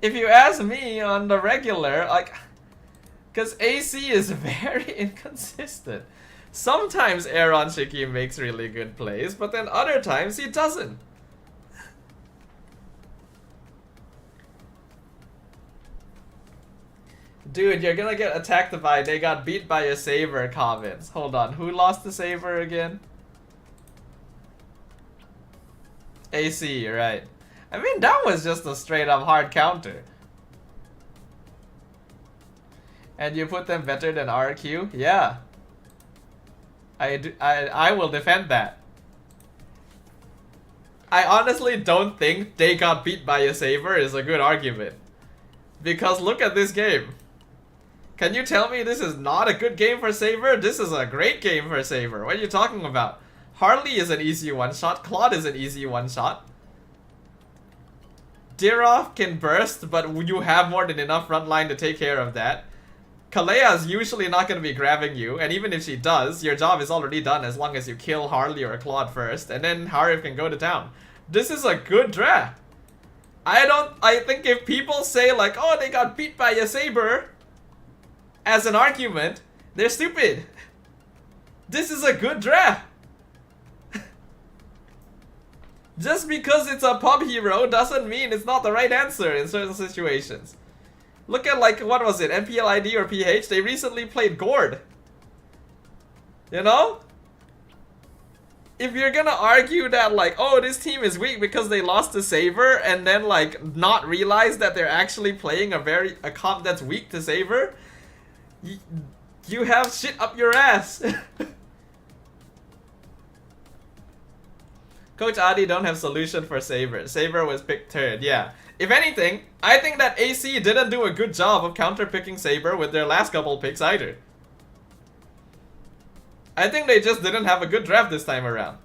If you ask me on the regular, like... Because AC is very inconsistent. Sometimes Aaron Shiki makes really good plays, but then other times he doesn't. Dude, you're gonna get attacked by "they got beat by a saber" comments. Hold on, who lost the saber again? AC, right. I mean, that was just a straight up hard counter. And you put them better than RQ? Yeah. I will defend that. I honestly don't think "they got beat by a saber" is a good argument. Because look at this game. Can you tell me this is not a good game for Saber? This is a great game for Saber. What are you talking about? Harley is an easy one-shot. Claude is an easy one-shot. Dirov can burst, but you have more than enough front line to take care of that. Kalea is usually not going to be grabbing you, and even if she does, your job is already done as long as you kill Harley or Claude first, and then Harif can go to town. This is a good draft. I think if people say like, oh, they got beat by a saber as an argument, they're stupid. This is a good draft. Just because it's a pub hero doesn't mean it's not the right answer in certain situations. Look at like, what was it, MPL ID or PH? They recently played Gord. You know? If you're gonna argue that like, oh, this team is weak because they lost to Saber, and then like not realize that they're actually playing a comp that's weak to Saber, you have shit up your ass. Coach Adi don't have solution for Saber. Saber was picked third, yeah. If anything, I think that AC didn't do a good job of counter-picking Saber with their last couple picks either. I think they just didn't have a good draft this time around.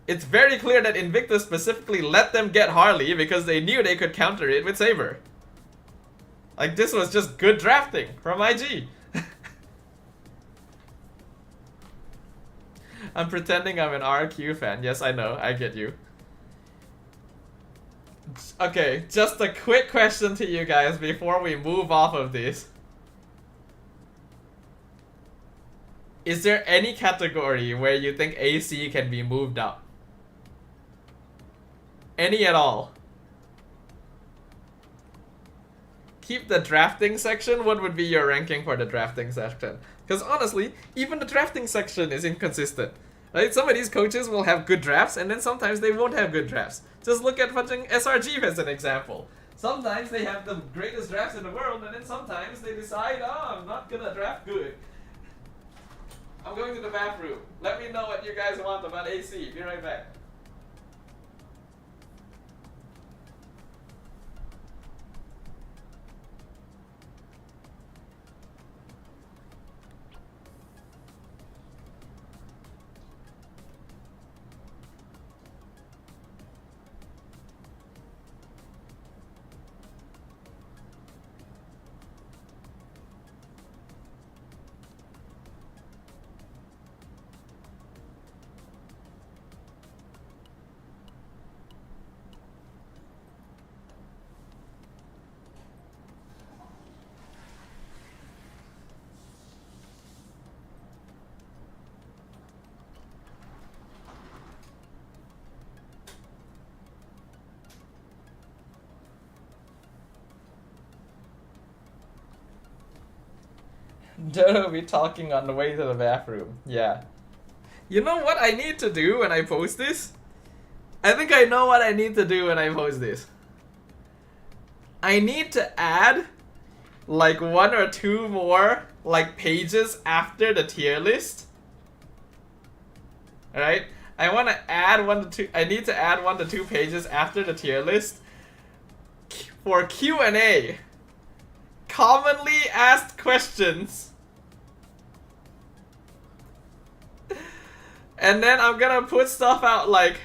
It's very clear that Invictus specifically let them get Harley because they knew they could counter it with Saber. Like, this was just good drafting from IG. I'm pretending I'm an RQ fan. Yes, I know. I get you. Okay, just a quick question to you guys before we move off of this. Is there any category where you think AC can be moved up? Any at all? Keep the drafting section. What would be your ranking for the drafting section? Because honestly, even the drafting section is inconsistent. Right? Some of these coaches will have good drafts, and then sometimes they won't have good drafts. Just look at fucking SRG as an example. Sometimes they have the greatest drafts in the world, and then sometimes they decide, oh, I'm not gonna draft good. I'm going to the bathroom. Let me know what you guys want about AC. Be right back. Dodo be talking on the way to the bathroom. Yeah. You know what I need to do when I post this? I think I know what I need to do when I post this. I need to add like 1 or 2 more like pages after the tier list. Alright? I want to add 1 to 2. I need to add 1 to 2 pages after the tier list for Q&A. Commonly asked questions. And then I'm gonna put stuff out like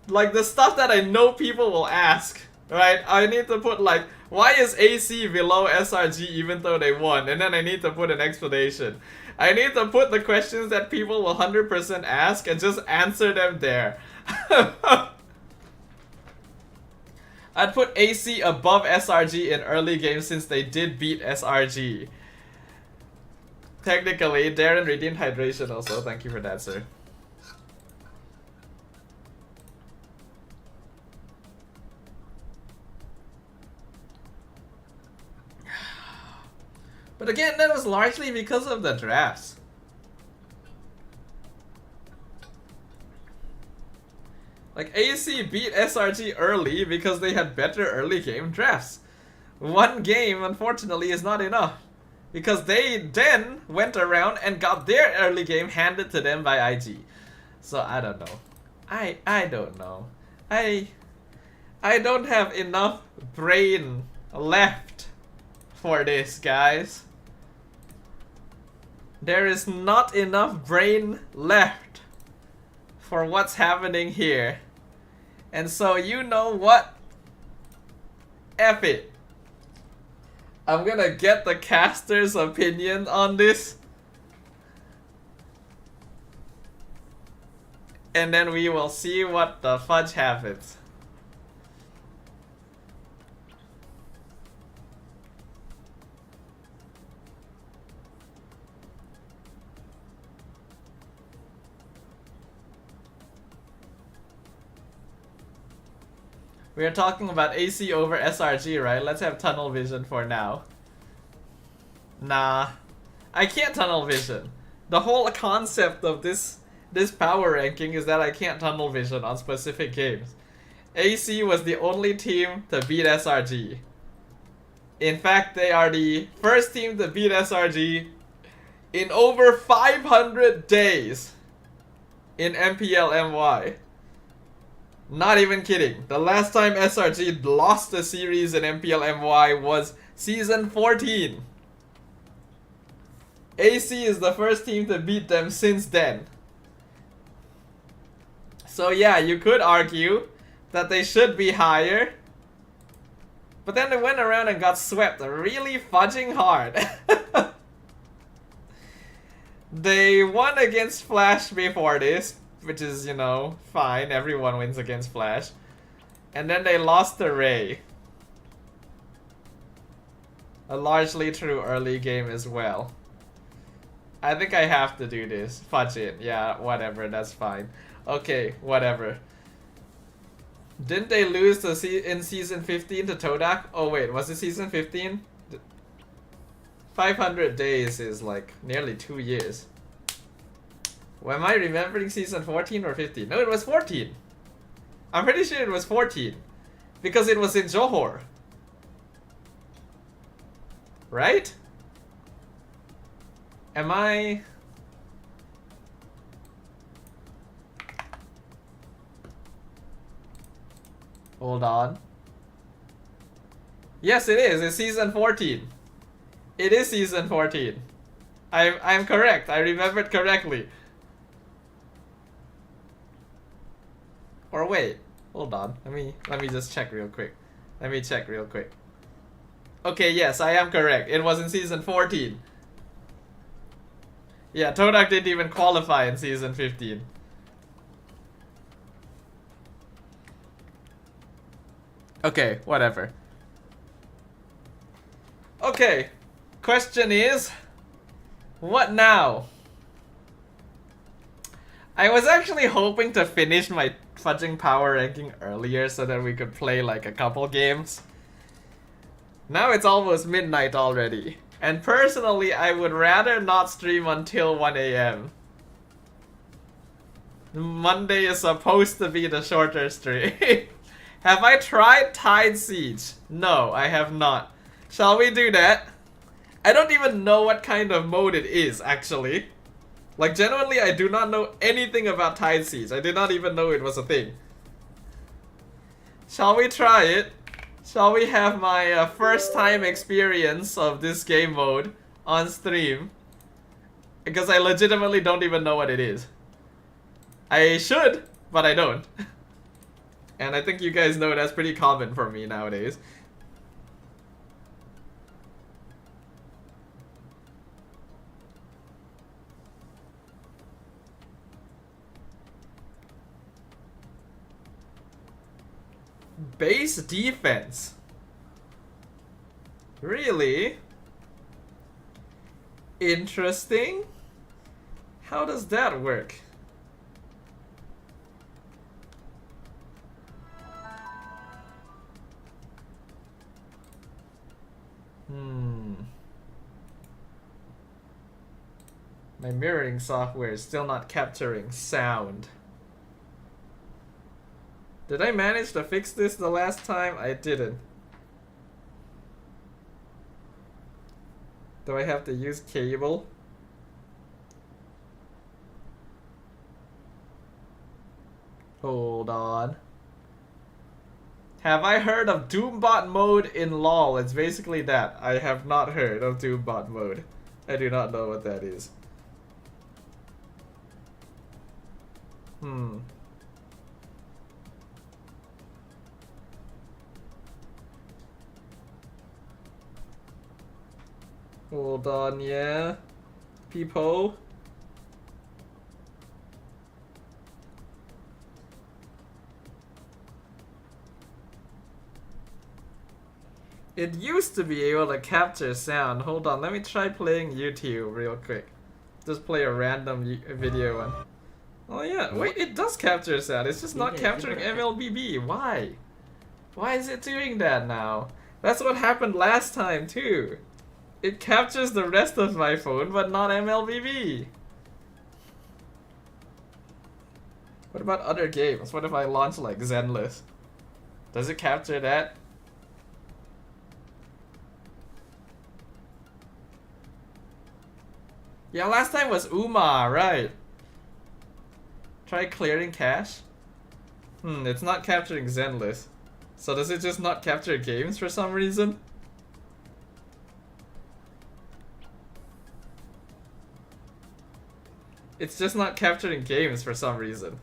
the stuff that I know people will ask, right? I need to put like, why is AC below SRG even though they won? And then I need to put an explanation. I need to put the questions that people will 100% ask and just answer them there. I'd put AC above SRG in early games since they did beat SRG. Technically, Darren redeemed hydration also. Thank you for that, sir. But again, that was largely because of the drafts. Like, AC beat SRG early because they had better early game drafts. 1 game, unfortunately, is not enough. Because they then went around and got their early game handed to them by IG. So, I don't know. I don't know. I don't have enough brain left for this, guys. There is not enough brain left for what's happening here. And so, you know what? F it. I'm gonna get the caster's opinion on this. And then we will see what the fudge happens. We are talking about AC over SRG, right? Let's have tunnel vision for now. Nah. I can't tunnel vision. The whole concept of this power ranking is that I can't tunnel vision on specific games. AC was the only team to beat SRG. In fact, they are the first team to beat SRG in over 500 days in MPL MY. Not even kidding. The last time SRG lost a series in MPL MY was season 14. AC is the first team to beat them since then. So yeah, you could argue that they should be higher. But then they went around and got swept really fudging hard. They won against Flash before this, which is, you know, fine. Everyone wins against Flash. And then they lost to Ray. A largely true early game as well. I think I have to do this. Fudge it. Yeah, whatever. That's fine. Okay, whatever. Didn't they lose to in season 15 to Todak? Oh wait, was it season 15? 500 days is like nearly 2 years. Well, am I remembering season 14 or 15? No, it was 14. I'm pretty sure it was 14. Because it was in Johor. Right? Am I... Hold on. Yes, it is. It's season 14. It is season 14. I'm correct. I remembered correctly. Or wait. Hold on. Let me just check real quick. Let me check real quick. Okay, yes, I am correct. It was in season 14. Yeah, Todak didn't even qualify in season 15. Okay, whatever. Okay, question is, what now? I was actually hoping to finish my fudging power ranking earlier so that we could play like a couple games. Now it's almost midnight already. And personally, I would rather not stream until 1 AM. Monday is supposed to be the shorter stream. Have I tried Tide Siege? No, I have not. Shall we do that? I don't even know what kind of mode it is, actually. Like, genuinely, I do not know anything about Tide Siege. I did not even know it was a thing. Shall we try it? Shall we have my first time experience of this game mode on stream? Because I legitimately don't even know what it is. I should, but I don't. And I think you guys know that's pretty common for me nowadays. Base defense. Really? Interesting. How does that work? My mirroring software is still not capturing sound. Did I manage to fix this the last time? I didn't. Do I have to use cable? Hold on. Have I heard of Doombot mode in LoL? It's basically that. I have not heard of Doombot mode. I do not know what that is. Hold on, yeah. People. It used to be able to capture sound. Hold on, let me try playing YouTube real quick. Just play a random video one. Oh yeah, wait, it does capture sound. It's just not capturing MLBB. Why? Why is it doing that now? That's what happened last time too. It captures the rest of my phone, but not MLBB. What about other games? What if I launch like Zenless? Does it capture that? Yeah, last time was Uma, right? Try clearing cache. It's not capturing Zenless. So does it just not capture games for some reason? It's just not capturing games for some reason.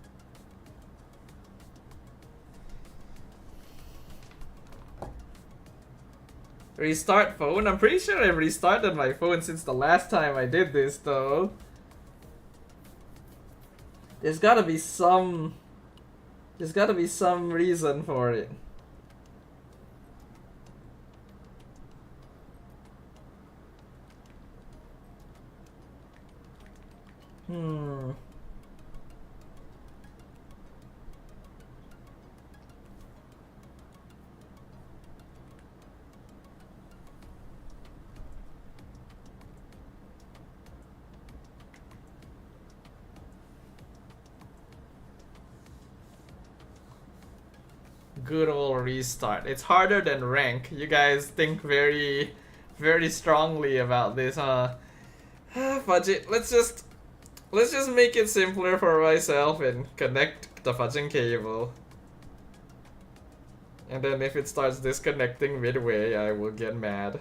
Restart phone? I'm pretty sure I've restarted my phone since the last time I did this though. There's gotta be some reason for it. Good old restart. It's harder than rank. You guys think very, very strongly about this, huh? Fudge, let's just make it simpler for myself and connect the fudging cable. And then if it starts disconnecting midway, I will get mad.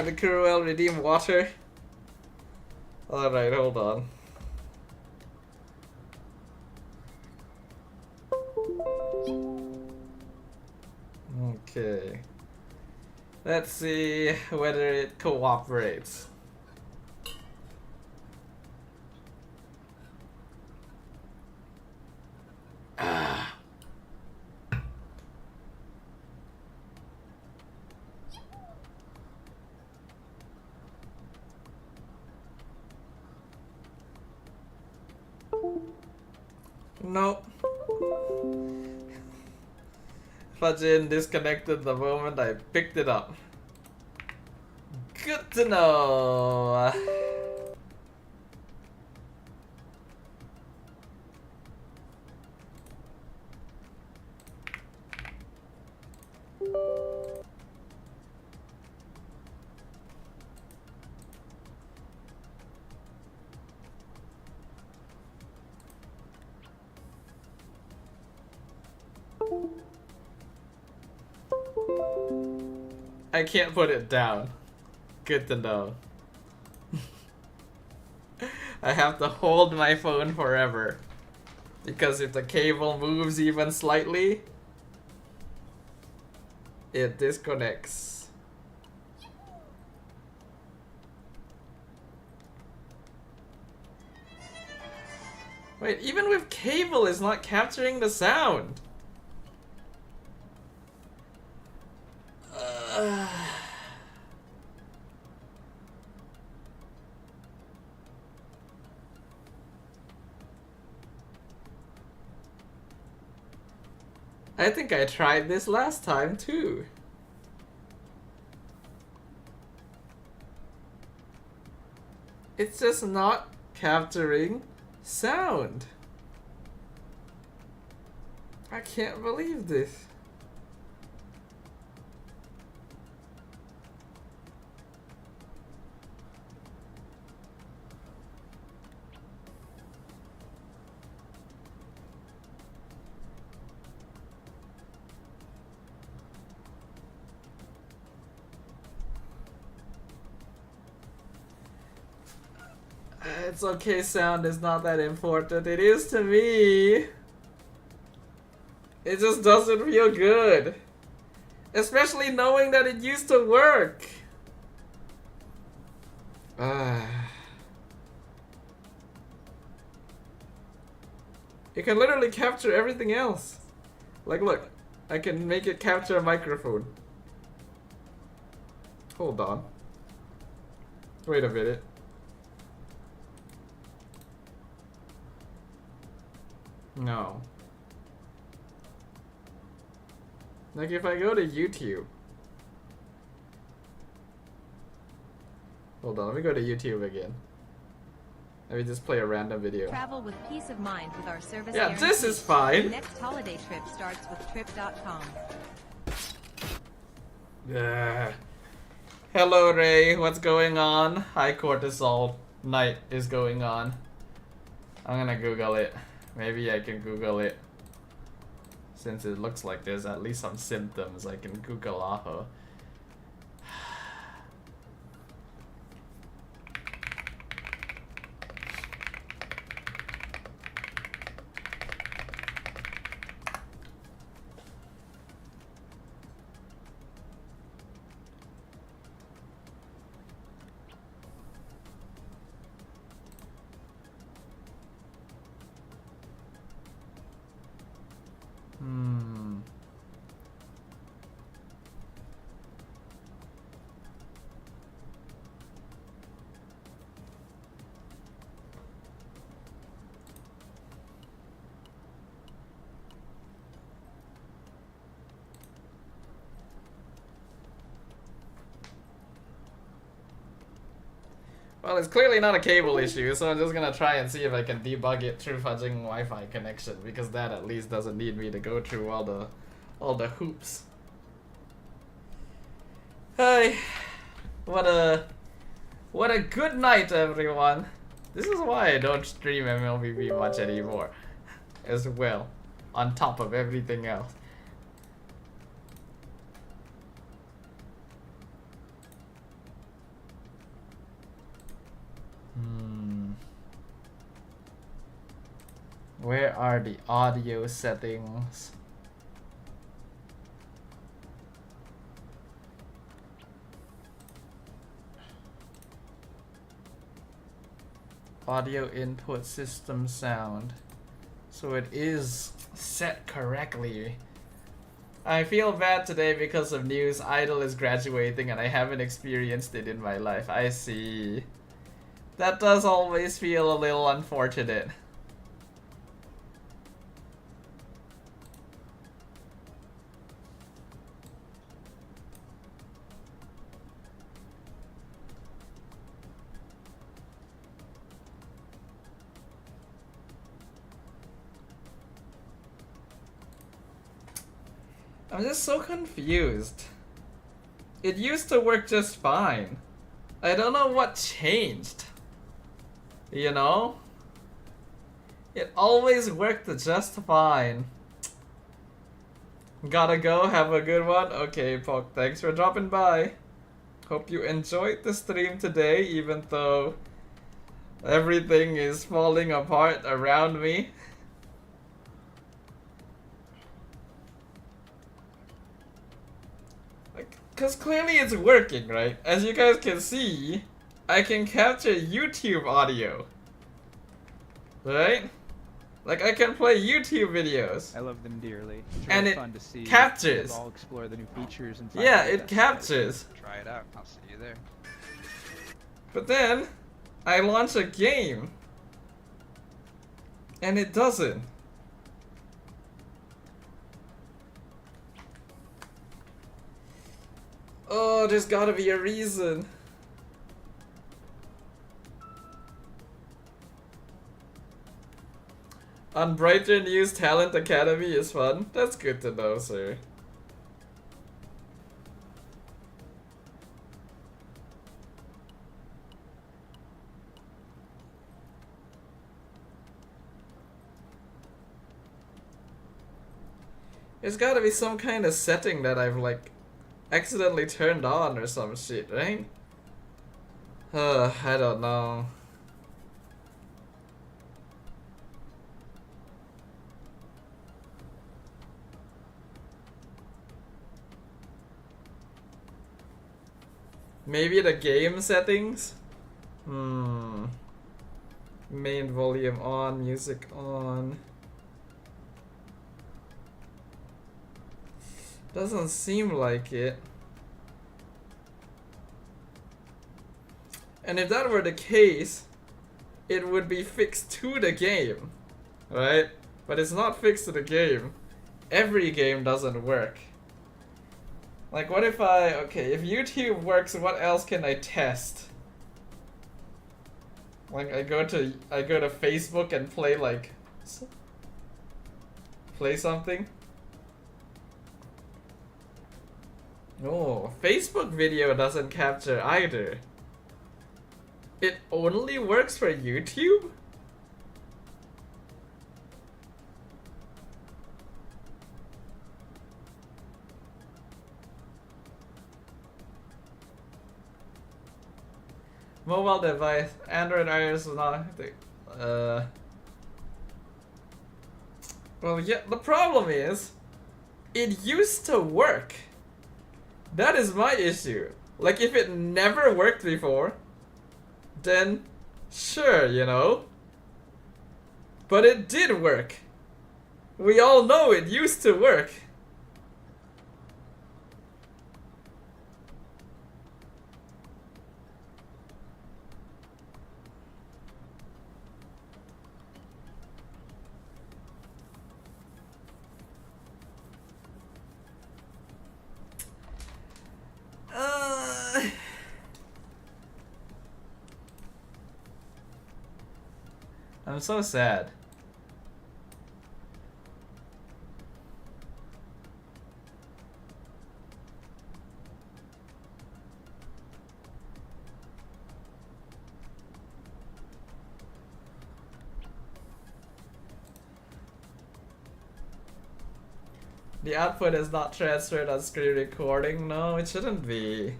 The Cruel redeem water. Alright, hold on. Okay. Let's see whether it cooperates. Nope. Fudgin disconnected the moment I picked it up. Good to know. I can't put it down. Good to know. I have to hold my phone forever. Because if the cable moves even slightly, it disconnects. Wait, even with cable, it's not capturing the sound. I think I tried this last time too. It's just not capturing sound. I can't believe this. It's okay, sound is not that important. It is to me. It just doesn't feel good. Especially knowing that it used to work. You can literally capture everything else. Like, look. I can make it capture a microphone. Hold on. Wait a minute. No. Like if I go to YouTube. Hold on, let me go to YouTube again. Let me just play a random video. Travel with peace of mind with our service. Yeah, this is fine. The next holiday trip starts with trip.com. Yeah. Hello Ray, what's going on? High cortisol night is going on. I'm gonna Google it. Maybe I can Google it. Since it looks like there's at least some symptoms I can Google off of. Well, it's clearly not a cable issue, so I'm just gonna try and see if I can debug it through fudging Wi-Fi connection, because that at least doesn't need me to go through all the hoops. Hey, what a good night, everyone. This is why I don't stream MLBB much anymore, as well, on top of everything else. Where are the audio settings? Audio input system sound. So it is set correctly. I feel bad today because of news. Idol is graduating and I haven't experienced it in my life. I see. That does always feel a little unfortunate. I'm just so confused. It used to work just fine. I don't know what changed. You know? It always worked just fine. Gotta go, have a good one. Okay, Poke, thanks for dropping by. Hope you enjoyed the stream today, even though everything is falling apart around me. Because clearly it's working, right? As you guys can see, I can capture YouTube audio. Right? Like, I can play YouTube videos. I love them dearly. It's and really it fun to see. captures. I'll explore the new features and yeah, it captures. Try it out. I'll see you there. But then, I launch a game. And it doesn't. Oh, there's gotta be a reason. On Brighter News, Talent Academy is fun. That's good to know, sir. There's gotta be some kind of setting that I've like accidentally turned on or some shit, right? I don't know. Maybe the game settings? Main volume on, music on. Doesn't seem like it. And if that were the case, it would be fixed to the game, right? But it's not fixed to the game. Every game doesn't work. Like, what if okay, if YouTube works, what else can I test? Like, I go to Facebook and play something. Oh, Facebook video doesn't capture either. It only works for YouTube? Mobile device, Android, iOS is not. Well, yeah, the problem is, it used to work. That is my issue. Like, if it never worked before, then sure, you know. But it did work. We all know it used to work. I'm so sad. The output is not transferred on screen recording. No, it shouldn't be.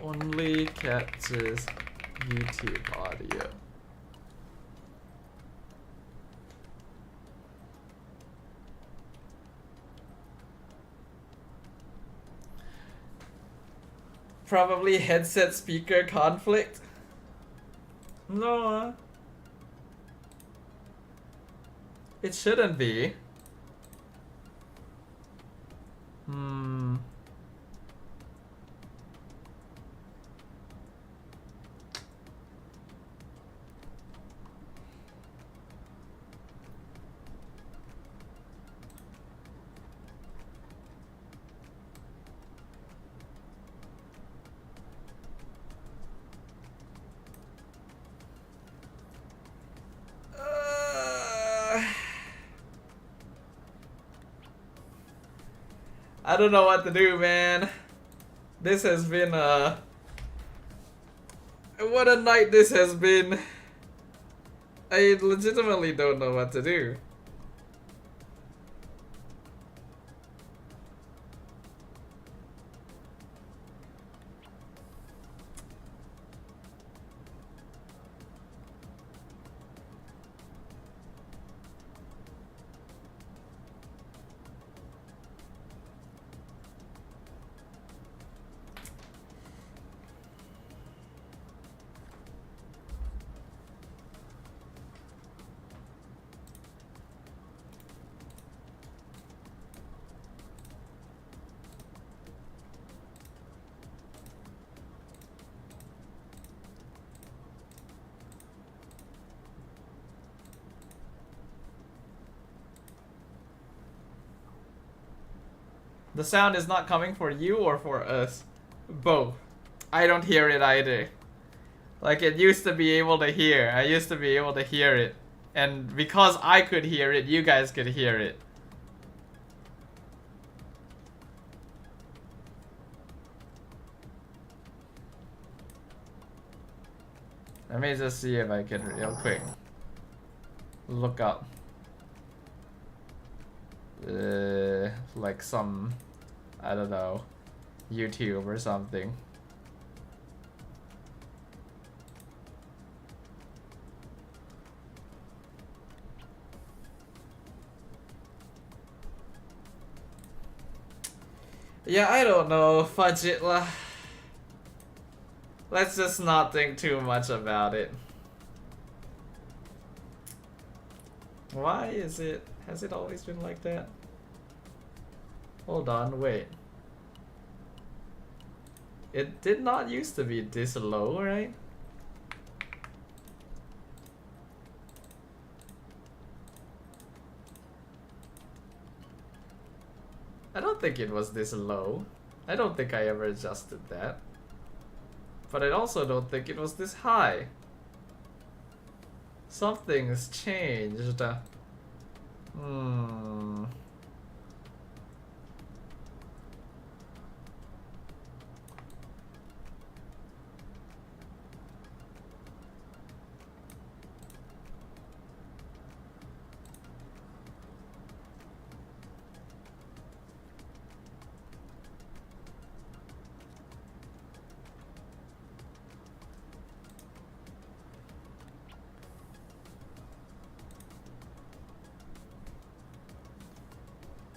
Only captures YouTube audio. Probably headset speaker conflict. No. It shouldn't be. I don't know what to do, man. This has been what a night this has been. I legitimately don't know what to do. The sound is not coming for you or for us? Both. I don't hear it either. Like, it used to be able to hear. I used to be able to hear it. And because I could hear it, you guys could hear it. Let me just see if I can real quick look up like some, I don't know, YouTube or something. Yeah, I don't know. Fudge it lah. Let's just not think too much about it. Why is it? Has it always been like that? Hold on, wait. It did not used to be this low, right? I don't think it was this low. I don't think I ever adjusted that. But I also don't think it was this high. Something's changed.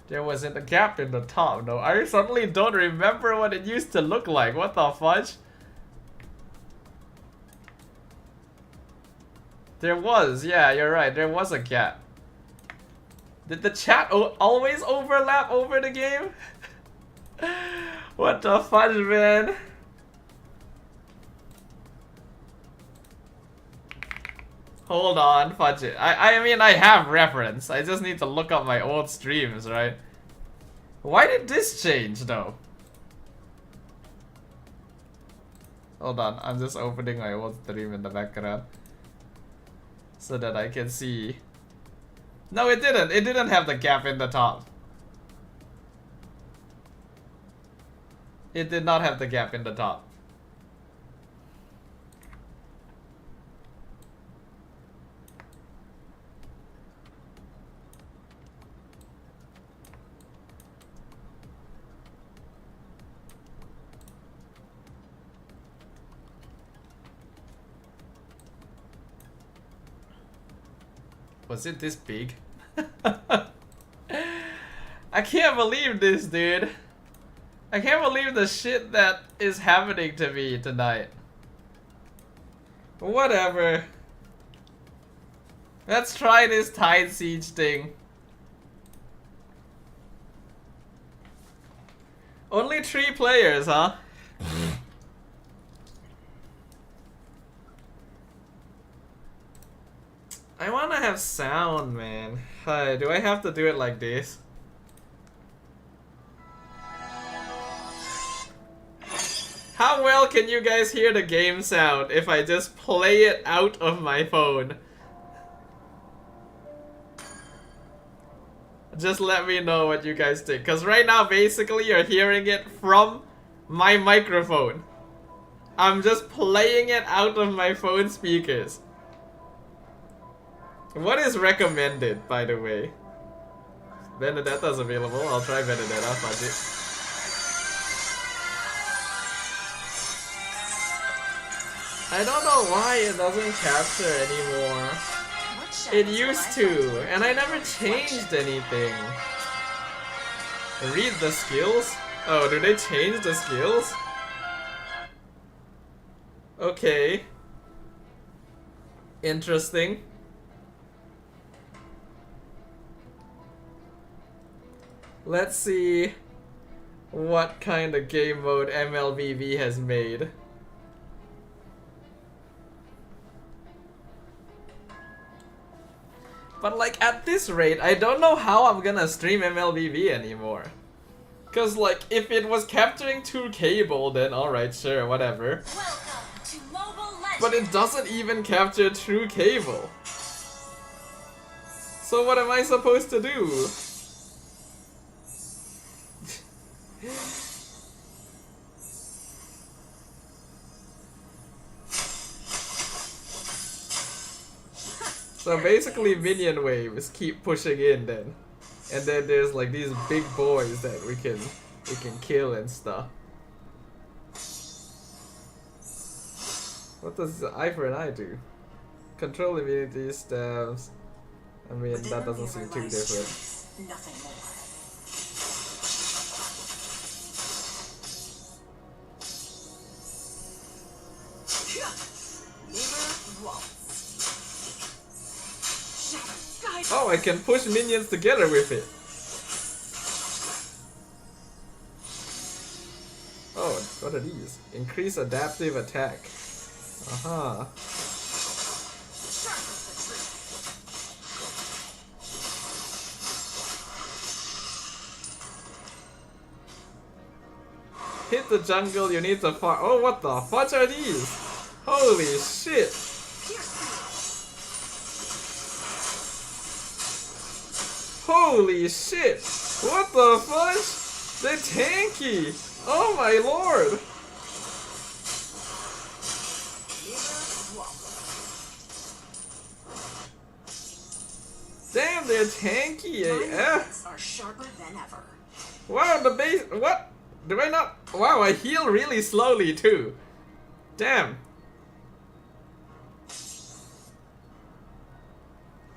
There wasn't a gap in the top, no. I suddenly don't remember what it used to look like. What the fudge? There was, yeah, you're right. There was a gap. Did the chat always overlap over the game? What the fudge, man? Hold on, fudge it. I mean, I have reference. I just need to look up my old streams, right? Why did this change, though? Hold on, I'm just opening my old stream in the background so that I can see. No, it didn't. It didn't have the gap in the top. It did not have the gap in the top. Was it this big? I can't believe this, dude. I can't believe the shit that is happening to me tonight. Whatever. Let's try this Tide Siege thing. Only 3 players, huh? I wanna have sound, man. Do I have to do it like this? How well can you guys hear the game sound if I just play it out of my phone? Just let me know what you guys think. Because right now, basically, you're hearing it from my microphone. I'm just playing it out of my phone speakers. What is recommended, by the way? Benedetta's available. I'll try Benedetta. Fudge it. I don't know why it doesn't capture anymore. It used to, and I never changed anything. Read the skills? Oh, do they change the skills? Okay. Interesting. Let's see what kind of game mode MLBV has made. But like at this rate, I don't know how I'm gonna stream MLBV anymore. Cause like if it was capturing through cable, then alright, sure, whatever. But it doesn't even capture through cable. So what am I supposed to do? So basically minion waves keep pushing in then. And then there's like these big boys that we can kill and stuff. What does eye for an eye do? Control immunity, stabs. I mean, that doesn't seem too different. Nothing more. Oh, I can push minions together with it. Oh, what are these? Increase adaptive attack. Aha. Hit the jungle, you need to farm. Oh, what the fudge are these? Holy shit. Holy shit. What the fudge? They're tanky. Oh my lord. Damn, they're tanky AF. Are sharper than ever. Wow, the base. What? Do I not? Wow, I heal really slowly too. Damn.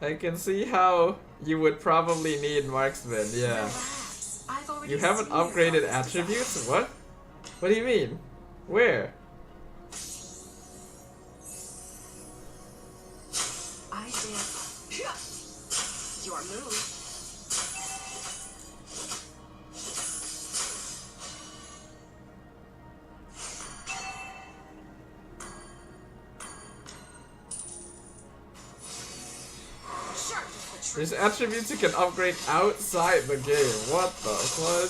I can see how you would probably need marksman, yeah. Relax. I've already You haven't seen your upgraded darkest attributes? desires. What? What do you mean? Where? I did. Your move. Sharp as the truth. There's attributes you can upgrade outside the game. What the fuck?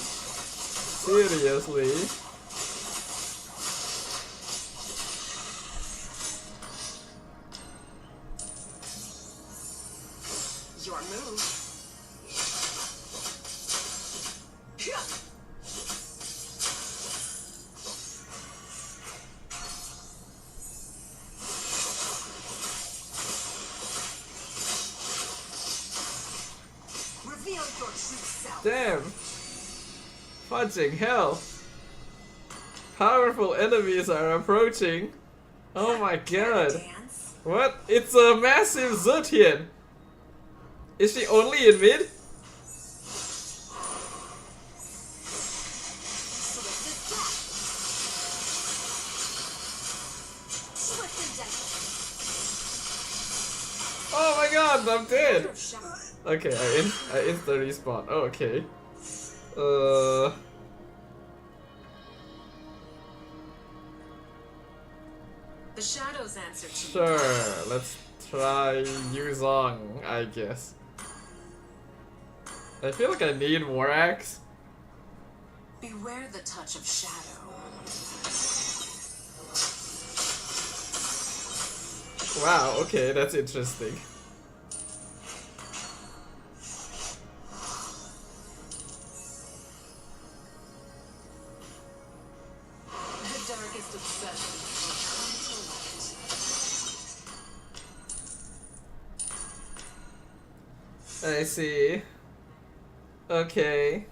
Seriously? Your move. Reveal your true self. Damn. Fudging hell. Powerful enemies are approaching. Oh my god. Dance. What? It's a massive Zutian. Is she only in mid? Swift and deadly. Oh my god, I'm dead. Your shadow. Okay, I insta respawn. Oh, okay. The shadows answer to you. Sure. Let's try Yuzong, I guess. I feel like I need more axe. Beware the touch of shadow. Wow, okay, that's interesting. The darkest obsession will come to light. I see. Okay.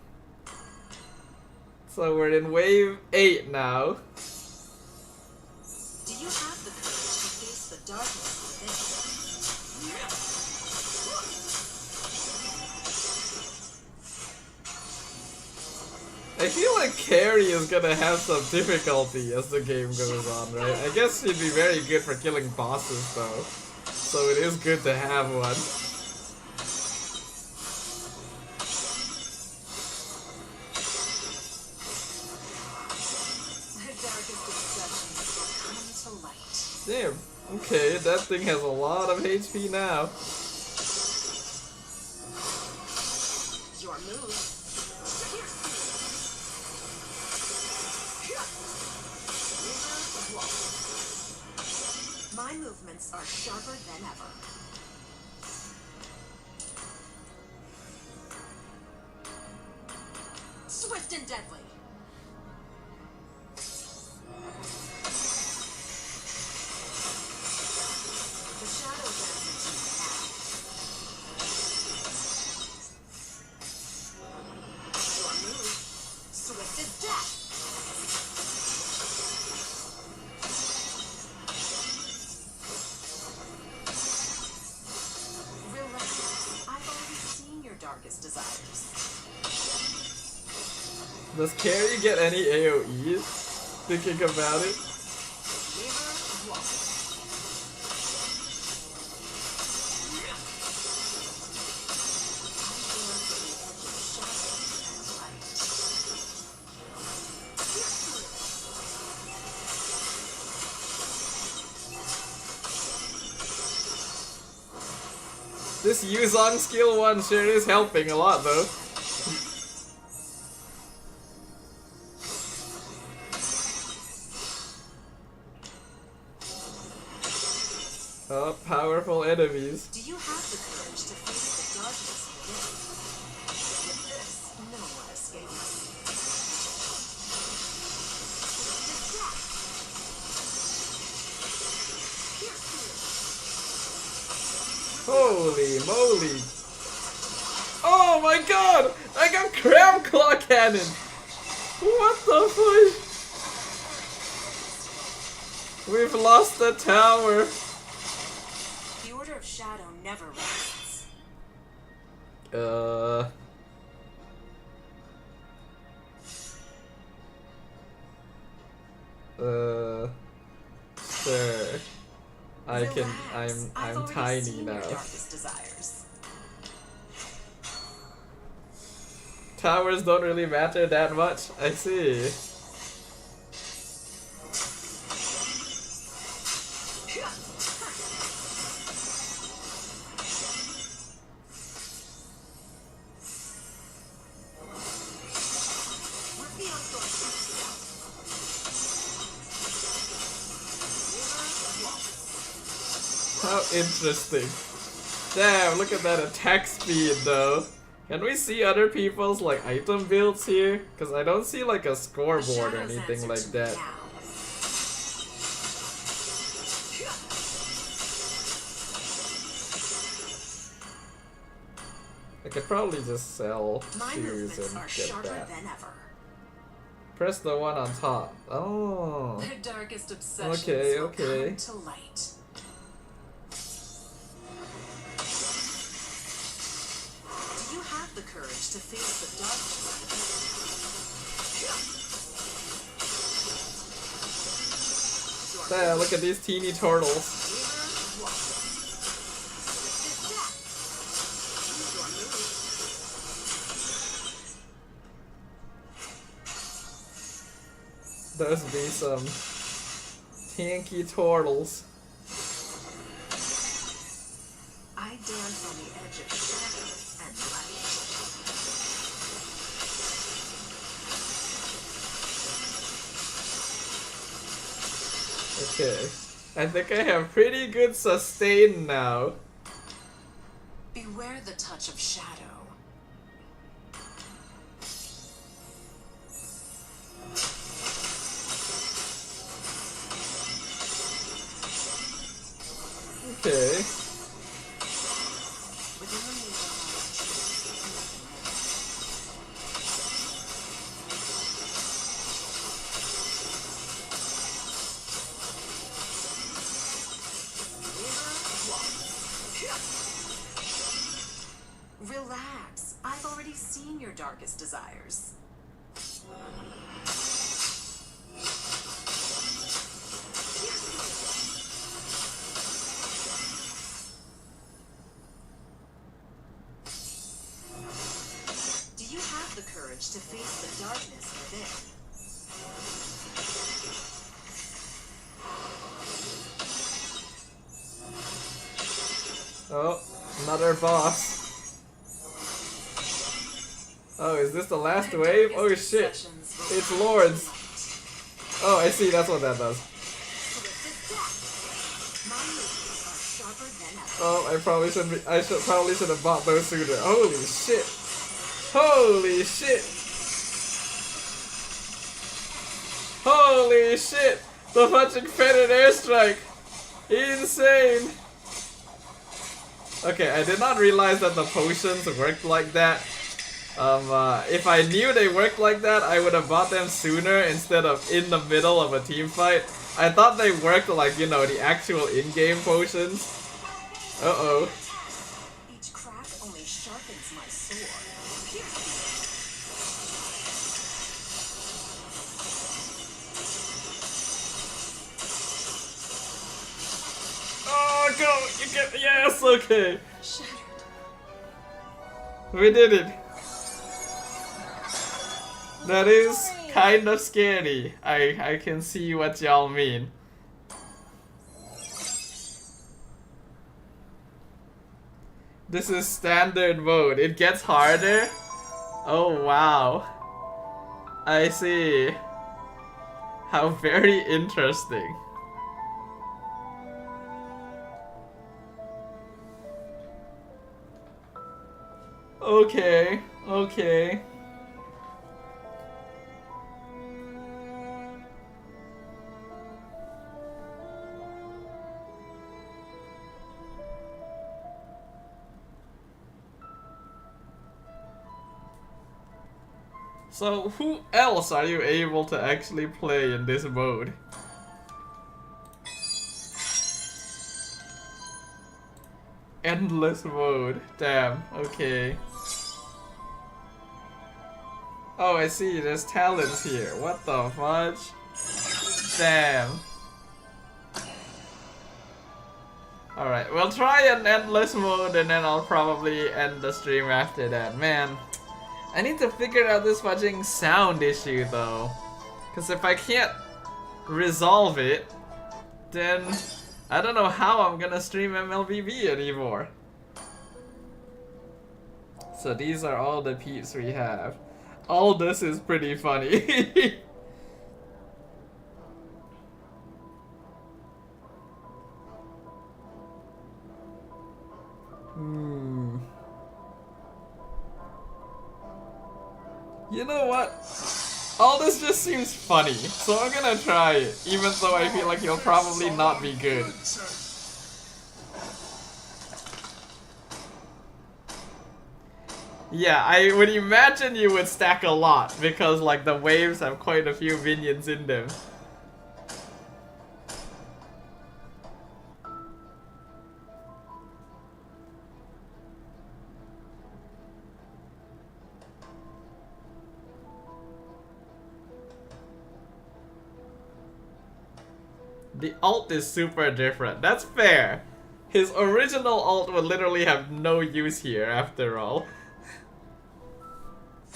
So we're in wave 8 now. Do you have the courage to face the darkness within? I feel like Carrie is gonna have some difficulty as the game goes on, right? I guess she'd be very good for killing bosses though. So it is good to have one. The darkest obsessions will come to light. Damn. Okay, that thing has a lot of HP now. Your move. My movements are sharper than ever. Swift and deadly. The shadows answer to you now. Your move. Swift as death. Relax. I've already seen your darkest desires. Does Carrie get any AoEs? Thinking about it. Mirror walk. This use on skill 1 sure is helping a lot though. Oh, powerful enemies. Do you have the courage to face the darkness within? With this, no one escapes. Holy moly! Oh my god! I got crab claw cannon! What the fuck? We've lost the tower. The Order of Shadow never rests. Sure. I'm I've already tiny seen your now. darkest desires. Towers don't really matter that much. I see. How interesting. Damn, look at that attack speed though. Can we see other people's like item builds here? Cause I don't see like a scoreboard or anything like that. I could probably just sell My shoes movements and are get sharper that. than ever. Press the one on top. Oh. Their darkest obsessions Okay, will okay. come to light. Do you have the courage to face the darkness? Damn, look at these teeny turtles. Those be some tanky turtles. I dance on the edge of shadow and light. Okay. I think I have pretty good sustain now. Beware the touch of shadow. Okay. Within the Relax. I've already seen your darkest desires. Do you have the courage to face the darkness within? Oh, another boss. Oh, is this the last wave? Oh shit. It's Lords. Oh, I see, that's what that does. Oh, I probably should have bought those sooner. Holy shit. Holy shit. Holy shit. The fucking Fetid airstrike. Insane. Okay, I did not realize that the potions worked like that. If I knew they worked like that, I would have bought them sooner instead of in the middle of a team fight. I thought they worked like, you know, the actual in-game potions. Uh-oh. Each crack only sharpens my sword. Oh, go! You get, yes, okay. Shattered. We did it. That is kind of scary. I can see what y'all mean. This is standard mode. It gets harder? Oh wow. I see. How very interesting. Okay, okay. So who else are you able to actually play in this mode? Endless mode. Damn, okay. Oh, I see, there's talents here. What the fudge? Damn. Alright, we'll try an endless mode and then I'll probably end the stream after that. Man, I need to figure out this fudging sound issue though. Because if I can't resolve it, then I don't know how I'm gonna stream MLBB anymore. So these are all the peeps we have. All this is pretty funny. You know what? All this just seems funny, so I'm gonna try it, even though I feel like he'll probably not be good. Yeah, I would imagine you would stack a lot, because like the waves have quite a few minions in them. The ult is super different. That's fair. His original ult would literally have no use here after all.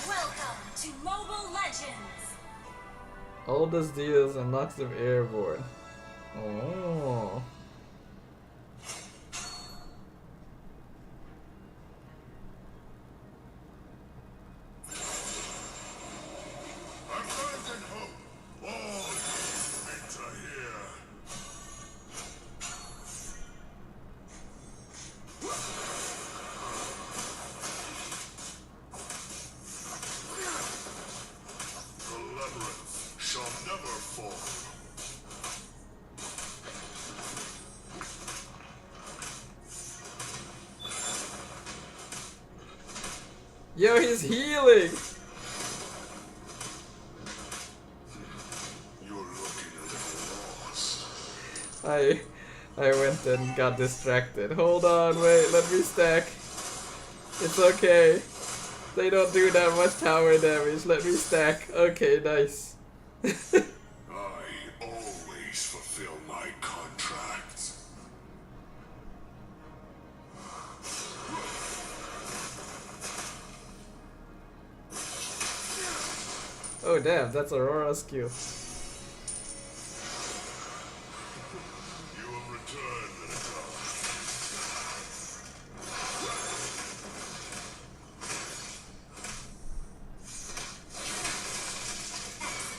Welcome to Mobile Legends! Oldest deals and knocks them airborne. Oh. Yo, he's healing! You're looking a little lost. I went and got distracted. Hold on, wait, let me stack. It's okay. They don't do that much tower damage. Let me stack. Okay, nice. I always fulfill my contracts. Oh damn, that's Aurora's skill. You will return, Minotaur.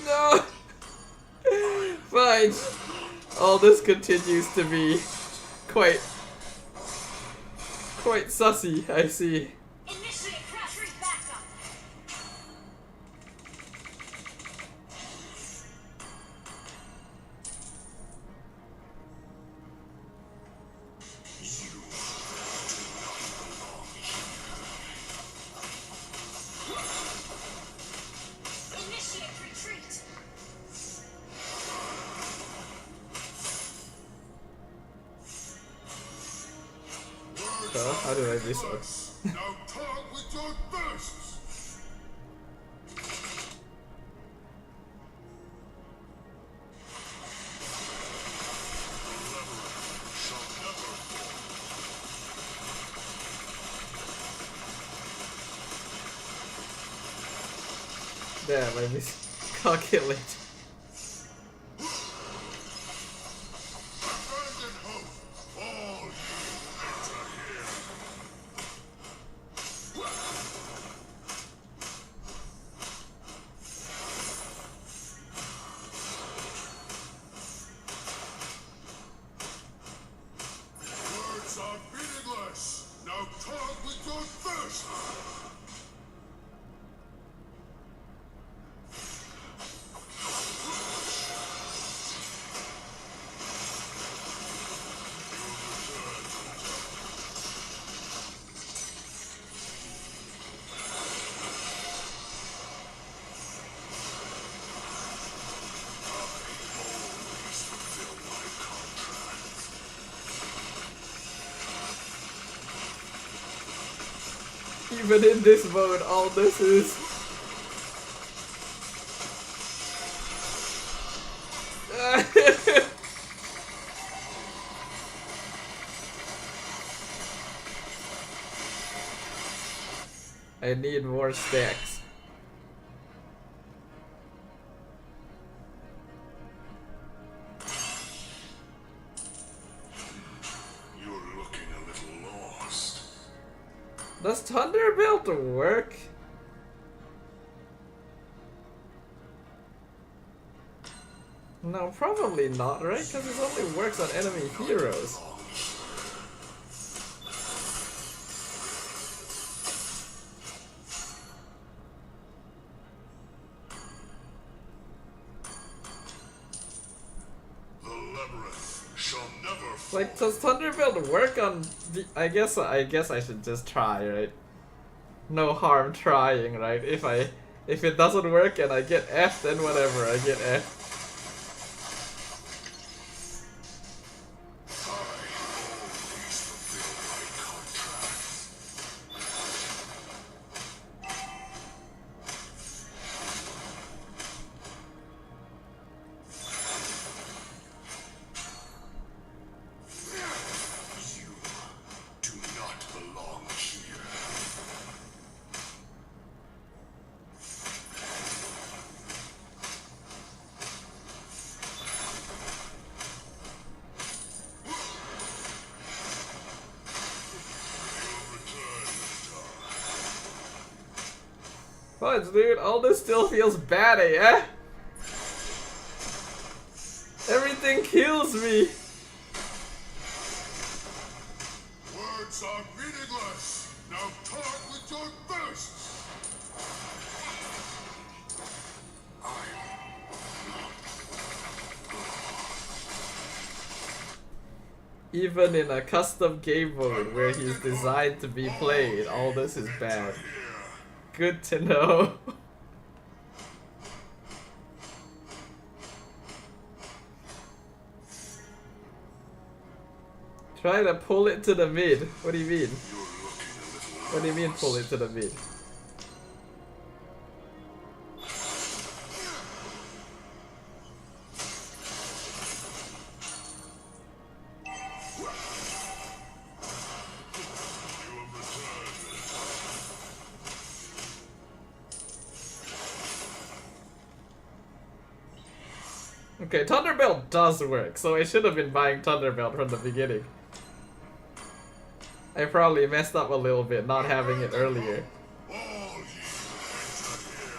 No! Fine. All this continues to be quite sussy, I see. Initiate crash rate backup! Initiate retreat! How did I miss that? Now talk with your fists. The labyrinth shall never fall. Damn, I miscalculated. Abandon hope. All you enter here. Even in this mode, all this is... I need more stacks. You're looking a little lost. Does Thunderbolt work? No, probably not, right? Because it only works on enemy heroes. The labyrinth shall never fall. Like, does Thunderbolt work on the... I guess I should just try, right? No harm trying, right? If it doesn't work and I get F, then whatever, I get F. Do not belong here. Fudge, dude, all this still feels bad, eh? Everything kills me. Words are meaningless. Now talk with your fists. Even in a custom game mode where he's designed to be played, all this is bad. Good to know. Try to pull it to the mid. What do you mean? What do you mean pull it to the mid? Okay, Thunderbolt does work, so I should have been buying Thunderbolt from the beginning. I probably messed up a little bit not having it earlier. All ye enter here.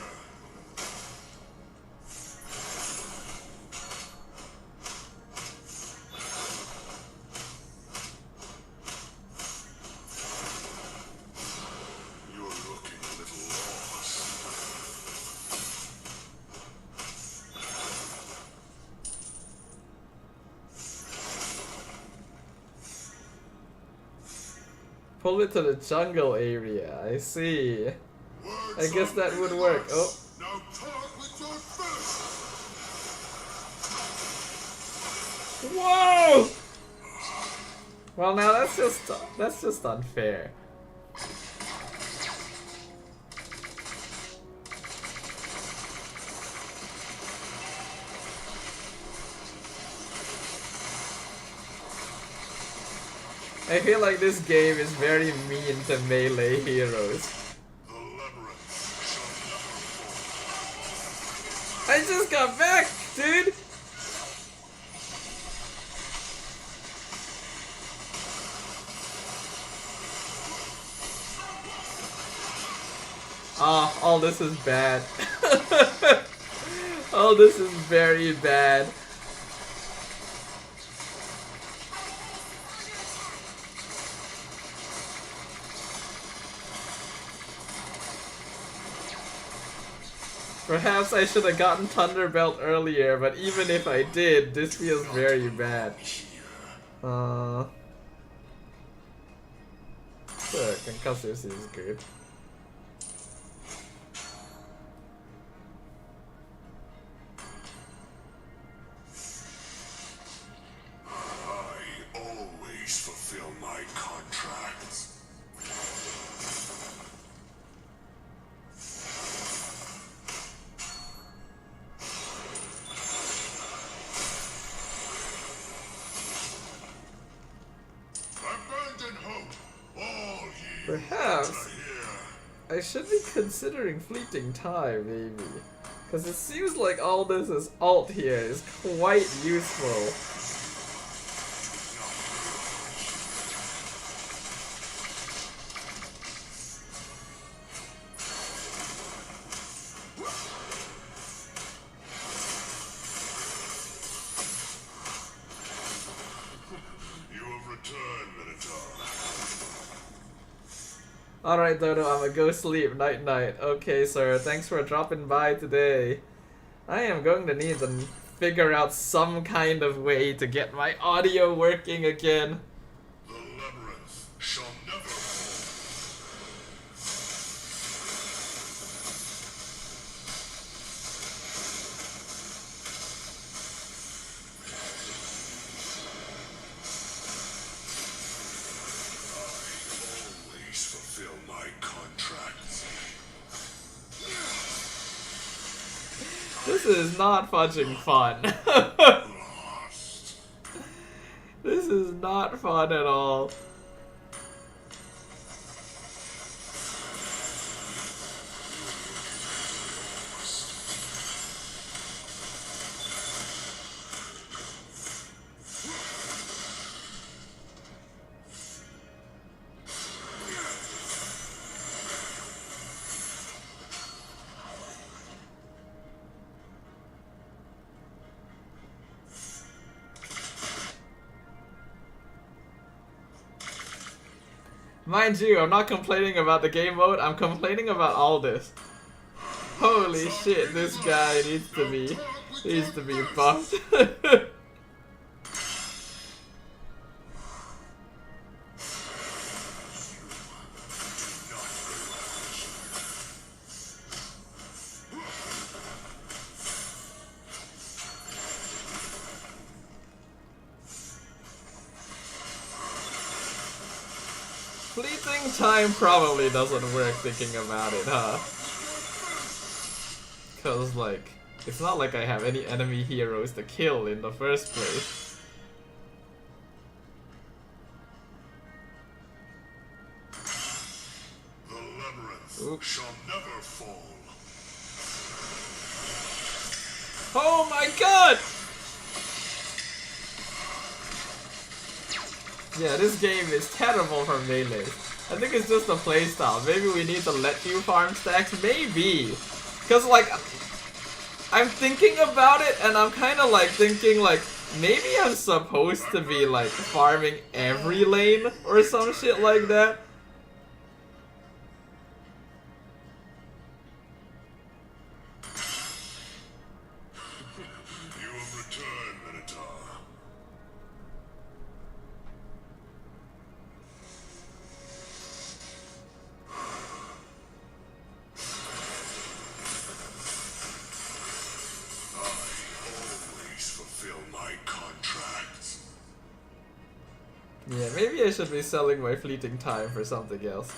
You're looking a little lost. Pull it to the jungle area, I see. I guess that would work. Oh. Now talk with your fists. Whoa! Well, now that's just unfair. I feel like this game is very mean to melee heroes. The labyrinth shall never fall. I just got back, dude! Ah, all this is bad. All this is very bad. Perhaps I should have gotten Thunderbelt earlier, but even if I did, this feels very bad. Sure, concussive is good. I always fulfill my contracts. I should be considering fleeting time, maybe. Because it seems like all this is alt here is quite useful. You have returned, Minotaur. Alright, Dodo, I'ma go sleep. Night night. Okay, sir. Thanks for dropping by today. I am going to need to figure out some kind of way to get my audio working again. The labyrinth shall never fall. I always fulfill my contracts. This is not fudging fun. Lost. This is not fun at all. Mind you, I'm not complaining about the game mode, I'm complaining about all this. Holy shit, this guy needs to be buffed. Fleeting time probably doesn't work thinking about it, huh? Cause like, it's not like I have any enemy heroes to kill in the first place. The labyrinth Oops. shall never fall. Oh my god! Yeah, this game is terrible for melee. I think it's just a playstyle. Maybe we need to let you farm stacks? Maybe! Cause like, I'm thinking about it and I'm kinda like thinking like, maybe I'm supposed to be like farming every lane or some shit like that. You have returned, Minotaur. I always fulfill my contracts. Yeah, maybe I should be selling my fleeting time for something else.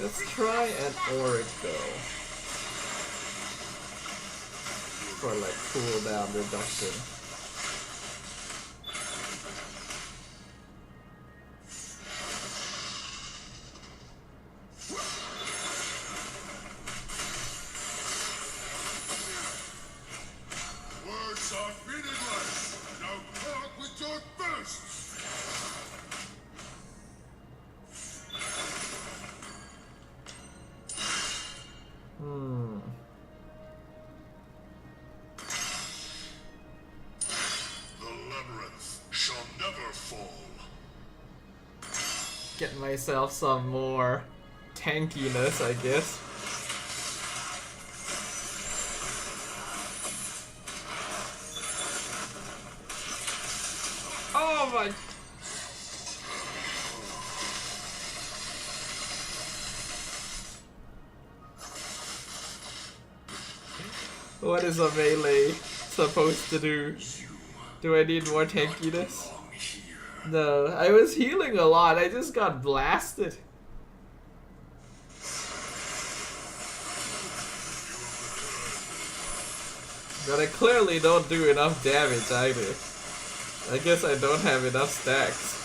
Let's try an Oracle. For like cooldown reduction. Words are meaningless. Now talk with your fists. The labyrinth shall never fall. Get myself some more tankiness, I guess. Oh my... What is a melee supposed to do? Do I need more tankiness? Belong here. No, I was healing a lot, I just got blasted. But I clearly don't do enough damage either. I guess I don't have enough stacks.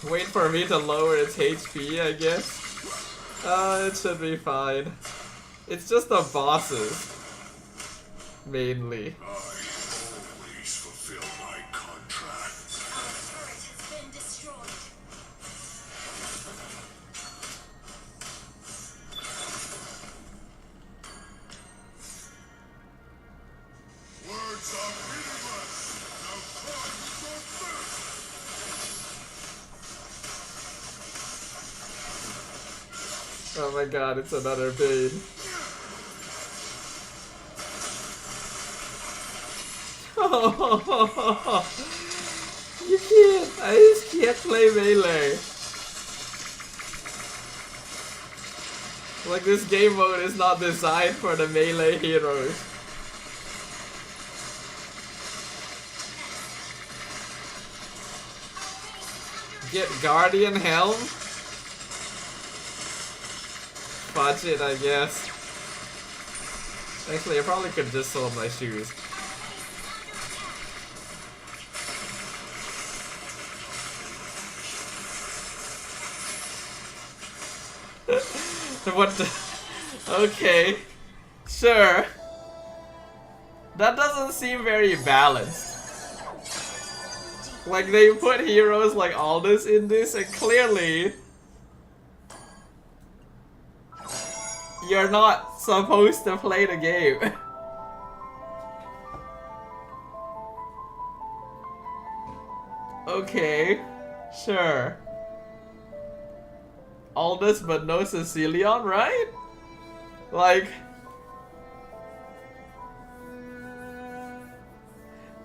Wait for me to lower its HP, I guess. It should be fine. It's just the bosses. Mainly. I always fulfill my contract. Our turret has been destroyed. Words are meaningless. Now talk with your fist. Oh my god, it's another pain. You can't. I just can't play melee. Like, this game mode is not designed for the melee heroes. Get Guardian Helm? Fudge it, I guess. Actually, I probably could just sell my shoes. What the? Okay. Sure. That doesn't seem very balanced. Like, they put heroes like Aldous in this, and clearly you're not supposed to play the game. Okay, sure. Aldous but no Cecilion, right? Like,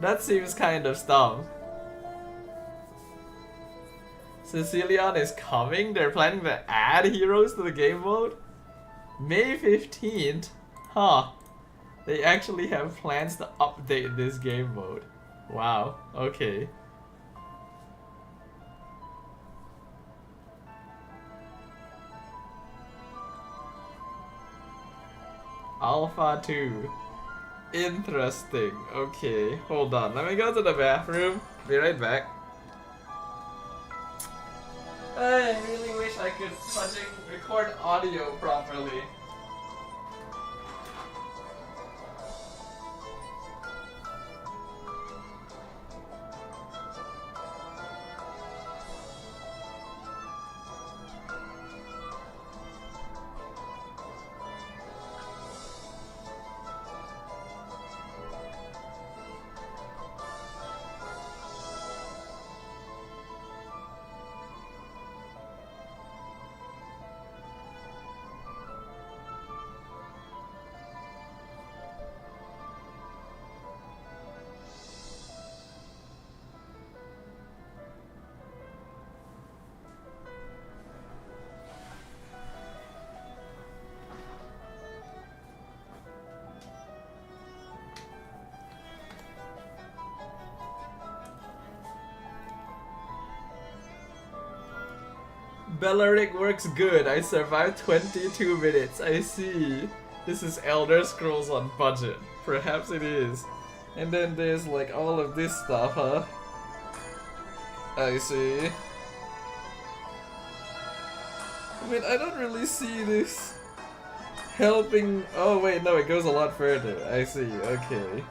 that seems kind of dumb. Cecilion is coming? They're planning to add heroes to the game mode? May 15th? Huh. They actually have plans to update this game mode. Wow, okay. Alpha 2. Interesting. Okay, hold on. Let me go to the bathroom. Be right back. I really wish I could fucking record audio properly. Bellaric works good. I survived 22 minutes. I see. This is Elder Scrolls on budget. Perhaps it is. And then there's like all of this stuff, huh? I see. I mean, I don't really see this helping. Oh wait, no, it goes a lot further. I see. Okay.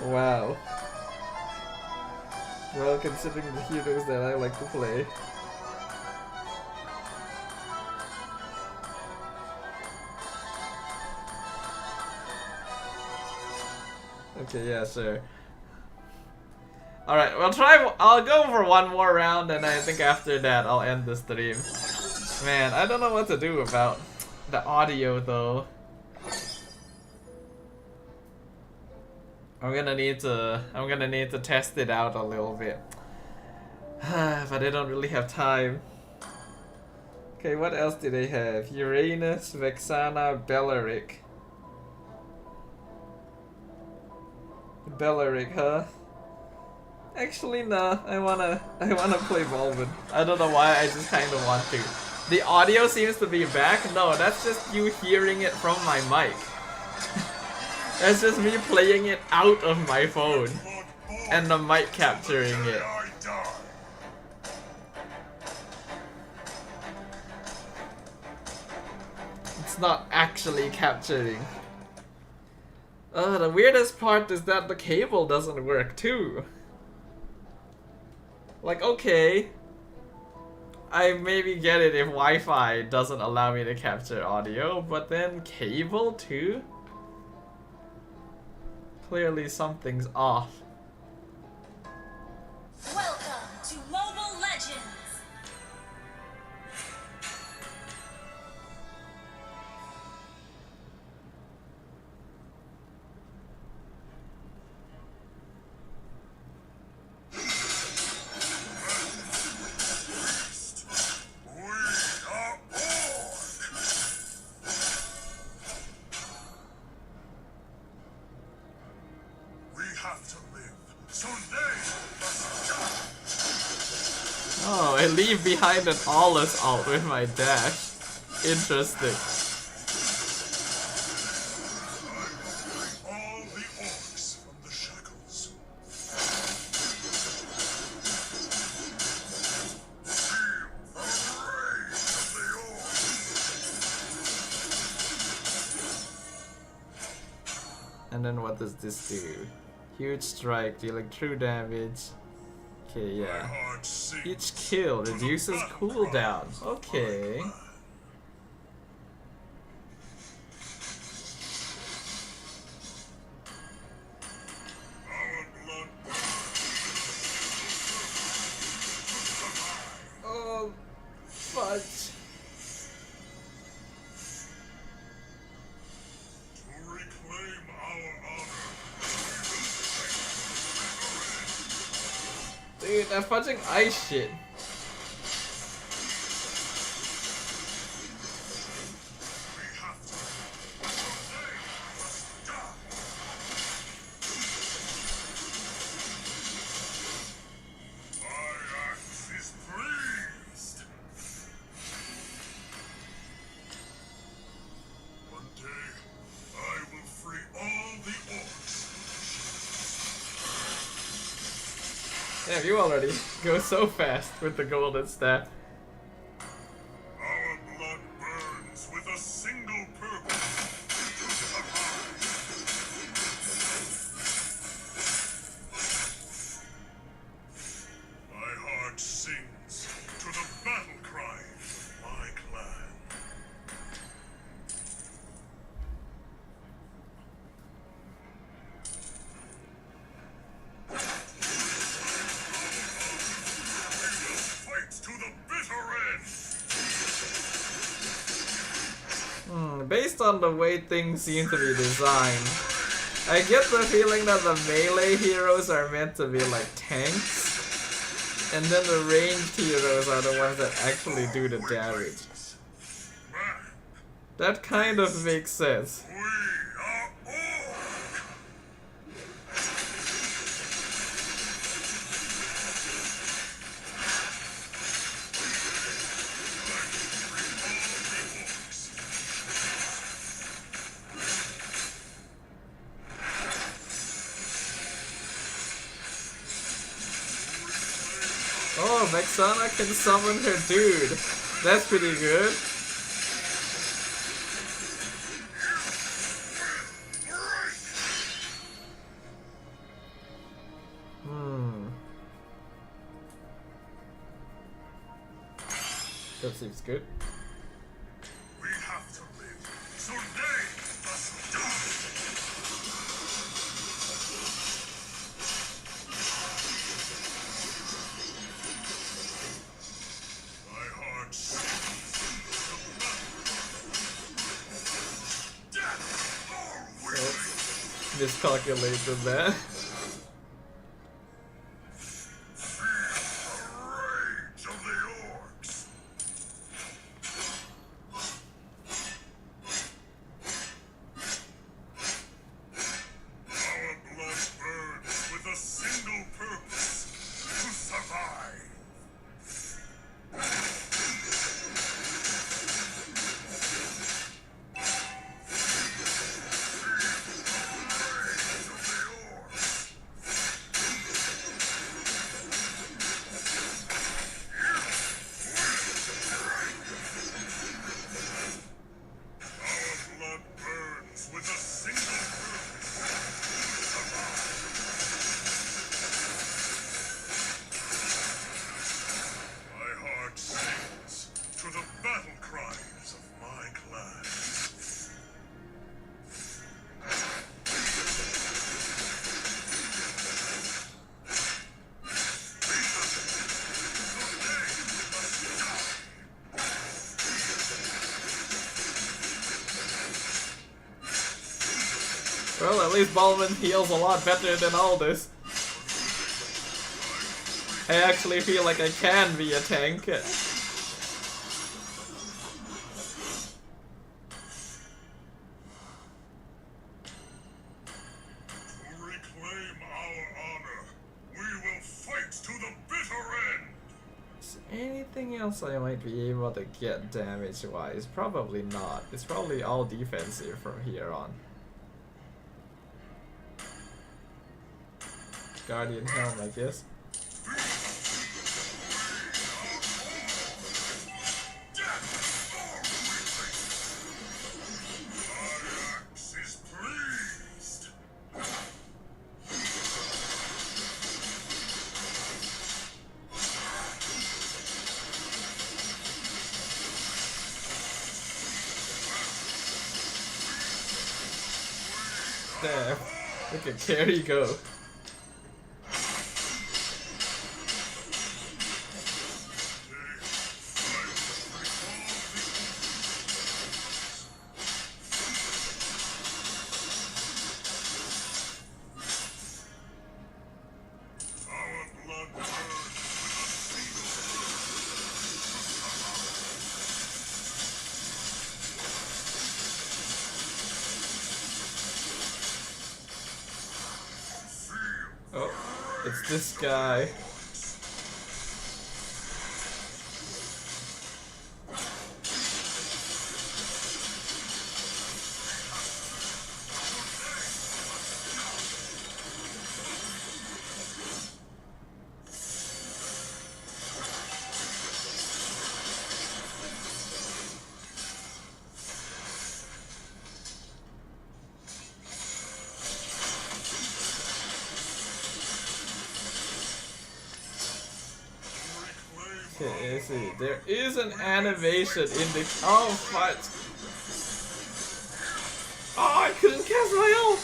Wow. Well, considering the heroes that I like to play. Okay, yeah, sure. Alright, I'll go for one more round, and I think after that I'll end the stream. Man, I don't know what to do about the audio though. I'm gonna need to test it out a little bit. But I don't really have time. Okay, what else do they have? Uranus, Vexana, Bellaric. Bellaric, huh? Actually, nah. I wanna play Volvin. I don't know why. I just kind of want to. The audio seems to be back. No, that's just you hearing it from my mic. That's just me playing it out of my phone, and the mic capturing it. it's not actually capturing. The weirdest part is that the cable doesn't work too. Like, okay, I maybe get it if Wi-Fi doesn't allow me to capture audio, but then cable too? Clearly something's off. Welcome to Mobile Legends! Oh, I leave behind an Allus ult with my dash. Interesting. All the orcs from the shackles. Feel the rage of the orcs. And then what does this do? Huge strike, dealing true damage. Okay, yeah. Each kill reduces cooldown. Okay. Oh, fudge. To reclaim our honor. Dude, that fudging ice shit. Damn, you already go so fast with the golden staff. Our blood burns with a single purpose. My heart sings to the battle cry of my clan. Based on the way things seem to be designed, I get the feeling that the melee heroes are meant to be like tanks, and then the ranged heroes are the ones that actually do the damage. That kind of makes sense. We are orc! Oh, Vexana can summon her dude. That's pretty good. That seems good. We have to live, so they must die! My heart sings the battle. Death always! Miscalculated that. Well, at least Baldwin heals a lot better than all this. I actually feel like I can be a tank. To reclaim our honor, we will fight to the bitter end! Is anything else I might be able to get damage-wise? Probably not. It's probably all defensive from here on. Guardian Helm, I guess. Ajax is pleased! Damn. Look at Carrie go. Our blood burns Oh, it's this guy. Okay, let's see. There is an animation in the. Oh, fuck. Oh, I couldn't cast my ult!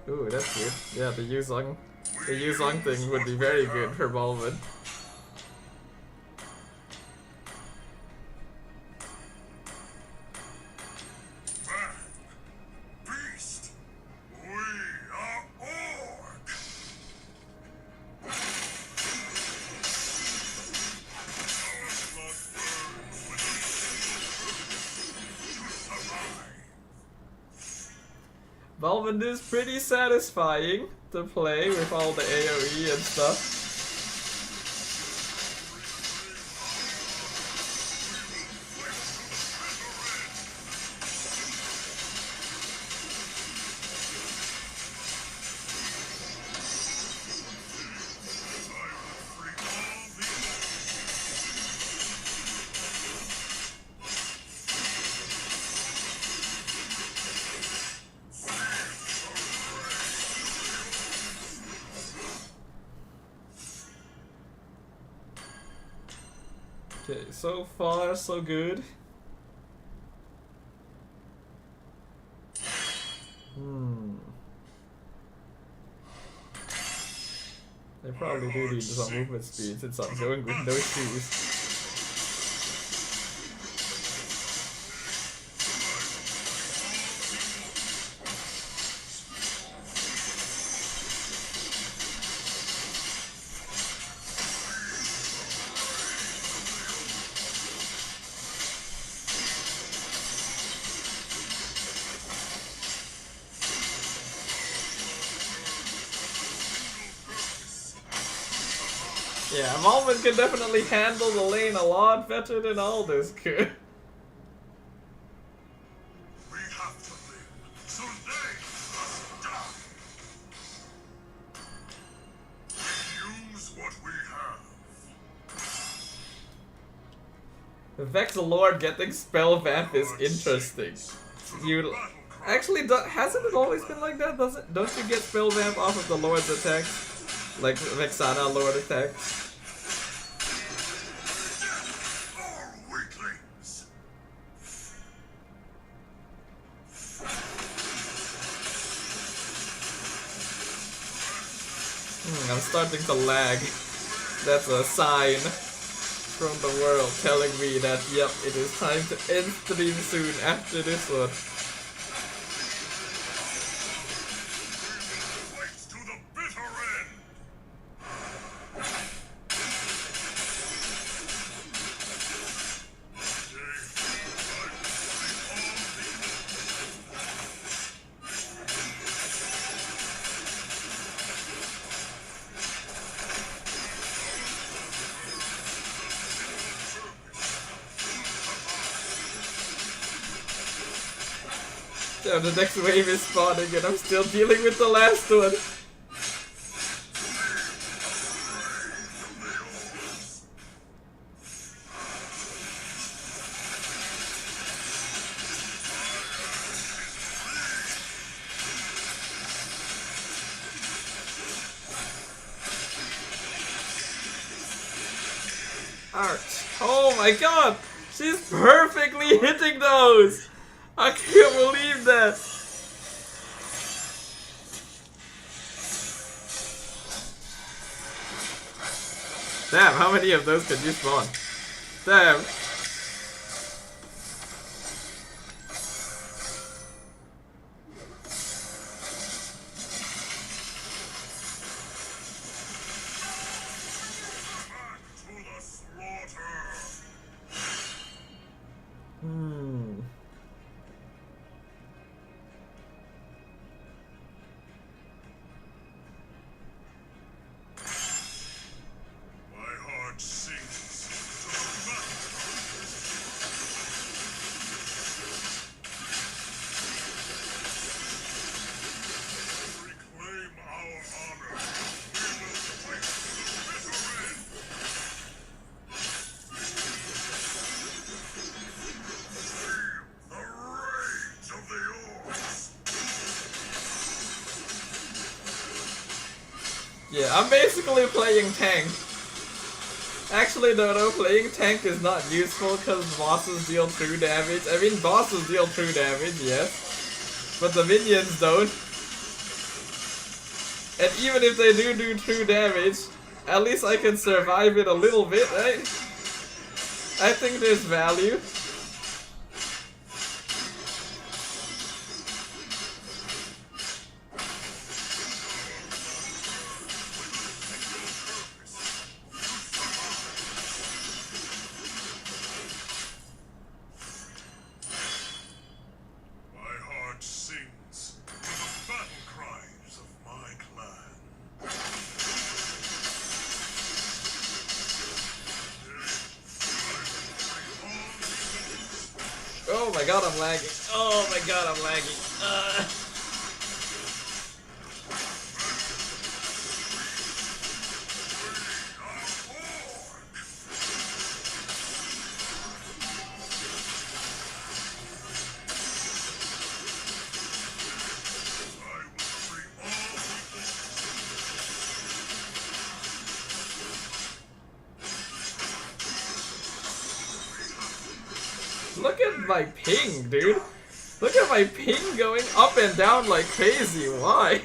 Ooh, that's good. Yeah, the Yuzong thing would be very good for Baldwin. beast! We are Orc! Baldwin is pretty satisfying to play with all the AoE and stuff. Okay, so far so good. They probably do need some movement speed since I'm going with no shoes. Yeah, Malvin can definitely handle the lane a lot better than Aldous could. We have to live, so they must die! We use what we have. Vex Lord getting Spell Vamp is interesting. You actually hasn't it always been like that? Don't you get Spell Vamp off of the Lord's attacks? Like Vexana Lord attacks? I'm starting to lag. That's a sign from the world telling me that, yep, it is time to end stream soon after this one. Fight to the bitter end! Damn, the next wave is spawning and I'm still dealing with the last one. Ouch. Oh my god! She's perfectly hitting those! I can't believe that! Damn, how many of those could you spawn? Damn. To the slaughter! My heart sinks to the battle. Reclaim our honor. We will fight to the bitter end. The rage of the orcs. Yeah, I'm basically playing tank. Actually, no, playing tank is not useful because bosses deal true damage. I mean, bosses deal true damage, yes. But the minions don't. And even if they do true damage, at least I can survive it a little bit, right? I think there's value. My heart sings to the battle cries of my clan. Oh my god, I'm lagging. Oh my god, I'm lagging. Look at my ping, dude. Look at my ping going up and down like crazy. Why?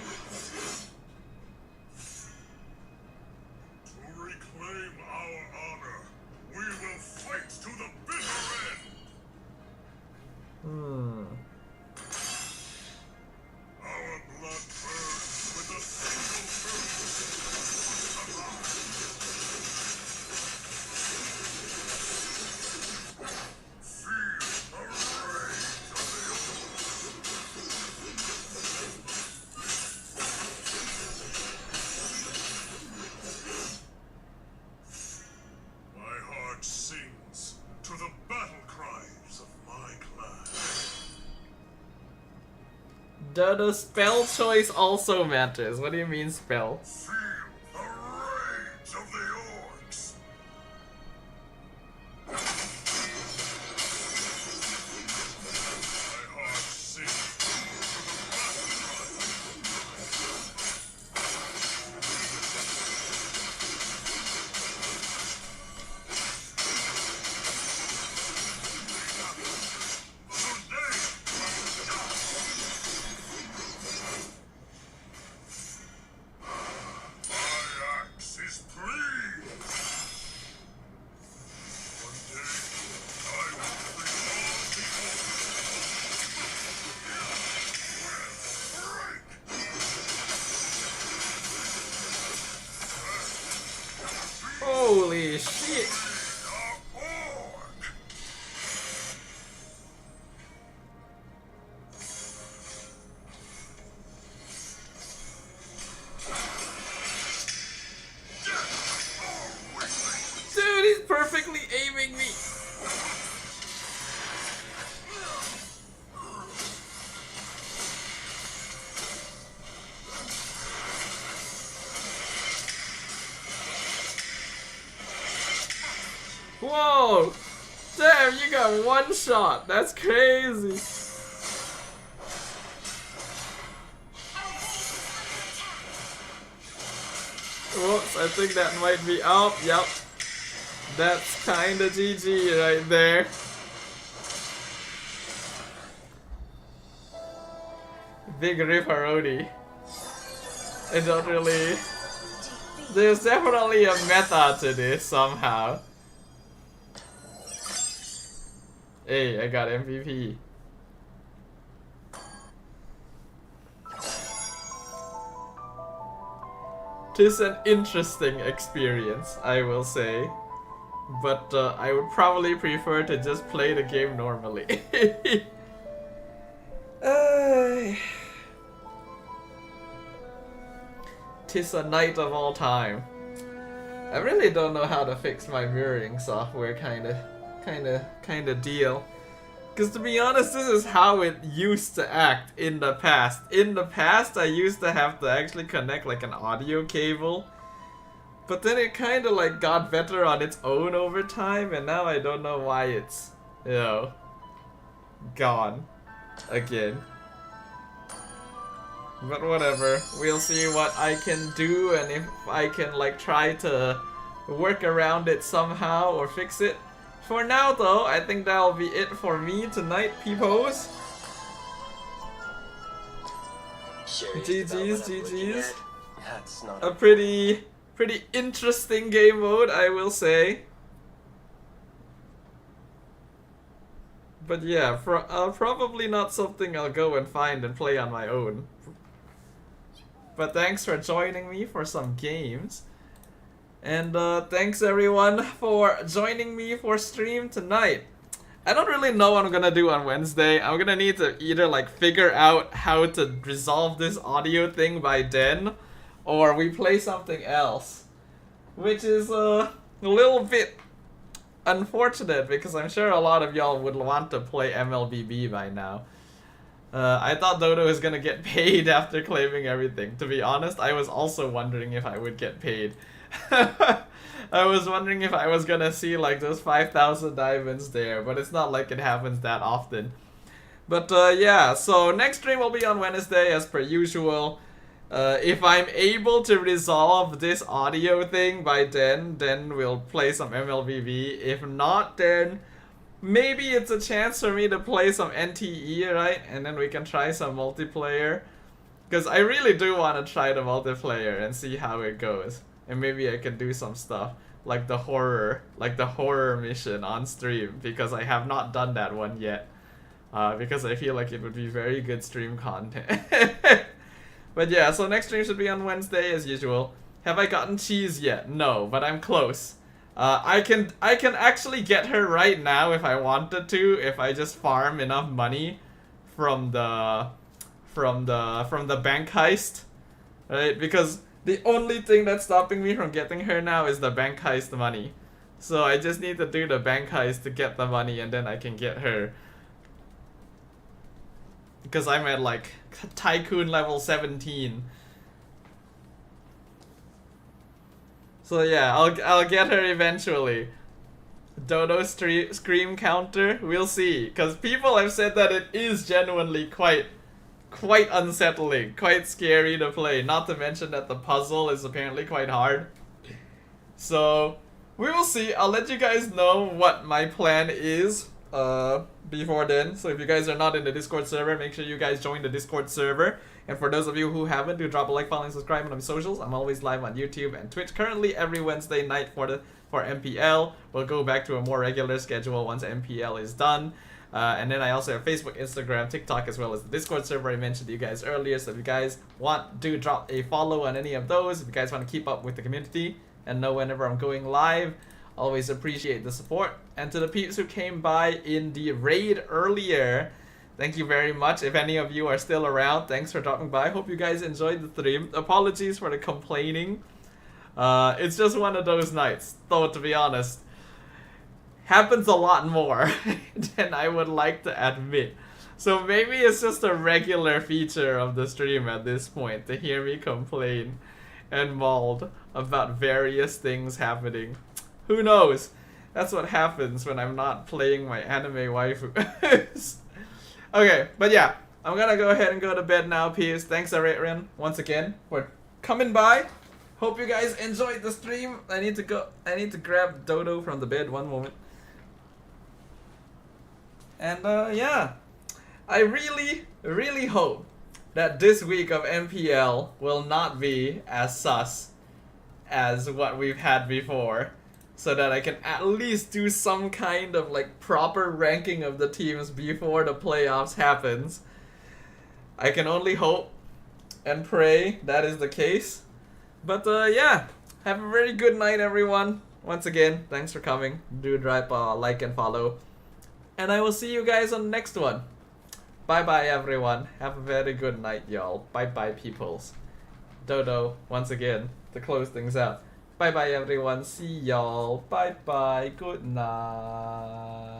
To reclaim our honor, we will fight to the bitter end. Our blood burns with a single My heart sings to the battle cries of my clan. The spell choice also matters. What do you mean spell? Feel the rage of the orcs. My heart sings to the battle cries. My axe is pleased. Holy shit! Dude, he's perfectly aiming me! Whoa! Damn, you got one shot! That's crazy! Whoops, I think that might be out. Yep. That's kinda GG right there. Big ripperoni. I don't really... There's definitely a meta to this somehow. Hey, I got MVP. Tis an interesting experience, I will say. But I would probably prefer to just play the game normally. Tis a night of all time. I really don't know how to fix my mirroring software kinda deal. Because to be honest, this is how it used to act in the past. In the past, I used to have to actually connect like an audio cable. But then it kinda like got better on its own over time, and now I don't know why it's, you know, gone again. But whatever, we'll see what I can do and if I can like try to work around it somehow or fix it. For now though, I think that'll be it for me tonight, peepos. GG's. That's not A pretty interesting game mode, I will say. But yeah, probably not something I'll go and find and play on my own. But thanks for joining me for some games. And thanks everyone for joining me for stream tonight. I don't really know what I'm gonna do on Wednesday. I'm gonna need to either like figure out how to resolve this audio thing by then, or we play something else. Which is a little bit unfortunate because I'm sure a lot of y'all would want to play MLBB by now. I thought Dodo was gonna get paid after claiming everything. To be honest, I was also wondering if I would get paid. I was wondering if I was gonna see like those 5,000 diamonds there, but it's not like it happens that often. But yeah, so next stream will be on Wednesday as per usual. If I'm able to resolve this audio thing by then we'll play some MLBB. If not, then maybe it's a chance for me to play some NTE, right? And then we can try some multiplayer. Because I really do want to try the multiplayer and see how it goes. And maybe I can do some stuff like the horror mission on stream. Because I have not done that one yet. Because I feel like it would be very good stream content. But yeah, so next stream should be on Wednesday as usual. Have I gotten cheese yet? No, but I'm close. I can actually get her right now if I wanted to, if I just farm enough money from the bank heist, right? Because the only thing that's stopping me from getting her now is the bank heist money. So I just need to do the bank heist to get the money and then I can get her. Because I'm at like Tycoon level 17. So yeah, I'll get her eventually. Dodo scream counter, we'll see. Because people have said that it is genuinely quite unsettling, quite scary to play. Not to mention that the puzzle is apparently quite hard. So we will see. I'll let you guys know what my plan is before then. So if you guys are not in the Discord server, make sure you guys join the Discord server. And for those of you who haven't, do drop a like, follow, and subscribe on my socials. I'm always live on YouTube and Twitch. Currently every Wednesday night for MPL. We'll go back to a more regular schedule once MPL is done. And then I also have Facebook, Instagram, TikTok, as well as the Discord server I mentioned to you guys earlier. So if you guys want, do drop a follow on any of those. If you guys want to keep up with the community and know whenever I'm going live, always appreciate the support. And to the peeps who came by in the raid earlier, thank you very much. If any of you are still around, thanks for dropping by. Hope you guys enjoyed the stream. Apologies for the complaining. It's just one of those nights, though, to be honest. Happens a lot more than I would like to admit. So maybe it's just a regular feature of the stream at this point to hear me complain and mauled about various things happening. Who knows? That's what happens when I'm not playing my anime waifu. Okay, but yeah, I'm gonna go ahead and go to bed now, peeps. Thanks, Arian, once again for coming by. Hope you guys enjoyed the stream. I need to grab Dodo from the bed. One moment. And yeah, I really hope that this week of MPL will not be as sus as what we've had before, so that I can at least do some kind of like proper ranking of the teams before the playoffs happens. I can only hope and pray that is the case. But yeah, have a very good night, everyone. Once again, thanks for coming. Do drop a like and follow. And I will see you guys on the next one. Bye bye, everyone. Have a very good night, y'all. Bye bye, peoples. Dodo, once again, to close things out. Bye bye, everyone. See y'all. Bye bye. Good night.